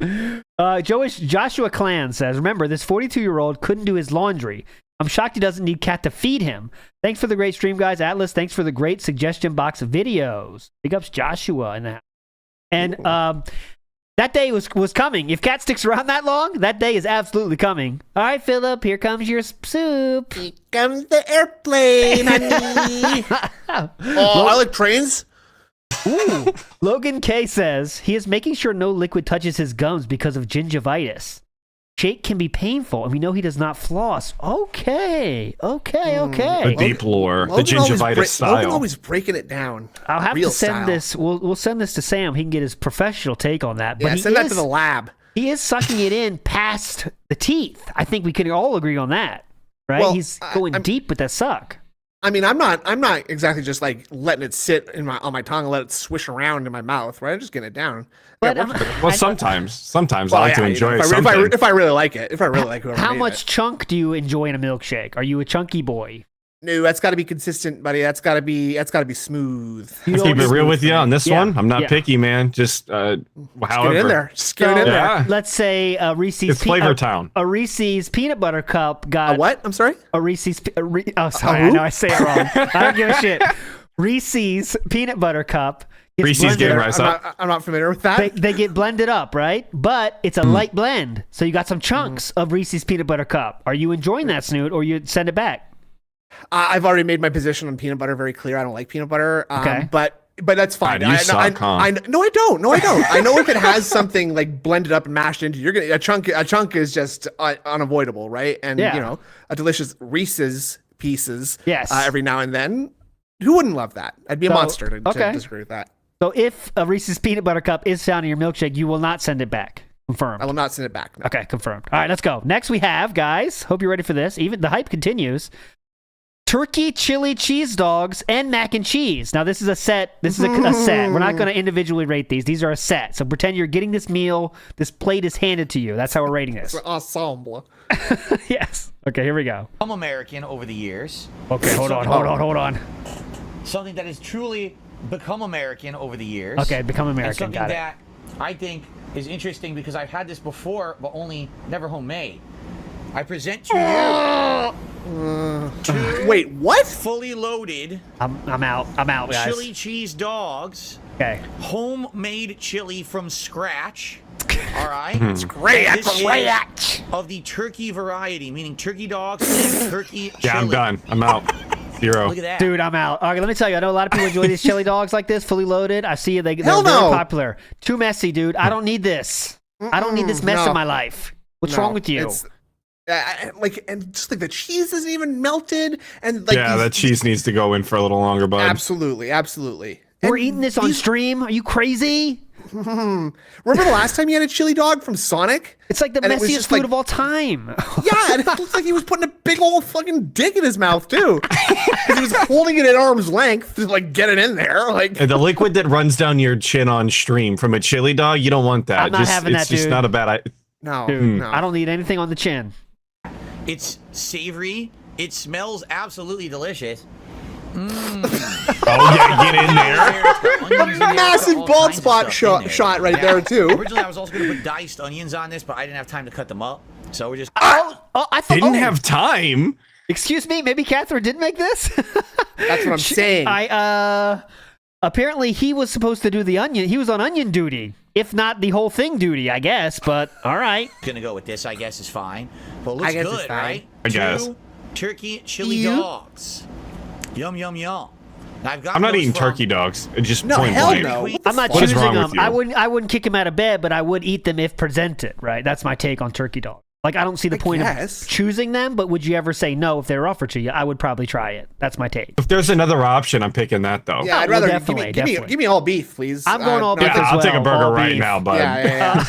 Joshua Clan says, remember, this 42-year-old couldn't do his laundry. I'm shocked he doesn't need Cat to feed him. Thanks for the great stream, guys. Atlas, thanks for the great suggestion box of videos. Big ups Joshua in the house. And that day was coming. If Cat sticks around that long, that day is absolutely coming. All right, Philip, here comes your soup. Here comes the airplane, honey. Oh, I like trains. Ooh. Logan K says he is making sure no liquid touches his gums because of gingivitis. Shake can be painful, and we know he does not floss. Okay. The deep lore, the gingivitis Logan style. always breaking it down. I'll have Real to send style. this. We'll send this to Sam. He can get his professional take on that. But Yeah, he send that is, to the lab. He is sucking it in past the teeth. I think we can all agree on that, right? Well, He's going deep with that suck. I mean, I'm not exactly just like letting it sit on my tongue and let it swish around in my mouth, right? I'm just getting it down. But Well, sometimes I Well, like to yeah, enjoy if something. I really like it, if I really like whoever how made much it. chunk do you enjoy in a milkshake? Are you a chunky boy? No, that's got to be consistent, buddy. That's got to be smooth. I'll keep it real with you on this one. I'm not Yeah. picky, man. Just Get however. it in there. Just get it in there. Yeah. Let's say a Reese's. It's Flavor Town. A Reese's peanut butter cup got A what? I'm sorry. a Reese's. Oh, sorry, I know I say it wrong. I don't give a shit. Reese's peanut butter cup. gets Reese's blended getting up. right. I'm not familiar with that. They get blended up, right? But it's a light blend, so you got some chunks of Reese's peanut butter cup. Are you enjoying that, Snoot, or you send it back? I've already made my position on peanut butter very clear. I don't like peanut butter. Okay. But that's fine. God, you suck, huh? No, I don't. I know if it has something like blended up and mashed into, you're gonna a chunk is just unavoidable, right? And Yeah. you know, a delicious Reese's pieces. Yes. Every now and then. Who wouldn't love that? I'd be a So, monster to okay. disagree with that. So if a Reese's peanut butter cup is found in your milkshake, you will not send it back. Confirmed. I will not send it back. No. Okay, confirmed. All right, let's go. Next we have, guys, hope you're ready for this. Even the hype continues. Turkey chili cheese dogs and mac and cheese. Now this is a set. This is a set. We're not going to individually rate these. These are a set. So pretend you're getting this meal. This plate is handed to you. That's how we're rating this. Ensemble. Yes. Okay, here we go. I'm American over the years. Okay, hold on. Something that has truly become American over the years. Okay, become And American. something Got it. that I think is interesting because I've had this before, but only never homemade. I present to you two Wait, what? fully loaded I'm out. I'm out, guys. chili cheese dogs. Okay. Homemade chili from scratch. All right. It's great. And this That's is great. of the turkey variety, meaning turkey dogs and turkey chili. Yeah, I'm done. I'm out. 0. Look at that. Dude, I'm out. Okay, let me tell you, I know a lot of people enjoy these chili dogs like this, fully loaded. I see they're Hell very no. popular. Too messy, dude. I don't need this. I don't need this mess no. in my life. What's No, wrong with you? it's- and just like the cheese isn't even melted, and like Yeah, that cheese needs to go in for a little longer, bud. Absolutely. We're eating this on stream? Are you crazy? Remember the last time you had a chili dog from Sonic? It's like the And it was messiest just food like- of all time. Yeah, and it looks like he was putting a big old fucking dick in his mouth too. 'Cause he was holding it at arm's length to like get it in there. Like And the liquid that runs down your chin on stream from a chili dog, you don't want that. I'm not having it's that, just dude. not a bad idea. no, Dude, no. I don't need anything on the chin. It's savory. It smells absolutely delicious. Oh yeah, get in there. Massive bald spot shot right there too. Originally, I was also going to put diced onions on this, but I didn't have time to cut them up. So we're just. I thought. Didn't have time. Excuse me, maybe Catherine did make this? That's what I'm saying. Apparently he was supposed to do the onion. He was on onion duty, if not the whole thing duty, I guess. But all right. Gonna go with this. I guess is fine. But it looks I guess it's good, fine. right? I guess. 2 turkey chili dogs. Yum yum yum. I've got I'm not those eating from- turkey dogs. Just No, point hell blank. no. I'm not What is choosing wrong them. with you? I wouldn't kick him out of bed, but I would eat them if presented. Right? That's my take on turkey dog. Like I don't see the point guess. of choosing them, but would you ever say no if they were offered to you? I would probably try it. That's my take. If there's another option, I'm picking that though. Yeah, I'd well, rather definitely. give me all beef, please. I'm going all no, beef Yeah, as I'll well. take a burger all right beef. now, bud. Yeah.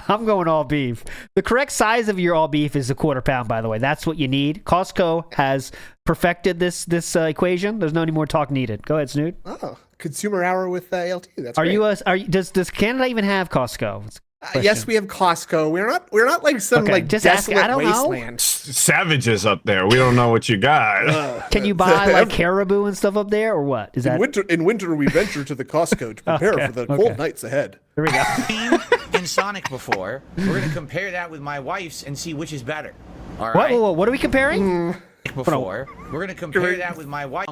I'm going all beef. The correct size of your all beef is a quarter pound, by the way. That's what you need. Costco has perfected this equation. There's no any more talk needed. Go ahead, Snoot. Oh, consumer hour with LT. That's great. Does Canada even have Costco? Yes, we have Costco. We're not like some Okay, like just asking. desolate I don't know. wasteland. Savages up there. We don't know what you got. Can you buy like caribou and stuff up there, or what? Is that In winter, we venture to the Costco to prepare for the cold nights ahead. Here we go. Seen in Sonic before. We're gonna compare that with my wife's and see which is better. All What? right. What are we comparing? Before we're gonna compare that with my wife.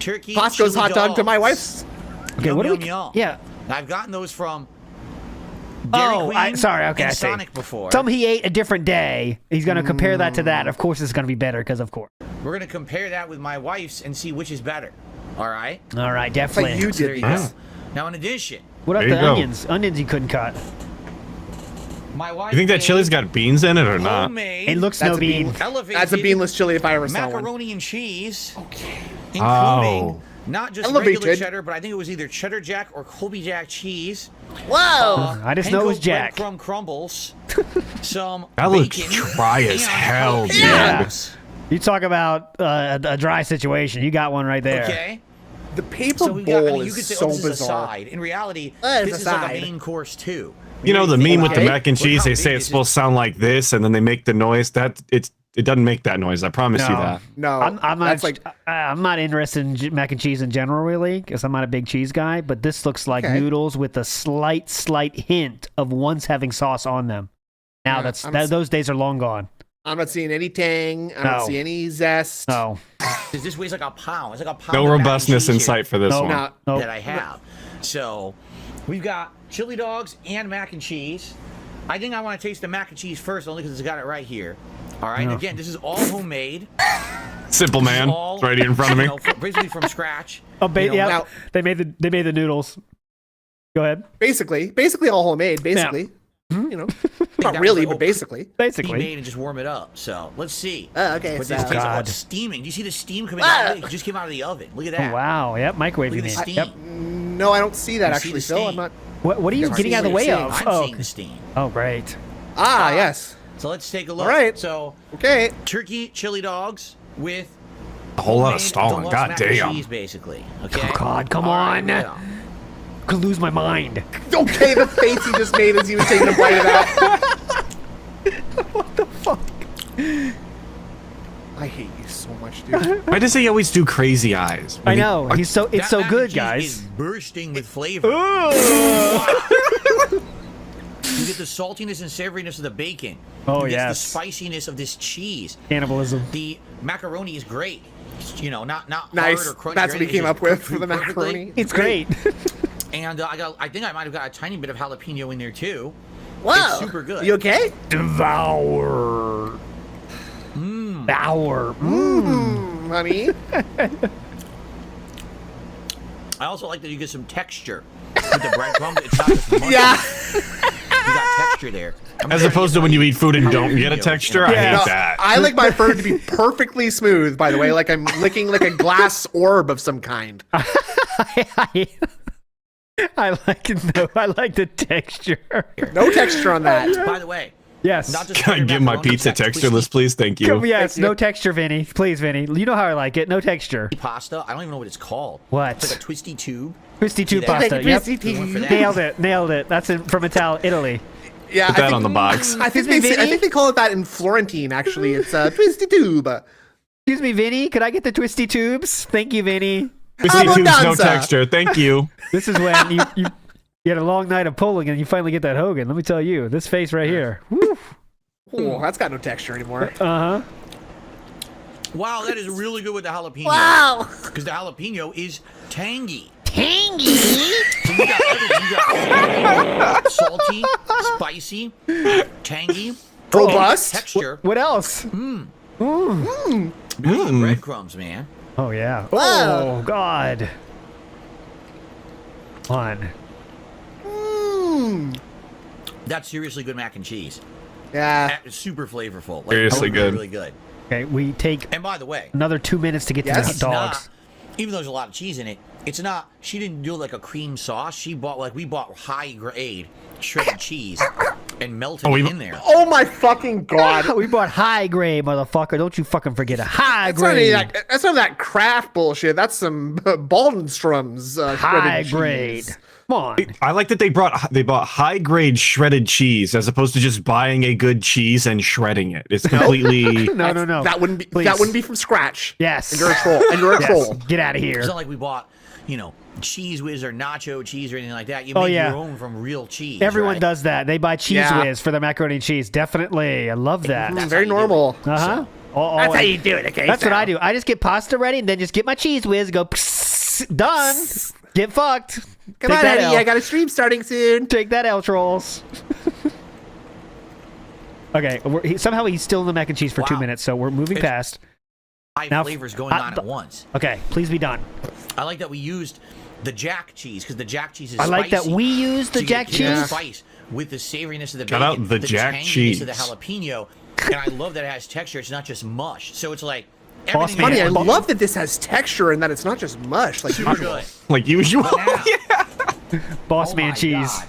Turkey. Costco's chili hot dog to my dogs. wife's. Okay, Yum, what are yum, we? yum. Yeah. I've gotten those from Dairy Oh, Queen sorry. Okay, and I see. Sonic before. Tell me he ate a different day. He's going to compare that to that. Of course, it's going to be better because, of course. We're gonna compare that with my wife's and see which is better. All right. All right, definitely. Like you So there did. you go. Now, in addition, What about There the you go. onions? Onions you couldn't cut. my wife. You think that made chili's got beans in it or not? homemade It looks That's no a bean. bean. elevated That's a beanless chili if I ever saw one. macaroni and cheese. Okay. Including Oh. not just regular Elevated. cheddar, but I think it was either cheddar jack or Colby Jack cheese. Whoa. I just know it was Panko Jack. breadcrumb crumbles. Some That looks bacon, dry as and hell, dude. jalapenos. You talk about a dry situation. You got one right there. Okay. The paper So we got. I bowl mean, you could is say, so oh, this is a bizarre. side. In reality, That is this a is like a side. main course too. You know the meme with the Okay. mac and cheese, Look how they say big it's this supposed to sound like this and then they make the noise. That it's it doesn't make that noise. I promise you No. that. No, I'm not. that's like I'm not interested in mac and cheese in general, really, because I'm not a big cheese guy. But this looks like Okay. noodles with a slight hint of once having sauce on them. Now Yeah, those days are long gone. I'm not seeing any tang. I No. don't see any zest. No, This weighs like a pound. It's like a pound. No of mac and robustness cheese in here sight for this No. one. No. Nope. that I have. So we've got chili dogs and mac and cheese. I think I want to taste the mac and cheese first, only because it's got it right here. All right. No. Again, this is all homemade. Simple This is man. all, It's right here in front of me. Basically from scratch. oh, You know, yeah, now- they made the noodles. Go ahead. Basically all homemade. Basically, you know, not that really, was but like, basically. Be Basically, made and just warm it up. So let's see. Oh, okay, What so- this tastes like. Oh, God. it's steaming. Do you see the steam coming out? It just came out of the oven. Look at that. oh, wow. Yep, microwave. Look You at the mean? steam. Yep. No, I don't see that You see actually, the Phil. I'm steam? not. What are you Yes, getting I out of the see way what you're of? saying. I'm seeing the steam. Oh, great. Ah, yes. So let's take a look. All right. So Okay. turkey chili dogs with A whole lot of homemade stalling. deluxe God mac and damn. cheese, basically. Okay. Oh, God, come All right, on. yeah. Could lose my mind. Okay, the face he just made as he was taking a bite of that. I hate you so much, dude. Why does he always do crazy eyes? I know. He's so it's That so mac and good, cheese guys. Is bursting with flavor. You get the saltiness and savoriness of the bacon. Oh, you get yes. the spiciness of this cheese. Cannibalism. The macaroni is great. You know, not Nice. hard or crunchy. That's or what he anything, came it's up with just for the cooked perfectly. macaroni. It's great. And I think I might have got a tiny bit of jalapeno in there too. Whoa. It's super good. You okay? Devour. Devour. Honey. I also like that you get some texture with the breadcrumbs. It's not just mushy. Yeah. You got texture there. As opposed to when you eat food and don't get a texture. I Yeah. hate No, that. I like my fur to be perfectly smooth, by the way, like I'm licking like a glass orb of some kind. I like the texture. No texture on that. By the way, Yes. not just Can I standard give my macaroni, pizza it's got textureless, twisty please? Thank you. Yes, Thank you. no texture, Vinny. Please, Vinny. You know how I like it. No texture. pasta. I don't even know what it's called. What? It's like a twisty tube. Twisty tube See that? pasta. Yep. You went for that. Nailed it. That's from Italy. Yeah, Put that on the box. I think Excuse me, I Vinny? think they call it that in Florentine. Actually, it's twisty tube. Excuse me, Vinny. Could I get the twisty tubes? Thank you, Vinny. Twisty tubes, no Abundanza. texture. Thank you. This is when you had a long night of pulling and you finally get that Hogan. Let me tell you, this face right here. Woo. Oh, that's got no texture anymore. Uh-huh. Wow, that is really good with the jalapeno. Wow. Because the jalapeno is tangy. Tangy. So you got everything. You got salty, spicy, tangy, Robust. texture. What else? Breadcrumbs, man. Oh, yeah. Whoa. Oh, God. Fun. That's seriously good mac and cheese. Yeah. It's super flavorful. Like, Seriously really, good. Really good. Okay, we take And by the way, another 2 minutes to get to Yes. the it's dogs. not, even though there's a lot of cheese in it, it's not, she didn't do like a cream sauce. She bought, we bought high grade shredded cheese and melted it in there. Oh my fucking god. We bought high grade, motherfucker. Don't you fucking forget it. High That's not, any grade. of that, that's not that craft bullshit. That's some Baldenstrom's High shredded grade. cheese. Come on. I like that they bought high grade shredded cheese as opposed to just buying a good cheese and shredding it. It's completely No. That wouldn't be Please. that wouldn't be from scratch. Yes. And you're a troll. And you're a Yes. troll. Get out of here. It's not like we bought, cheese whiz or nacho cheese or anything like that. You Oh, make yeah. your own from real cheese. Everyone right? does that. They buy Cheese Yeah. Whiz for their macaroni and cheese. Definitely. I love that. That's Very how you do it. normal. Uh-huh. That's how you do it, okay? That's what I do. I just get pasta ready and then just get my Cheese Whiz, go done. Get fucked. Come Take on, that Eddie. L. I got a stream starting soon. Take that, L trolls. Okay, somehow he's still in the mac and cheese for 2 Wow. minutes, so we're moving It's- past. Five Now, flavors going on at once. Okay, please be done. I like that we used the jack cheese because the jack cheese is I like that spicy. we use the So you jack get the cheese. spice with the savoriness of the Shout bacon, out the jack tanginess cheese. of the jalapeno, and I love that it has texture. It's not just mush. So it's like Boss everything. man. Funny, I Yeah. love that this has texture and that it's not just mush like Super usual. good. like usual. But now, Boss oh man my cheese. God.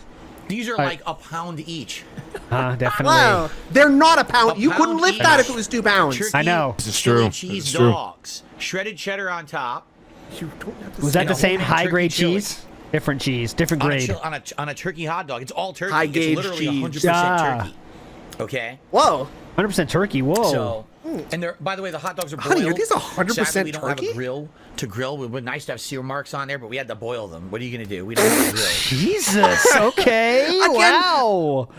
These are like a pound each. Definitely. Whoa. They're not a pound. A You couldn't pound lift each. that if it was 2 pounds. Turkey, I know. This is chili true. cheese This is true. dogs, shredded cheddar on top. You don't have to Was say that the know, same and high turkey grade chili. cheese? Different cheese, different grade. On a turkey hot dog. It's all turkey. High It's gauge literally cheese. 100% Yeah. turkey. Okay? Whoa. 100% turkey. Whoa. So, And they're, by the way, the hot dogs are boiled. Honey, are these 100% Sadly, we don't have turkey? a grill to grill. It would be nice to have sear marks on there, but we had to boil them. What are you going to do? We don't have a grill. Jesus. Okay. Wow.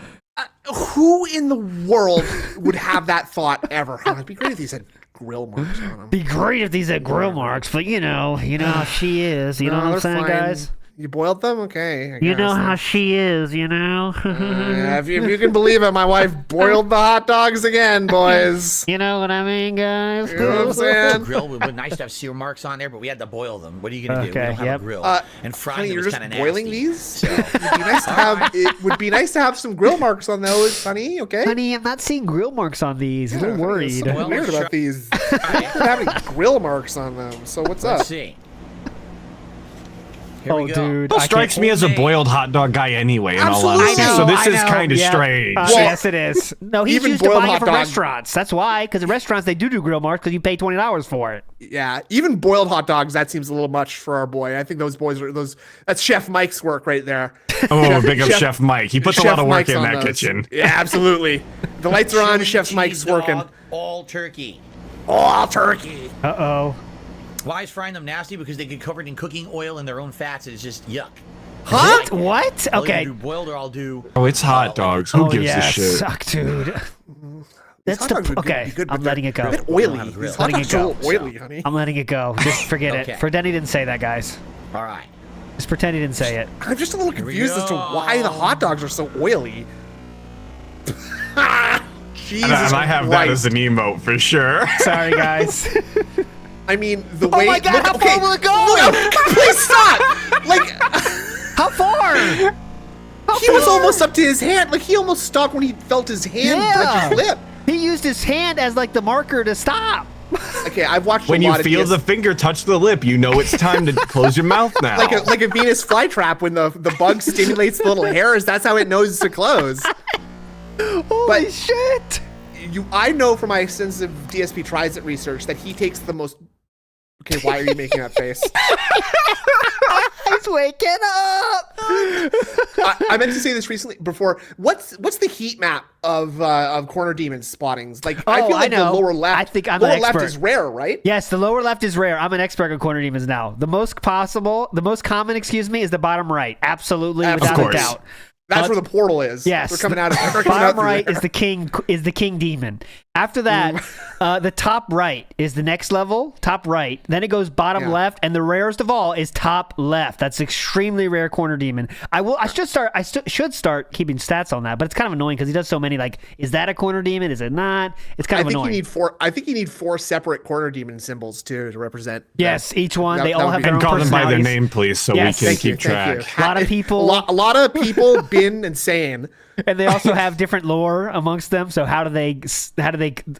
Who in the world would have that thought ever? Huh? It'd be great if these had grill marks on them. Be great if these had grill marks, but you know how she is. You know what I'm saying, fine. guys? You boiled them? Okay. I You know guess. how she is, you know? Yeah, if you can believe it, my wife boiled the hot dogs again, boys. You know what I mean, guys? You know what I'm saying? Grill. It would be nice to have sear marks on there, but we had to boil them. What are you going to do? We Okay, don't have yep. a grill. And frying Honey, them you're was just kind of boiling nasty. these? So, It would be nice to have some grill marks on those, honey, okay? Honey, I'm not seeing grill marks on these. I'm a little worried. Something Well, weird sure. about these. They don't have any grill marks on them, so what's up? let's see. Here Oh, we go. dude. Well, I strikes can't- me as a boiled hot dog guy anyway, in all Absolutely. honesty. I So know, this is kind of yeah. strange. Yes, it is. No, he's Even used to boiled buying it hot from dog- restaurants. That's why, because in restaurants, they do grill marks because you pay $20 for it. Yeah, even boiled hot dogs, that seems a little much for our boy. I think those boys are that's Chef Mike's work right there. Oh, big up Chef Mike. He puts a lot of work Mike's in on that those. kitchen. Yeah, absolutely. The lights are on, Chili Chef cheese Mike's dog, working. All turkey. All turkey. Uh-oh. Why is frying them nasty? Because they get covered in cooking oil and their own fats. It's just yuck. Huh? What? I'll either Okay. do boiled or I'll do. Oh, it's hot dogs. Who gives yeah, a shit? suck, dude. That's hot dogs the would be okay. good, but I'm letting it go. A bit don't oily. have a grill. These hot Letting dogs it are a go. little oily, honey. I'm letting it go. Just forget Okay. it. Pretend he didn't say that, guys. All right. Just pretend he didn't say it. I'm just a little we confused as to go. why the hot dogs are so oily. Jesus And I have that as Christ. an emote for sure. Sorry, guys. I mean, the way. my God, look, how okay, far will it go? look, please stop! Like, How far? he was almost up to his hand. Like, he almost stopped when he felt his hand touch his lip. He used his hand as like the marker to stop. Okay, I've watched When a you lot feel of the finger touch the lip, you know it's time to close your mouth now. like a Venus flytrap when the bug stimulates the little hairs. That's how it knows to close. Holy shit! I know from my extensive DSP Tries It research that he takes the most. Okay, why are you making that face? He's waking up. I meant to say this recently before. What's the heat map of corner demon spottings? Like I Oh, feel like I know. the lower left. I think I'm lower an left expert. is rare, right? Yes, the lower left is rare. I'm an expert on corner demons now. The most common, is the bottom right. Absolutely, Of without a course. doubt. That's where the portal is. Yes, They're coming out of they're coming out bottom through right there. is the king demon. After that, the top right is the next level. Top right, then it goes bottom left, and the rarest of all is top left. That's extremely rare corner demon. I should start keeping stats on that, but it's kind of annoying because he does so many. Like, is that a corner demon? Is it not? It's kind of annoying. I think you need four separate corner demon symbols too to represent. Yes, each one. They that all would have be- their and own call them by their personalities. name, please, so Yes. we can Thank keep track. A lot of people. A lot of people been insane. And they also have different lore amongst them. So how do they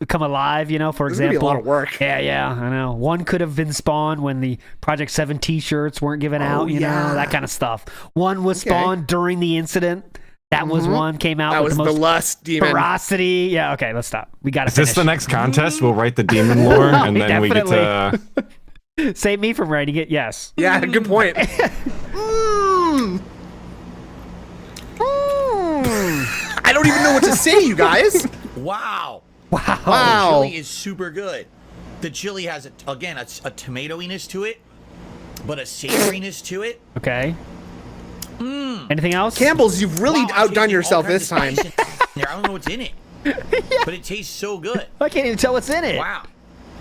come alive? You know, for This is gonna be a example, lot of work. Yeah, I know. One could have been spawned when the Project 7 T-shirts weren't given out. You know, that kind of stuff. One was spawned during the incident. That was one came out. That with was the the most lust demon. ferocity. Yeah. Okay, let's stop. We got to Is this the next contest? We'll write the demon lore, and then we get to. Save me from writing it. Yes. Yeah, good point. I don't even know what to say, you guys. Wow. Wow. Wow. The chili is super good. The chili has, a tomatoiness to it, but a savoriness to it. Okay. Anything else? Campbell's, you've really Wow, I'm outdone tasting yourself all this time. kinds of spice in there. I don't know what's in it, but it tastes so good. I can't even tell what's in it. Wow.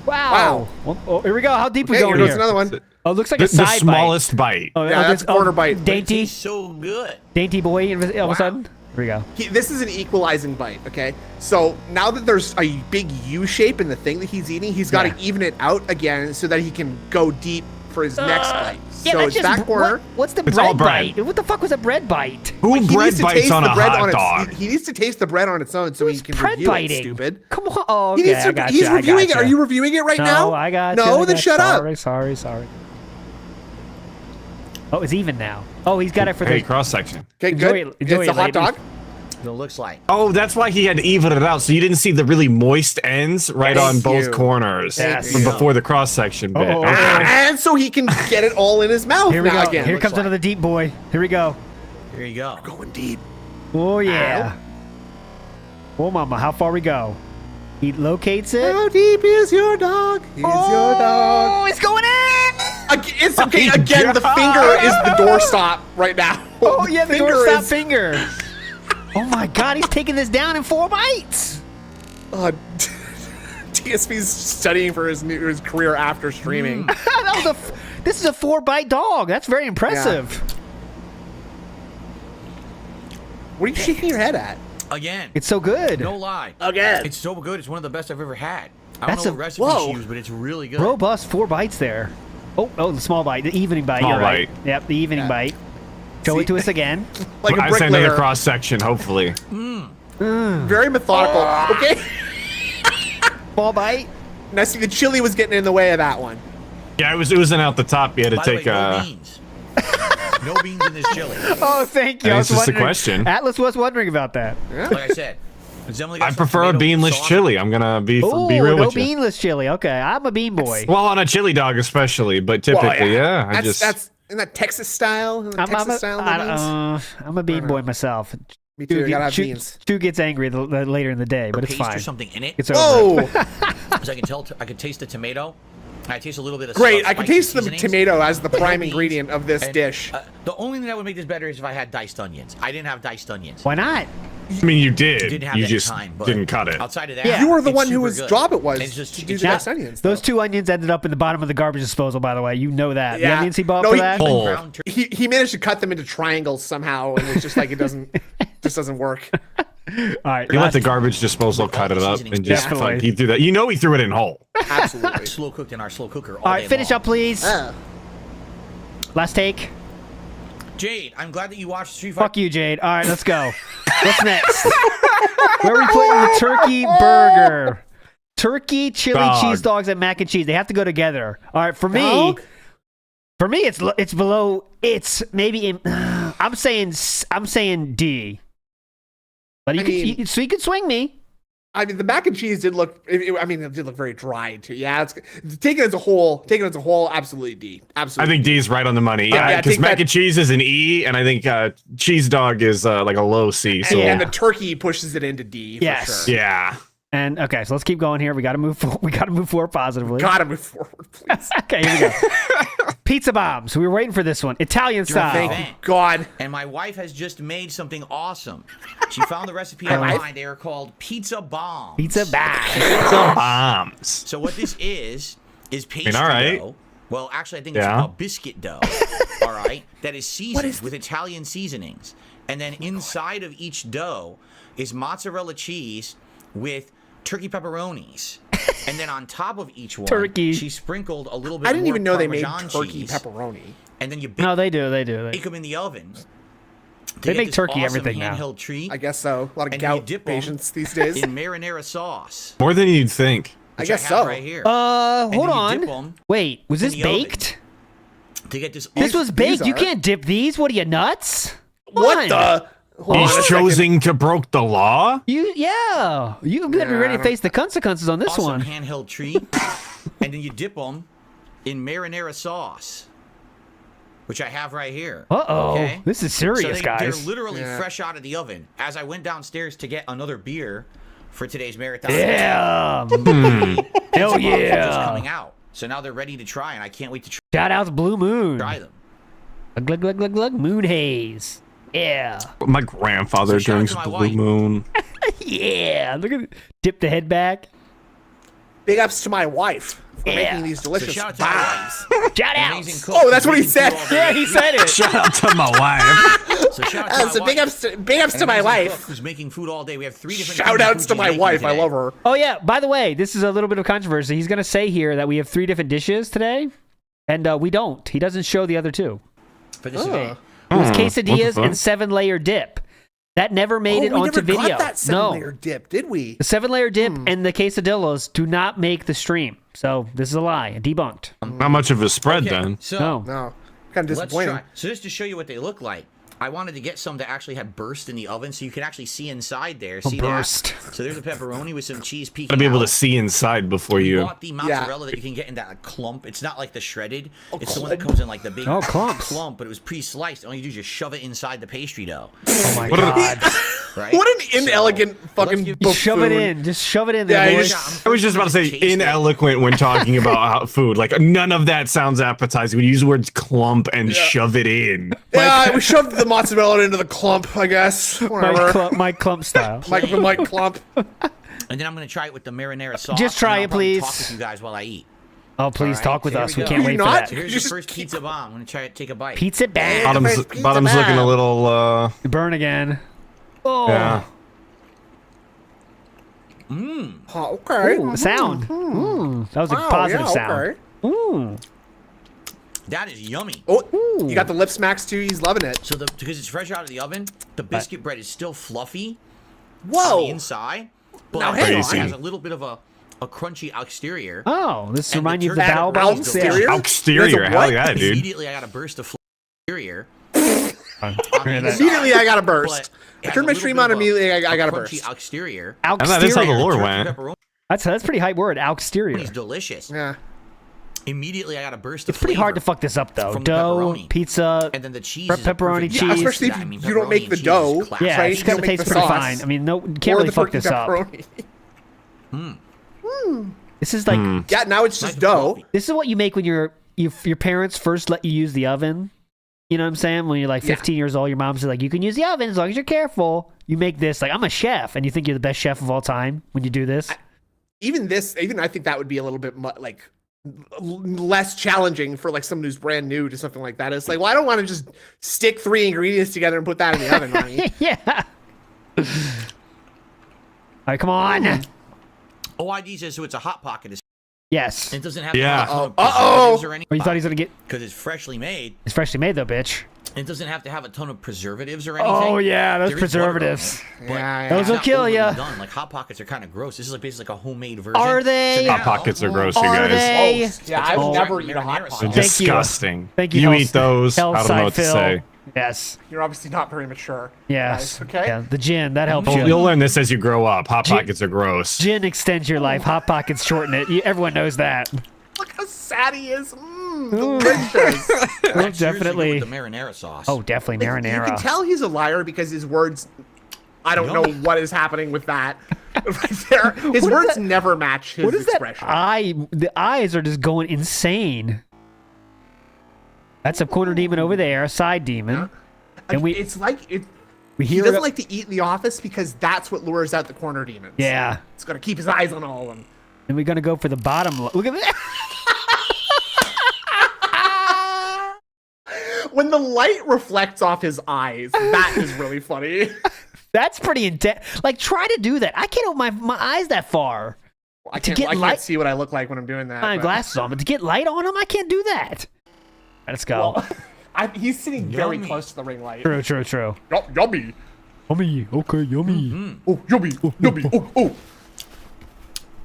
Wow. Oh, here we go. How deep we Okay, going here here? goes another one. Oh, it looks like The a side smallest bite. Oh, Yeah, that's a corner bite. It Dainty, tastes so good. dainty boy. All of a Wow. sudden, here we go. This is an equalizing bite, okay? So now that there's a big U shape in the thing that he's eating, he's got to even it out again so that he can go deep for his next bite. Yeah, So that's it's just that corner. What's the It's all bread bread. bite? What the fuck was a bread bite? Who He bread needs to bites taste on the a bread hot on its- dog? He needs to taste the bread on its own so he can bread review biting? it, stupid. Come on. Oh, He okay, needs to, I got he's you. reviewing it. I got Are you reviewing it right no, now? I got No, you. then shut up. Sorry. Oh, it's even now. Oh, he's got it for Hey, the. cross section. Okay, Enjoy good. it- enjoy It's it, a hot ladies. dog. It looks like. Oh, that's why he had to even it out, so you didn't see the really moist ends right on Thank both you. corners Yes. from before the cross section bit. Oh, Okay. And so he can get it all in his mouth Here we now go. again. Here looks comes like. another deep boy. Here we go. Here you go. Going deep. Oh yeah. Oh mama, how far we go? He locates it. How deep is your dog? Is your dog? Oh, it's going in! It's okay. Again, the finger is the doorstop right now. Oh, yeah, the finger doorstop is- finger. Oh, my God. He's taking this down in 4 bites. TSP's studying for his career after streaming. This is a 4-bite dog. That's very impressive. What are you shaking your head at? Again. It's so good. No lie. Again. It's so good. It's one of the best I've ever had. I That's don't know what recipe whoa. she used, but it's really good. Robust 4 bites there. Oh, the small bite, the evening bite. Small You're right. bite. Yep, the evening bite. Show it to us again. Like a I say another bricklayer. cross section, hopefully. Very methodical. Okay. Small bite. Now see, the chili was getting in the way of that one. Yeah, it was oozing out the top. You had to By the take way, no beans. No beans in this chili. Oh, thank you. I That's was just a wondering- question. Atlas was wondering about that. Like I said, it's definitely got I some prefer a tomato beanless sauce. chili. I'm gonna be Oh, real no with you. beanless chili. Okay, I'm a bean boy. Well, on a chili dog especially, but typically, yeah. That's in that Texas style. I'm a bean boy myself. Me too. I gotta have Stu- beans. Stu gets angry later in the day, but it's Paste fine. or something in it. It's over. Whoa! Because I can tell. I can taste the tomato. I taste a little bit of Great. I can spicy taste the seasonings. tomato as the prime Beans. ingredient of this And, dish. The only thing that would make this better is if I had diced onions. I didn't have diced onions. Why not? I mean, you did. Didn't have You that just time, but didn't cut it. Outside of that, Yeah. You were the it's one super whose good. job it was It's just to do it's the just- diced onions. Those though. 2 onions ended up in the bottom of the garbage disposal, by the way. You know that. The Yeah. onions he bought No, for he- that? Oh. ground turkey. He managed to cut them into triangles somehow, and it's just like it doesn't just doesn't work. All right. He let last- the garbage disposal cut it up and just Definitely. he threw that. You know, he threw it in whole. Absolutely. slow cooked in our slow cooker. All right, finish up, please. Oh. Last take. Jade, I'm glad that you watched Street Fighter. Fuck you, Jade. All right, let's go. What's next? Where are we putting the turkey burger? Turkey, chili, Dog. cheese dogs, and mac and cheese. They have to go together. All right, for me, Dog? it's below. It's maybe in. I'm saying D. But so you can swing me. I mean, the mac and cheese did look. It did look very dry too. Yeah, it's taken as a whole. Absolutely D. I Absolutely. think D is right on the money. Yeah, I Yeah, because think mac that- and cheese is an E, and I think cheese dog is like a low C. So And the turkey pushes it into D. Yes. For sure. yeah. And okay, so let's keep going here. We got to move. We got to move forward positively. Gotta move forward, please. Okay, here we go. Pizza bombs. We were waiting for this one. Italian style. Thank God. And my wife has just made something awesome. She found the recipe online. They are called pizza bombs. Pizza bombs. Bombs. So what this is pastry all right. dough. Well, actually, I think it's Yeah. a biscuit dough. All right, that is seasoned with Italian seasonings, and then inside of each dough is mozzarella cheese with turkey pepperonis, and then on top of each one, Turkey. she sprinkled a little bit. I didn't more even know they made Parmesan turkey cheese, pepperoni. and then you No, they do. They do. bake them in the oven. They get make this turkey awesome everything now. handheld treat. I guess so. A lot of And you gout dip 'em patients these days. in marinara sauce. More than you'd think. Which guess I have so. Right here. Hold then you on. dip 'em Wait, was in this the oven. baked? To get this. This was these baked. You are. can't dip these. What are you, nuts? What the? Hold on a He's second. choosing to broke the law. You better be ready to face the consequences on this awesome one. handheld treat, and then you dip them in marinara sauce, which I have right here. Uh-oh. Okay? This is So serious, they're guys. literally Yeah. fresh out of the oven. As I went downstairs to get another beer for today's marathon, Yeah. pizza bombs Hell are just yeah. coming out. So now they're ready to try, and I can't wait to Shout out to Blue Moon. try them. Glug, glug, glug, glug. Moon haze. Yeah. My grandfather So shout out drinks to my Blue wife. Moon. Yeah. Look at it. Dip the head back. Big ups to my wife for Yeah. making these So delicious shout out to my bombs. wife. Shout out. Amazing cook. Oh, that's what he Making said. food all day. Yeah, he said it. Shout out to my wife. So shout out to my So big wife. ups to An my amazing wife. cook who's making food all day. We have 3 different. Shout kinds of outs food to she's my making wife. I today. love her. Oh, yeah. By the way, this is a little bit of controversy. He's going to say here that we have 3 different dishes today, and we don't. He doesn't show the other 2. For this event. It was what the quesadillas fuck? and 7-layer dip. That never made it we onto never video. got that No. 7-layer dip, did we? The 7-layer dip and the quesadillas do not make the stream. So this is a lie. Debunked. Not much of a spread Okay, then. so No. No. Kind of let's disappointing. try. So just to show you what they look like, I wanted to get some that actually had burst in the oven, so you can actually see inside there. See burst. that? So there's a pepperoni with some cheese peeking Gotta be able out. to see inside before We you. bought the mozzarella that you can get in that clump. It's not like the shredded. It's the one that clump. comes in like the big Oh, clumps. clump, but it was pre-sliced. All you do is just shove it inside the pastry dough. Oh my What are- god. Right? What an inelegant fucking give- buffoon. Shove it in. Just shove it in there, Yeah, boys. just- I was just about to say ineloquent when talking about food. Like none of that sounds appetizing. We use the words clump and shove it in. Yeah, we shoved the mozzarella into the clump, I guess. Whatever. Mike Clump style. Mike Clump. And then I'm going to try it with the marinara sauce. Just try and it, I'll probably please. Talk with you guys while I eat. Oh, please All right, talk with so here us. we We go. can't You're wait for not? that. So here's Just the first pizza bomb. I'm going to try to take a bite. Pizza bang. Bottom's looking a little. Burn again. Oh. Yeah. Oh, okay. Ooh, sound. That was a Wow, positive yeah, sound. okay. Ooh. That is yummy. Oh, you got the lip smacks too. He's loving it. So because it's fresh out of the oven, the biscuit bread is still fluffy on Whoa. the inside, but Now, hang it on. has a little bit of a crunchy exterior. Oh, this And reminds the you of the turkey bow bread is balls? delicious. Yeah. Exterior. There's a Hell what? yeah, dude. Immediately, I got a burst of exterior. Immediately, I got a burst. I turned my stream on immediately. I got a burst. Crunchy exterior. And that is how the lore went. Pepperoni That's pretty hype word. Exterior. is delicious. Yeah. Immediately, I got a burst It's of pretty hard to flavor fuck this up though. from the Dough, pepperoni. pizza. And then the cheese is pepperoni a perfect cheese. balance. Yeah, especially if I mean, you don't pepperoni make and the cheese is dough. classic. Yeah, right? it's You gotta don't make taste the pretty sauce. fine. I mean, no, you can't Or really the fuck turkey this up. pepperoni. This is like Yeah, now it's Nice just and dough. fluffy. this is what you make when your parents first let you use the oven. You know what I'm saying? When you're like 15 years old, your mom says like, you can use the oven as long as you're careful. You make this like, I'm a chef, and you think you're the best chef of all time when you do this. Even I think that would be a little bit like less challenging for like someone who's brand new to something like that. It's like, well, I don't want to just stick 3 ingredients together and put that in the oven, honey. Yeah. All right, come on. OID says so it's a hot pocket. Yes. It doesn't have Yeah. to have a ton of Uh-oh. preservatives or anything. Oh, you thought he's gonna get? Because it's freshly made. It's freshly made though, bitch. It doesn't have to have a ton of preservatives or anything. Oh yeah, those There is butter on preservatives. it, but Yeah, Those it's will not kill overly ya. done. Like hot pockets are kind of gross. This is like basically like a homemade version. Are they? So now- Hot pockets are gross, you Are guys. they? Yeah, I would Oh. never eat a hot Marinara pot. They're Thank you. disgusting. Thank you. You Hell's- eat those. I don't know Hellside what to Phil. say. Yes. You're obviously not very mature. Yes. Guys, okay. Yeah, the gin that helps You'll you. learn this as you grow up. Hot pockets are gross. Gin extends your life. Hot pockets shorten it. Everyone knows that. Look how sad he is. Delicious. Well, Seriously, definitely. with the marinara sauce. Oh, definitely You marinara. can tell he's a liar because his words. I don't know what is happening with that. Right there. His What is words that- never match his What is that expression. eye? The eyes are just going insane. That's a corner demon over there, a side demon. And we It's like we he hear doesn't it. like to eat in the office because that's what lures out the corner demons. Yeah. It's gonna keep his eyes on all of them. And we're gonna go for the bottom. Look at that. When the light reflects off his eyes, that is really funny. That's pretty intense. Like, try to do that. I can't open my eyes that far. I To can't, get I light- can't see what I look like when I'm doing that. I have but- glasses on, but to get light on them, I can't do that. Let's go. Well, he's sitting very Yummy. close to the ring light. True, true, true. Yummy. Yummy. Okay, yummy. Oh, yummy. Oh, yummy. Oh, oh.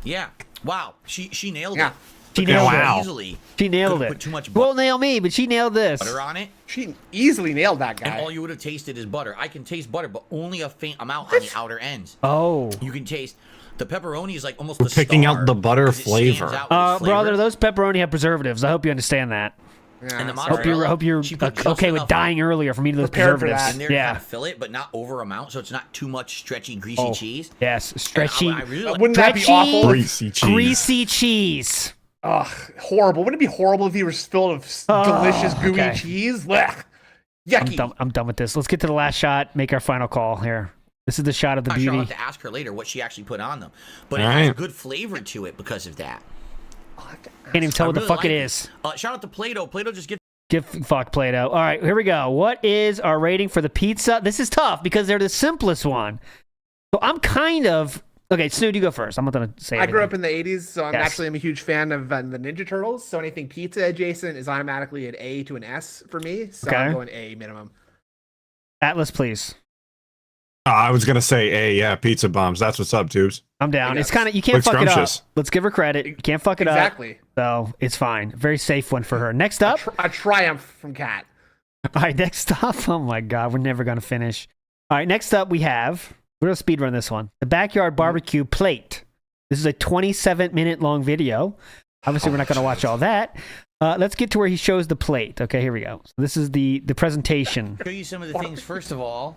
Yeah. Wow. She nailed Yeah. it. She Because nailed wow. it. Easily. She nailed could've it. Put too much Won't nail me, but she nailed this. butter on it, She easily nailed that and guy. all you would have tasted is butter. I can taste butter, but only a faint amount on the outer ends. Oh. You can taste the pepperoni is like almost We're the picking star out the butter 'cause it stands flavor. out with its flavor. Brother, those pepperoni have preservatives. I hope you understand that. Yeah, And the sorry. Hope you're She put just okay with enough dying earlier from eating those Prepared for preservatives. that. in there to Yeah. kind of fill it, but not over amount, so it's not too much stretchy, greasy Oh, cheese. yes, And stretchy. I really like Wouldn't that be Stretchy. awful? Greasy cheese. Greasy cheese. Ugh, horrible. Wouldn't it be horrible if he was filled of delicious gooey okay. cheese? Blech. Yucky. I'm done with this. Let's get to the last shot. Make our final call here. This is the shot of the I'm sure I'll beauty. have to ask her later what she actually put on them, but it All has right. good flavor to it because of that. Can't even tell I what the really fuck like it is. Shout out to Play-Doh. Play-Doh just gives Give fuck Play-Doh. All right, here we go. What is our rating for the pizza? This is tough because they're the simplest one. So I'm kind of okay. Snood, you go first. I'm not gonna say. I grew anything. up in the 80s, so I'm a huge fan of the Ninja Turtles. So anything pizza adjacent is automatically an A to an S for me. So I'm Okay. going A minimum. Atlas, please. I was gonna say, hey, yeah, pizza bombs. That's what's up, tubes. I'm down. I It's guess. kind of you can't Looks fuck it up. scrumptious. Let's give her credit. You can't fuck it Exactly. up. So it's fine. Very safe one for her. Next up. A triumph from Kat. All right, next up. Oh my God, we're never gonna finish. All right, next up we have. We're gonna speed run this one. The backyard barbecue plate. This is a 27-minute long video. Obviously, we're not gonna watch all that. Let's get to where he shows the plate. Okay, here we go. So this is the presentation. show you some of the things. First of all,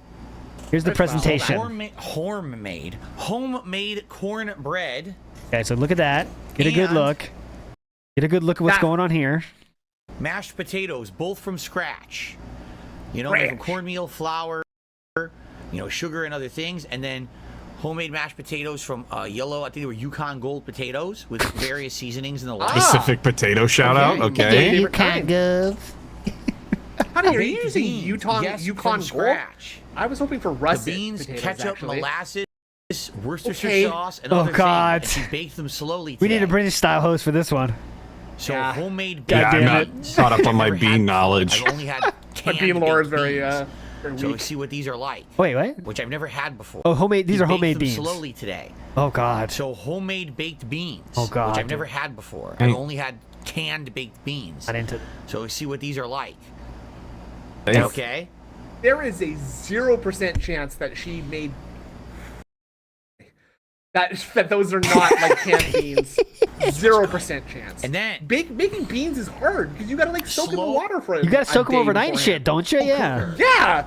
Here's the presentation. Homemade cornbread. Okay, so look at that. Get a good look. Get a good look at what's going on here. Mashed potatoes, both from scratch. You know, from cornmeal, flour, sugar and other things, and then homemade mashed potatoes from yellow. I think they were Yukon Gold potatoes with various seasonings and the like. Specific potato shout out. Okay. Yukon Gold. Honey, are you using Yukon Gold? Scratch. I was hoping for russet The beans, potatoes, ketchup, actually. molasses, Worcestershire sauce, and other God. things. And she baked them slowly We today. need a British style host for this one. So homemade Yeah, I'm not beans. caught up on my I've never bean had- knowledge. I've only had My canned bean lore is baked very, beans. very So weak. let's see what these are like. Wait, what? Which I've never had before. Oh, homemade. These He are baked homemade them beans. slowly today. Oh God. So homemade baked beans. Oh, God, Which I've dude. never had before. Hey. I've only had canned baked beans. Not into. So let's see what these are like. Hey. Okay. There is a 0% chance that she made that those are not like canned beans. 0% chance. And then Baking beans is hard because you gotta like soak them in Slow- water for You gotta soak them a day overnight and shit, beforehand. don't you? Yeah. Yeah.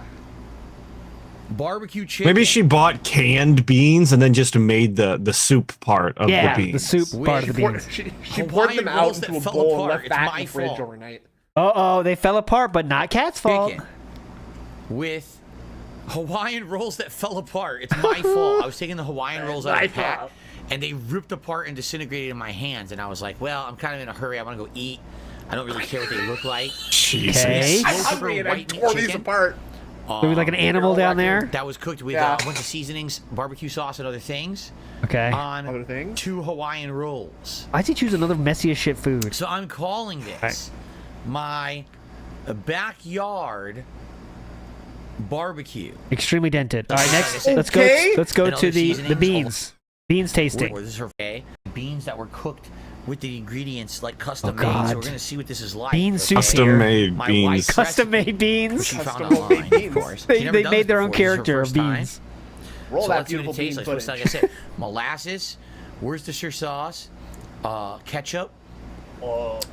barbecue chicken. Maybe she bought canned beans and then just made the soup part of Yeah, the beans. the soup part of the beans. She poured them Hawaiian out rolls into that a fell bowl and apart. left It's that my in the fridge fault. overnight. Uh-oh, they fell apart, but not Cat's fault. Chicken with Hawaiian rolls that fell apart. It's my fault. I was taking the Hawaiian rolls out of the pack, and they ripped apart and disintegrated in my hands. And I was like, well, I'm kind of in a hurry. I want to go eat. I don't really care what they look like. Jesus. Okay. I'm Slow hungry cooker and I white meat tore these chicken. apart. Maybe like an animal down there. That was cooked with Yeah. a bunch of seasonings, barbecue sauce, and other things. Okay. On Other things? 2 Hawaiian rolls. Why'd you choose another messy as shit food? So I'm calling this my backyard barbecue. Extremely dented. All right, next, Okay. let's go. Let's go And to other the seasonings. beans. Beans tasting. This is okay. Beans that were cooked with the ingredients like custom made. God. So we're gonna see what this is like. Bean soup Custom here. made My beans. wife's Custom recipe, made beans. which she found Custom homemade online, beans. of course. They, She never they done made this their own before. This is her character of first time. beans. Roll So that let's see what beautiful it bean tastes like. So, footage. like I said, molasses, Worcestershire sauce, ketchup,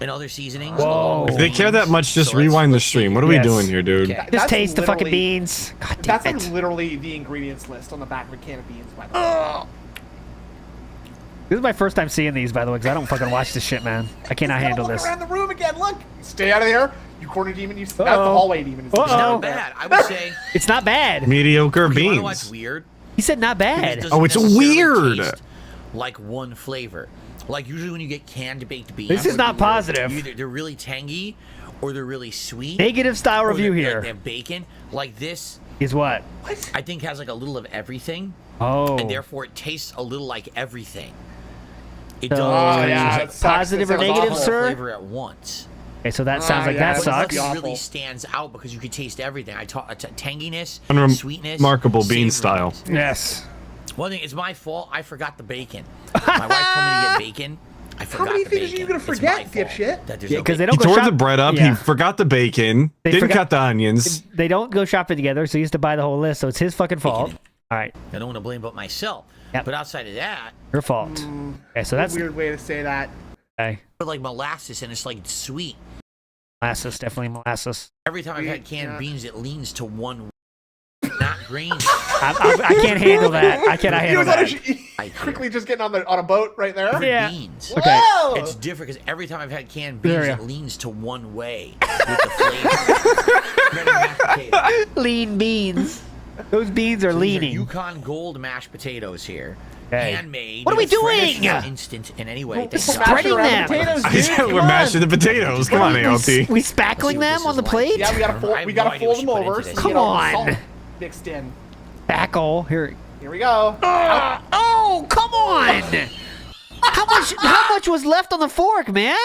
and other seasonings. Whoa. along with If they care that beans. much, just So let's- rewind the let's see. stream. What are we Yes. doing here, dude? Okay. Just That's taste the fucking literally- beans. God damn That's it. literally the ingredients list on the back of a can of beans. By the way. This is my first time seeing these, by the way, because I don't fucking watch this shit, man. I cannot Gotta handle look this. around the room again. Look. Stay out of there. You corner demon. That's the Uh-oh. hallway demon. Uh-oh. It's not bad. I would say. It's not bad. Mediocre You wanna know what's beans. weird? He said not It bad. doesn't Oh, it's necessarily weird. taste like one flavor. Like usually when you get canned baked beans, This is not positive. Either they're really tangy, or they're really sweet. Negative style or review they here have bacon. Like this, is what? I think has like a little of everything, Oh. and therefore it tastes a little like everything. It So, does. Oh, It's yeah, like it sucks. positive That or sounds negative, awful. sir? flavor at once. Okay, so that sounds like yeah, that but sucks. Nothing awful. really stands out because you can taste everything. I talk tanginess, sweetness, Unremarkable bean style. savoriness. Yes. One thing, it's my fault. I forgot the bacon. My wife told me to get bacon. I forgot many the things are bacon. you gonna It's my forget, fault dipshit? that there's Yeah, no because they bacon. don't He go tore shop. the bread up. Yeah. He forgot the bacon. They Didn't forgot- cut the onions. They don't go shopping together, so he has to buy the whole list. So it's his fucking fault. Bacon. All right, I don't want to blame but myself. Yep. But outside of that, your fault. Okay, so that's Weird way to say that. okay. but like molasses and it's like sweet. Molasses, definitely molasses. Every time I've had canned Yeah. beans, it leans to one, not grainy. I can't handle that. I cannot handle that. I Quickly just getting on a boat right there. Different Yeah. beans. Okay. It's different because every time I've had canned There beans, you it go. leans to one way with the flavor. Remember mashed potatoes? Lean beans. Those beans are These are leaning. Yukon Gold mashed potatoes here. Okay. Handmade. What are we fresh, doing? Instant in any way. Spreading them. Potatoes, I dude. said Come we're on. mashing the potatoes. Come on, ALT. We spackling them on the plate? Yeah, we gotta I fold. have We no gotta idea fold what them she put over. into So this. we get all the Come salt on. mixed in. Spackle. Here. Here we go. Oh, come on! How much was left on the fork, man?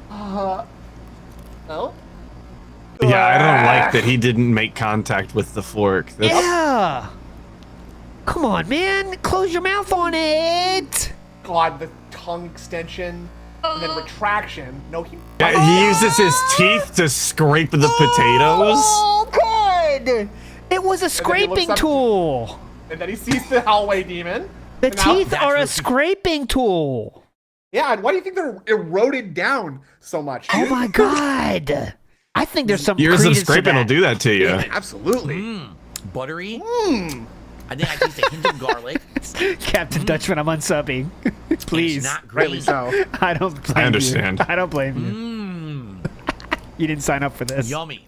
No. Yeah, I don't like that he didn't make contact with the fork. That's, Yeah. Come on, man. Close your mouth on it. God, the tongue extension and then retraction. No, he. Yeah, he uses his teeth to scrape the potatoes. Oh, good. It was a then he looks scraping up- tool. And then he sees the hallway demon. The And now- teeth that's are a what- scraping tool. Yeah, and why do you think they're eroded down so much? Oh dude? my god. I think there's some Years of credence to scraping will that. do that to you. Absolutely. buttery. I think I taste a hint of garlic. Captain Dutchman, I'm unsubbing. Please. It's not green. so. I don't blame I understand. you. I don't blame you. You didn't sign up for this. Yummy.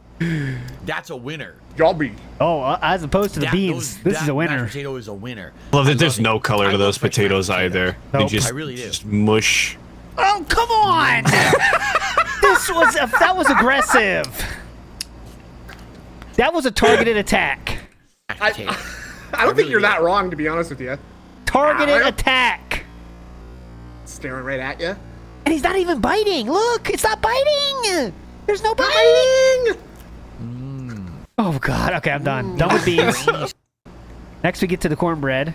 That's a winner. Yummy. Oh, as opposed to the beans, this is a winner. Mashed potato is a winner. Love that there's no color to those potatoes either. They Nope. just, I really do. just mush. Oh, come on! That was aggressive. That was a targeted attack. Mashed potato. I don't think you're that wrong, to be honest with you. Targeted attack. Staring right at you. And he's not even biting. Look, it's not biting. There's no biting. Oh God. Okay, I'm done. Done with beans. Next, we get to the cornbread.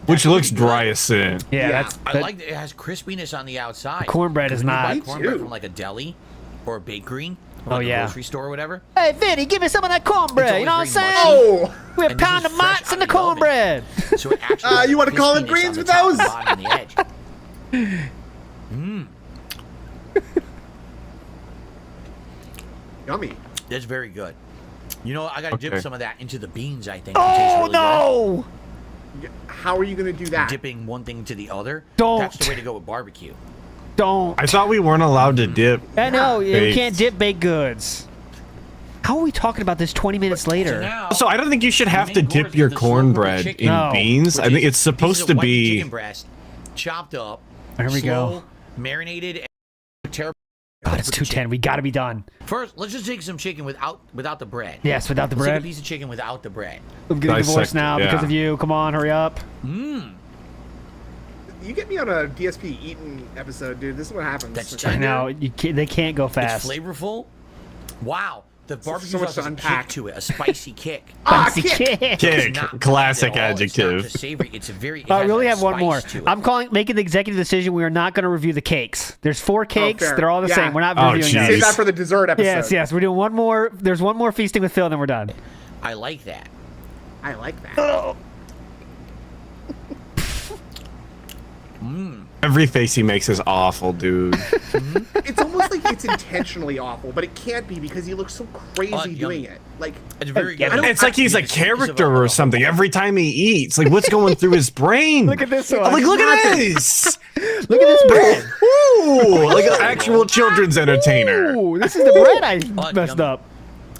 Which looks dry as sin. Yeah, I like that it has crispiness on the outside. Cornbread is When you not. buy cornbread from like a deli or a bakery, or like a grocery store or whatever. Hey, Vinny, give me some of that cornbread. You know what I'm saying? Oh! We have And this pound is of fresh mozz in out the of the oven. cornbread. So it actually You wanna has collard crispiness greens on the with top, those? the bottom, and the edge. Yummy. That's very good. You know, I gotta dip Okay. some of that into the beans. I think. It tastes Oh really no! How are you going to do that? Dipping one thing to the other. Don't. That's the way to go with barbecue. Don't. I thought we weren't allowed to dip. I know you Baked. can't dip baked goods. How are we talking about this 20 minutes So later? now, So I don't think you should have the to main course dip is your the slow cooker cornbread chicken, in No. beans. I which think is it's supposed pieces to of white be. chicken breast, chopped up. There we go. slow, marinated. And terrible. God, it's 2:10. We gotta be done. First, let's just take some chicken without the bread. Yes, without the Let's take bread. a piece of chicken without the bread. I'm getting divorced Dissect it, now because yeah. of you. Come on, hurry up. You get me on a DSP eating episode, dude. This is what happens. That's I tender. know they can't go It's fast. flavorful. Wow. The barbecue so much sauce to has a unpack. kick to it, a spicy kick. Spicy kick. It's Kick. not Classic bland at all. It's adjective. not just savory. It's a very. It I has really a have one spice more. to it. I'm making the executive decision. We are not going to review the cakes. There's 4 cakes. fair. They're all the Yeah. same. We're not Oh, reviewing geez. Save those. that for the dessert episode. Yes, yes. We're doing one more. There's one more feasting with Phil, and then we're done. I like that. I like that. Every face he makes is awful, dude. It's almost like it's intentionally awful, but it can't be because he looks so crazy Yummy. doing it. Like, It's very good. It's like he's a It's a piece of character or something every time he eats. Like, what's going through his brain? Look at this one. Like, look at this. Look at this bread. Ooh, like an actual children's entertainer. Ooh, this is the bread I messed yummy. up.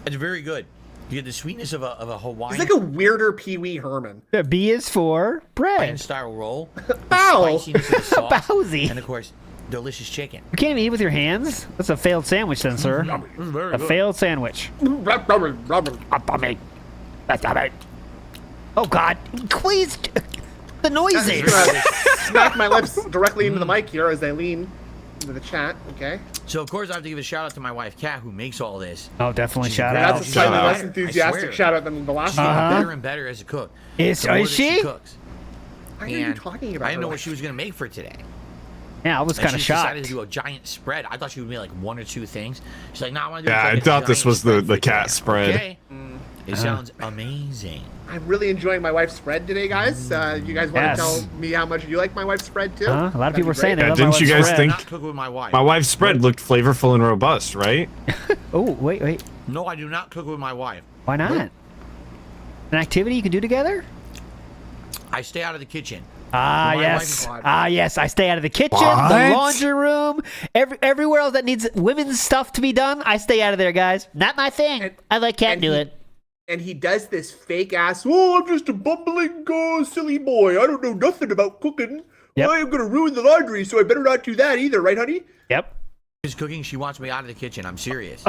It's very good. You get the sweetness of a Hawaiian, he's like a weirder Pee Wee Herman. The B is for Hawaiian bread. style roll. Bow. Spiciness of the sauce. Bowsy. And of course, delicious chicken. You can't even eat with your hands? That's a failed sandwich then, sir. A failed sandwich. Oh, God. Please. The noises. Smack my lips directly into the mic here as I lean into the chat. Okay. So of course I have to give a shout out to my wife Kat, who makes all this. Oh, definitely She's shout great. out. That's a slightly out. less I swear. enthusiastic shout out than the last She's one. Uh-huh. better and better as a cook. Is The more that she? cooks. Why are you And talking about I didn't know her what she was gonna make for today. Yeah, I was And kind of she decided shocked. to do a giant spread. I thought she would make like 1 or 2 things. She's like, "No, I want to do." Yeah, I a thought this giant was spread the for cat today." spread. Okay. It sounds amazing. I'm really enjoying my wife's spread today, guys. You guys want Yes. to tell me how much you like my wife's spread too? A lot of That'd people be are saying great. they Yeah, love my didn't you wife's guys bread. think- Not cook with my wife. My wife's spread looked flavorful and robust, right? Oh, wait. No, I do not cook with my wife. Why not? An activity you can do together? I stay out of the kitchen. Ah, My yes. wife is- Ah, yes. I stay out of the kitchen, What? the laundry room, everywhere else that needs women's stuff to be done. I stay out of there, guys. Not my thing. And- I let Kat and do he- it. And he does this fake ass, oh, I'm just a bumbling, silly boy. I don't know nothing about cooking. Yep. I'm going to ruin the laundry, so I better not do that either, right, honey? Yep. She's cooking. She wants me out of the kitchen. I'm serious.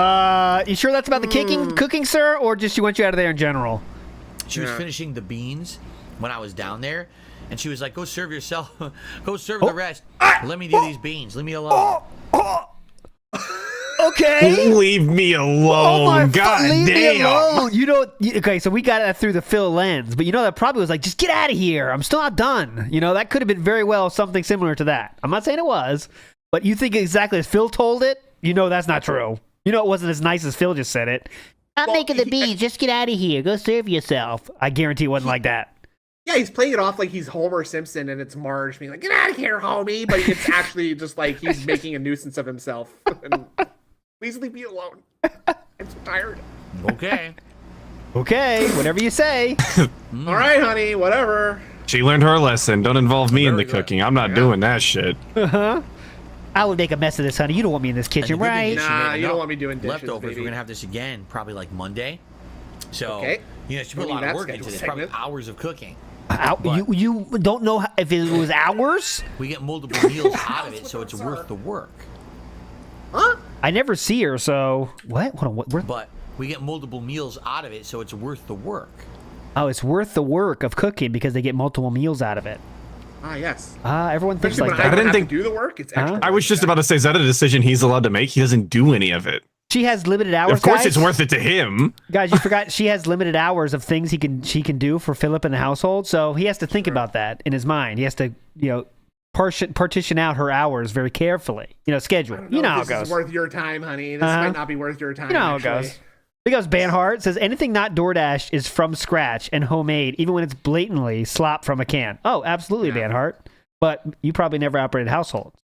You sure that's about the cooking, sir, or just she wants you out of there in general? She was Yeah. finishing the beans when I was down there, and she was like, "Go serve yourself. Go serve Oh. the rest. Let me do these beans. Leave me alone." Okay. Leave me alone. God leave me damn. alone. You know, okay, so we got that through the Phil lens, but you know that probably was like, just get out of here. I'm still not done. You know, that could have been very well something similar to that. I'm not saying it was, but you think exactly as Phil told it, you know that's not true. You know it wasn't as nice as Phil just said it. I'm Well, making the beans. Just get out of here. Go serve yourself. I guarantee it wasn't like that. Yeah, he's playing it off like he's Homer Simpson and it's Marge being like, get out of here, homie. But it's actually just like he's making a nuisance of himself. And please leave me alone. I'm so tired. Okay. Okay, whatever you say. All right, honey, whatever. She learned her lesson. Don't involve me in the Very good. cooking. I'm not doing that shit. Uh-huh. I will make a mess of this, honey. You don't want me in this kitchen, And the good thing right? is she Nah, made you don't enough want me doing dishes, leftovers. baby. We're gonna have this again, probably like Monday. So Okay. you know, she put a We'll lot leave of that work into schedule this. Probably segment. hours of cooking. You don't know if it was hours? We get multiple meals out of it, so it's worth the work. Huh? I never see her, so what? Hold on, what? But we get multiple meals out of it, so it's worth the work. Oh, it's worth the work of cooking because they get multiple meals out of it. Ah, yes. Everyone thinks Especially like when that. I didn't have think- to do the work. It's extra. I was just about to say, is that a decision he's allowed to make? He doesn't do any of it. She has limited hours. Of course, guys. it's worth it to him. Guys, you forgot she has limited hours of things she can do for Philip in the household, so he has to think about that in his mind. He has to, partition out her hours very carefully. Schedule. You know how it if this goes. is worth your time, honey. This Uh-huh. might not be worth your time. You know how it actually. goes. Because Banhart says anything not DoorDash is from scratch and homemade, even when it's blatantly slop from a can. Oh, absolutely, Yeah. Banhart. But you probably never operated households.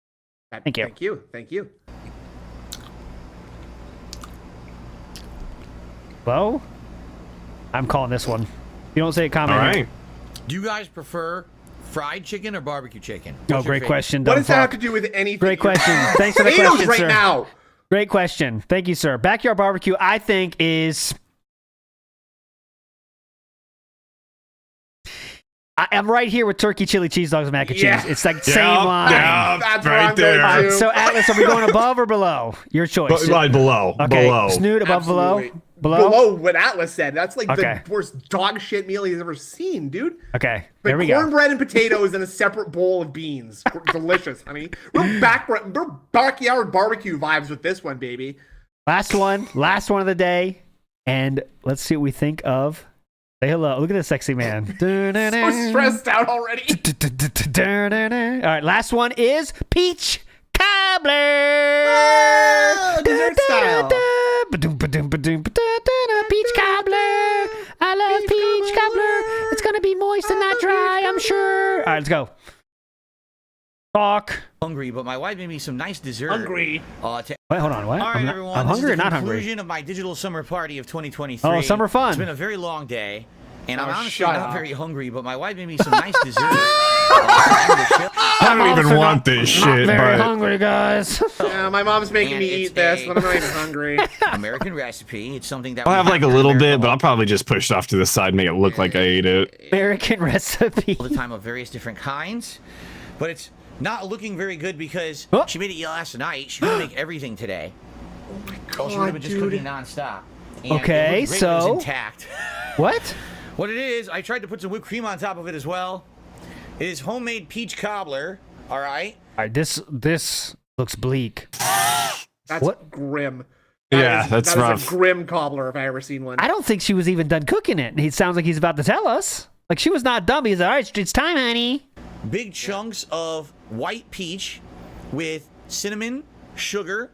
Thank you. Thank you. Thank you. Well, I'm calling this one. You don't say a comment. All here. right. Do you guys prefer fried chicken or barbecue chicken? Oh, What's your great favorite? question. What dumb does that have fuck. to do with anything? Great question. Thanks for the Potatoes question, right sir. now. Great question. Thank you, sir. Backyard barbecue, I think, is. I'm right here with turkey, chili, cheese dogs, and mac and cheese. Yeah. It's like same line. Yeah, That's where right I'm going there. All right, to. so Atlas, are we going above or below? Your choice. Right below. Okay, Below. Snoot above, Absolutely. below. Below what Atlas said. That's like Okay. the worst dog shit meal he's ever seen, dude. Okay, But there we go. cornbread and potatoes in a separate bowl of beans. Delicious, honey. We're backyard barbecue vibes with this one, baby. Last one of the day, and let's see what we think of. Say hello. Look at this sexy man. So stressed out already. All right, last one is peach cobbler. Dessert style. Peach cobbler. I love peach cobbler. It's gonna be moist and not dry, I'm sure. All right, let's go. Talk. Hungry, but my wife made me some nice dessert. Hungry. Wait, hold on. What? All right, I'm everyone. I'm this hungry or is the not hungry? conclusion of my digital summer party of 2023. Oh, summer fun. It's been a very long day, and I'm Oh, honestly shut not up. very hungry. But my wife made me some nice dessert. I don't even want this shit, Very but hungry, guys. Yeah, my mom's making And me it's eat this, a- but I'm not even hungry. American recipe. It's something that I'll we have like a in little America bit, but I'll probably just push it off to the side, make it look like I ate it. American recipe. all the time of various different kinds, but it's not looking very good because Oh. she made it last night. She couldn't make everything today. Oh my Or she would have been just dude. cooking nonstop. And Okay, it looked great when it was so- intact. What? What it is, I tried to put some whipped cream on top of it as well. It is homemade peach cobbler. All right. All right, this looks bleak. That's What? grim. Yeah, is- that's that is rough. a grim cobbler if I ever seen one. I don't think she was even done cooking it. He sounds like he's about to tell us. Like she was not dumb. He's like, all right, it's time, honey. Big chunks of white peach with cinnamon, sugar,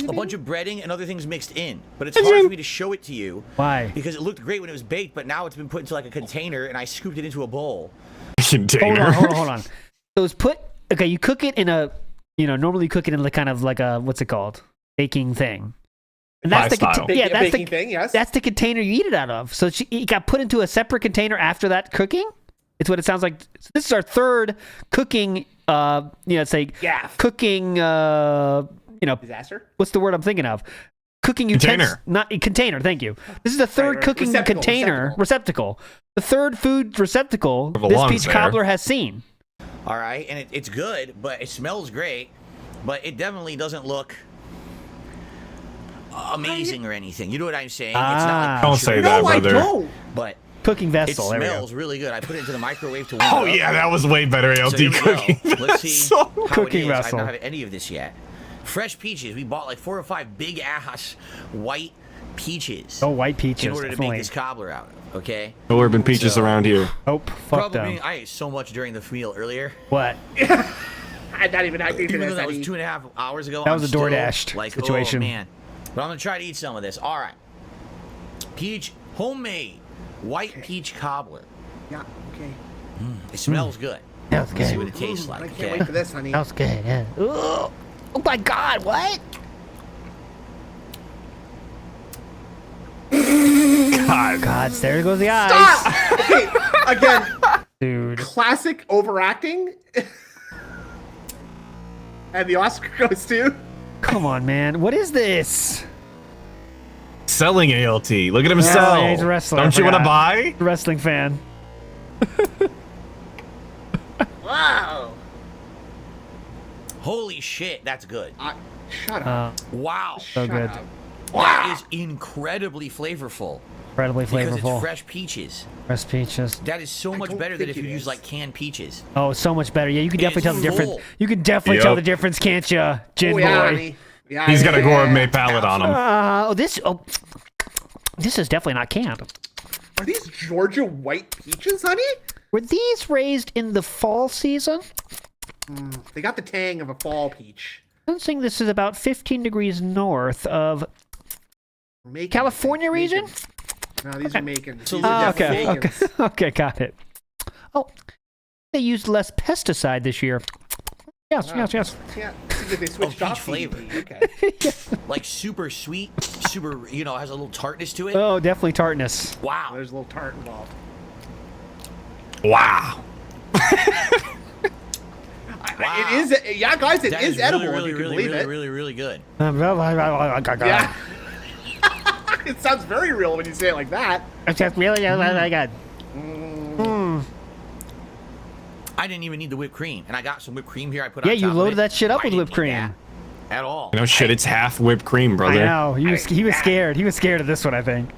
a bunch of breading, and other things mixed in. But it's hard for me to show it to you. Why? Because it looked great when it was baked, but now it's been put into like a container, and I scooped it into a bowl. Container. Hold on. So it's okay, you cook it in a, normally you cook it in like kind of like a, what's it called? Baking thing. And that's Pie style. yeah, that's baking thing, yes. That's the container you eat it out of. So it got put into a separate container after that cooking? It's what it sounds like. So this is our third cooking, it's like Gaff. cooking, Disaster? what's the word I'm thinking of? Cooking Container. container. Thank you. This is the third Right. cooking receptacle. The third food receptacle this belongs peach there. cobbler has seen. All right, and it's good, but it smells great, but it definitely doesn't look amazing or anything. You know what I'm saying? It's not like Don't say that, No, I brother. don't. but Cooking it vessel. There we go. smells really good. I put it into the microwave to warm Oh it up. yeah, that was way better So ALD here we go. cooking. Let's see So- how Cooking it is. vessel. I don't have any of this yet. Fresh peaches. We bought like 4 or 5 big ass white peaches. Oh, white peaches. in order to definitely. make this cobbler out of. Okay. No urban peaches So- around here. Nope. Fuck Probably them. I ate so much during the meal earlier. What? I'm not even hungry for Even though this. that was honey. 2.5 hours ago. That I'm was a still DoorDash like, situation. Oh man. But I'm gonna try to eat some of this. All right. Peach homemade white peach cobbler. Yeah, okay. It smells good. Smells Let's see good. what it tastes like. I can't Okay. wait for this, honey. Smells good. Yeah. Ugh. Oh my God! What? God. God, there goes the eyes. Stop! Okay, again, Dude. classic overacting. And the Oscar goes to... Come on, man. What is this? Selling ALT. Look at him Oh, sell. yeah, he's a wrestler. Don't you want to Forgot. buy? Wrestling fan. Wow. Holy shit, that's good. Shut up. Wow. So Shut good. up. That is incredibly flavorful. Incredibly Because flavorful. it's fresh peaches. Fresh peaches. That is so much don't better than think if you it use is. like canned peaches. Oh, so much better. Yeah, you can definitely tell the It's difference. full. You can definitely Yep. tell the difference, can't you, Gin Oh, yeah, boy? honey. Yeah, He's yeah, got a yeah, gourmet yeah. palate on him. This is definitely not canned. Are these Georgia white peaches, honey? Were these raised in the fall season? They got the tang of a fall peach. I'm saying this is about 15 degrees north of Macon, California Macon. region. No, these are Macon. These Oh, are Okay, definitely okay, Macons. okay, got it. Oh, they used less pesticide this year. Yes, yes, yes. Yeah, seems like they switched peach off flavor. flavor. Okay. Like super sweet, super, has a little tartness to it. Oh, definitely tartness. Wow. There's a little tart involved. Wow. Wow. It is, yeah, guys, it That is is edible really, if you can really, believe really, it. really, really good. Yeah. It sounds very real when you say it like that. It's just really, really good. I didn't even need the whipped cream, and I got some whipped cream here. I put Yeah, on you top of loaded it. that shit up I with didn't whipped need cream. that at all. No shit, it's half whipped cream, brother. I know. He was scared. He was scared of this one, I think.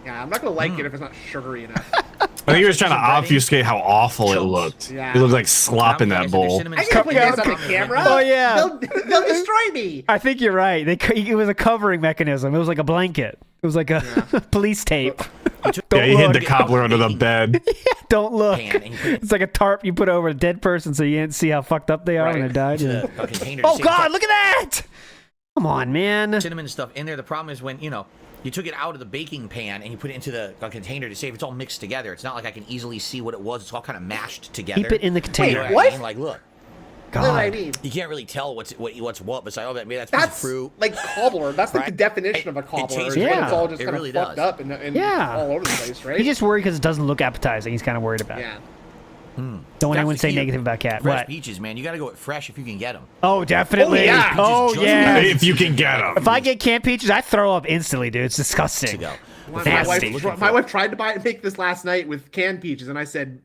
Yeah, I'm not gonna like it if it's not sugary enough. I think he was trying to obfuscate how awful it Chokes. looked. Yeah. It looked like slop in Now, that guys, bowl. there's cinnamon I stick can't put in this there. on the camera. Oh, yeah. They'll destroy me. I think you're right. It was a covering mechanism. It was like a blanket. It was like a police tape. Yeah, he hid look. the cobbler under the bed. Don't look. Pan, and you put it It's like a tarp you put over a dead person so you can't see how fucked up they are when Right. they died. into Yeah. a container. to Oh save God! the Look at that! Come on, man. cinnamon stuff in there. The problem is when you took it out of the baking pan and you put it into the container to save. It's all mixed together. It's not like I can easily see what it was. It's all kind of mashed together. Keep it in the You know container. what? What? I mean? Like, look, That's what I God. mean. you can't really tell what's what. Besides, oh, maybe that's a piece of That's fruit. like cobbler. That's like the Right? definition of a It cobbler. tastes Is really when it's good. all just It kind really of fucked does. up and Yeah. all over the place, right? He's just worried because it doesn't look appetizing. He's kind of worried about it. yeah. Don't That's anyone the say key. negative about cat. Fresh What? peaches, man. You got to go with fresh if you can get them. Oh, definitely. Oh, yeah. Oh, Peaches just yeah. If you can get them. If I get canned peaches, I throw up instantly, dude. It's disgusting. To go. My Nasty. wife tried to make this last night with canned peaches, and I said,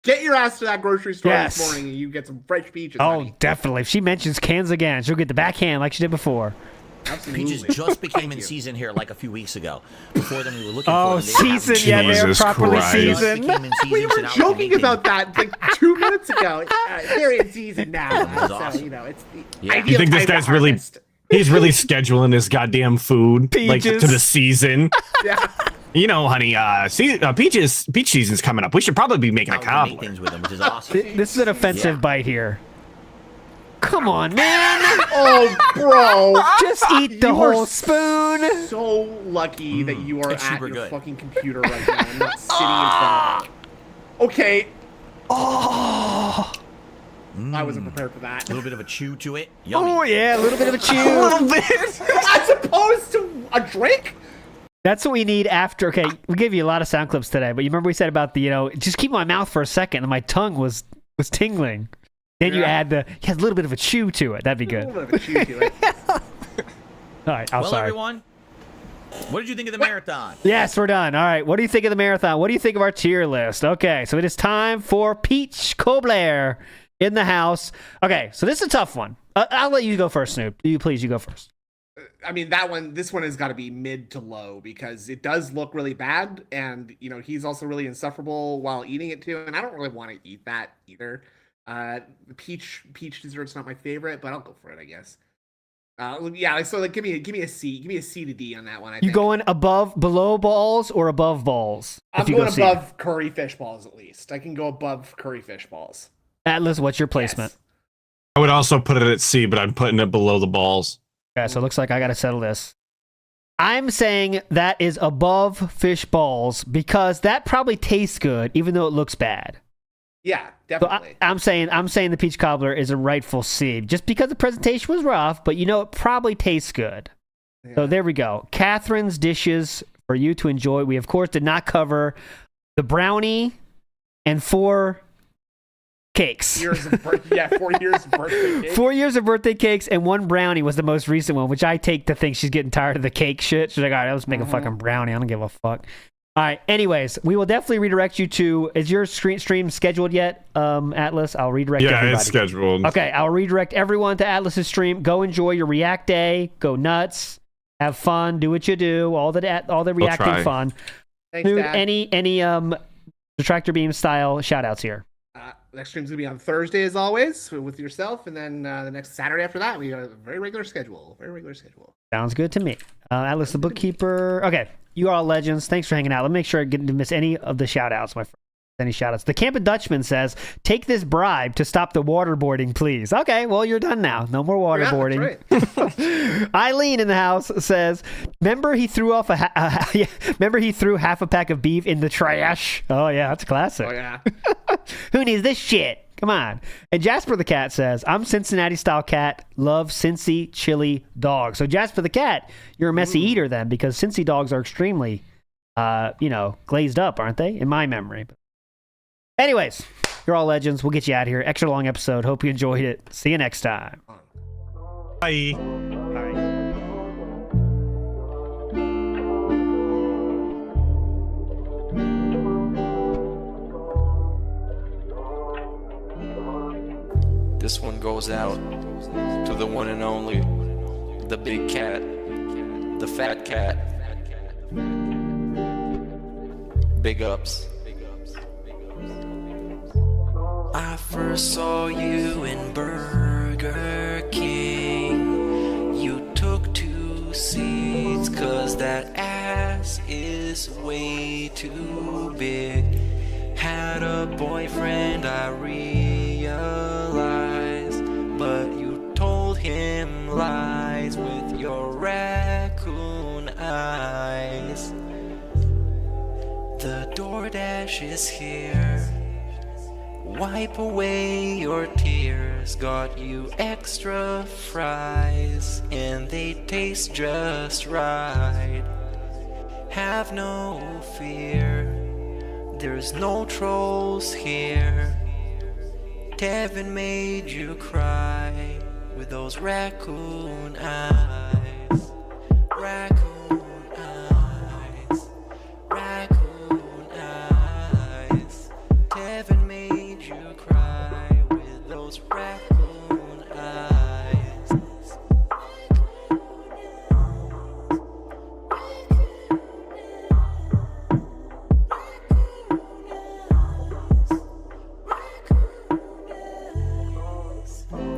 "Get your ass to that grocery store Yes. this morning, and you get some fresh peaches." Oh, honey." definitely. If she mentions cans again, she'll get the backhand like she did before. Absolutely. Peaches just became in season here like a few weeks ago. Before then, we were looking Oh, for them. They season. haven't- Yeah, they're Jesus properly Christ. Just seasoned. became in season, We so were now joking making- about that like 2 minutes ago. They're in season now, That was so awesome. you know it's the Yeah. ideal You think this time to guy's really harvest. he's really scheduling his goddamn food like Peaches. to the season? Yeah. You know, honey, peach season's coming up. We should probably be making a Now we can make cobbler. things with them, which is awesome. This is an offensive Yeah. bite here. Come on, man. Oh, bro. Just eat the You are whole spoon. So lucky that you are It's at super your good. fucking computer right now and not sitting in front of it. Okay, I wasn't prepared for that. A little bit of a chew to it. Yummy. Oh, yeah. A little bit of a chew. As opposed to a drink? That's what we need after. Okay, we gave you a lot of sound clips today, but you remember we said about the, just keep my mouth for a second and my tongue was tingling. Then you Yeah. add a little bit of a chew to it. That'd be A good. little bit of a chew to it. All right, I'm Well, sorry. everyone, what did you think of the marathon? Yes, we're done. All right, what do you think of the marathon? What do you think of our tier list? Okay, so it is time for Peach Cobbler in the house. Okay, so this is a tough one. I'll let you go first, Snoop. You go first. I mean, this one has got to be mid to low because it does look really bad. And, you know, he's also really insufferable while eating it too. And I don't really want to eat that either. The peach dessert's not my favorite, but I'll go for it, I guess. Yeah, so like give me a C. Give me a C to D on that one. I You think. going below balls or above balls? I'm if you going go C? above curry fish balls at least. I can go above curry fish balls. Atlas, what's your placement? Yes. I would also put it at C, but I'm putting it below the balls. Okay, so it looks like I got to settle this. I'm saying that is above fish balls because that probably tastes good, even though it looks bad. Yeah, So definitely. I'm saying the peach cobbler is a rightful C, just because the presentation was rough, but it probably tastes good. So Yeah. there we go. Catherine's dishes for you to enjoy. We, of course, did not cover the brownie and 4 cakes. 4 years of birthday cake. 4 years of birthday cakes and 1 brownie was the most recent one, which I take to think she's getting tired of the cake shit. She's like, all right, let's make a fucking brownie. I don't give a fuck. All right. Anyways, we will definitely redirect you to. Is your stream scheduled yet, Atlas? I'll redirect everybody. Yeah, it's scheduled. Okay, I'll redirect everyone to Atlas's stream. Go enjoy your React day. Go nuts. Have fun. Do what you do. All the reacting fun. Thanks, Dude, Dad. any Detractor Beam style shout outs here. Next stream's gonna be on Thursday as always with yourself, and then the next Saturday after that we got a very regular schedule. Sounds good to me. Atlas the bookkeeper. Okay, you are all legends. Thanks for hanging out. Let me make sure I didn't miss any of the shout outs, my friend. Any shout outs. The Camping Dutchman says, take this bribe to stop the waterboarding, please. Okay, well, you're done now. No more waterboarding. Yeah, right. Eileen in the house says, remember he threw half a pack of beef in the trash? Oh, yeah, that's classic. Oh, yeah. Who needs this shit? Come on. And Jasper the Cat says, I'm Cincinnati style cat. Love Cincy chili dog. So Jasper the Cat, you're a messy eater then, because Cincy dogs are extremely, glazed up, aren't they? In my memory. Anyways, you're all legends. We'll get you out of here. Extra long episode. Hope you enjoyed it. See you next time. Bye. All right. This one goes out to the one and only, the big cat, the fat cat. Big ups. I first saw you in Burger King. You took 2 seats, cause that ass is way too big. Had a boyfriend, I realized, but you told him lies with your raccoon eyes. The DoorDash is here. Wipe away your tears. Got you extra fries, and they taste just right. Have no fear, there's no trolls here. Tevin made you cry with those raccoon eyes. Raccoon eyes. Raccoon eyes. Tevin made you cry with those raccoon eyes.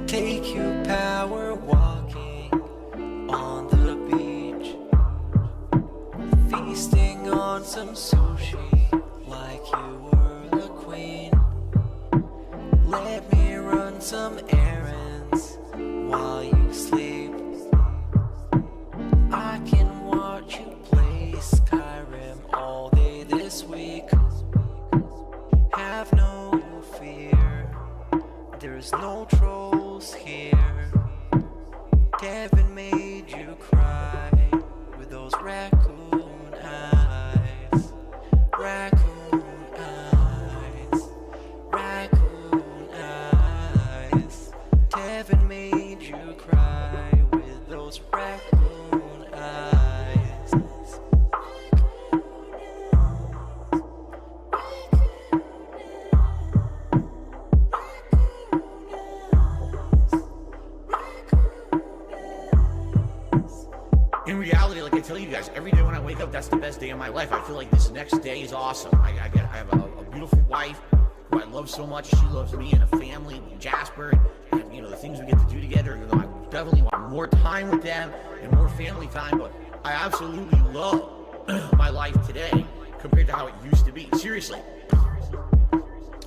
Take you power walking on the beach, feasting on some sushi like you were the queen. Let me run some errands while you sleep. I can watch you play Skyrim all day this week. Have no fear, there's no trolls here. Kevin made you cry with those raccoon eyes. Raccoon eyes. Raccoon eyes. Kevin made you cry with those raccoon eyes. In reality, like I tell you guys, every day when I wake up, that's the best day of my life. I feel like this next day is awesome. I have a beautiful wife who I love so much. She loves me, and a family, Jasper, and you know the things we get to do together. You know, I definitely want more time with them and more family time. But I absolutely love my life today compared to how it used to be. Seriously,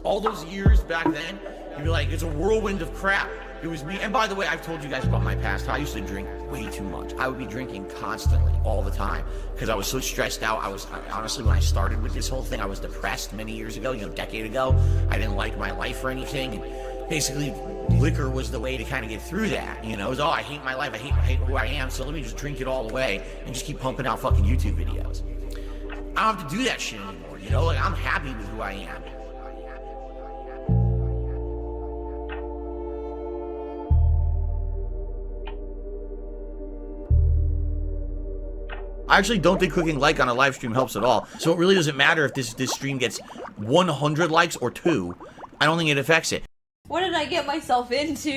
all those years back then, you'd be like, it's a whirlwind of crap. It was me. And by the way, I've told you guys about my past. I used to drink way too much. I would be drinking constantly, all the time, because I was so stressed out. I honestly, when I started with this whole thing, I was depressed many years ago, a decade ago. I didn't like my life or anything. And basically, liquor was the way to kind of get through that. It was, I hate my life. I hate who I am. So let me just drink it all away and just keep pumping out fucking YouTube videos. I don't have to do that shit anymore, you know? Like, I'm happy with who I am. I actually don't think clicking like on a live stream helps at all. So it really doesn't matter if this stream gets 100 likes or 2. I don't think it affects it. What did I get myself into?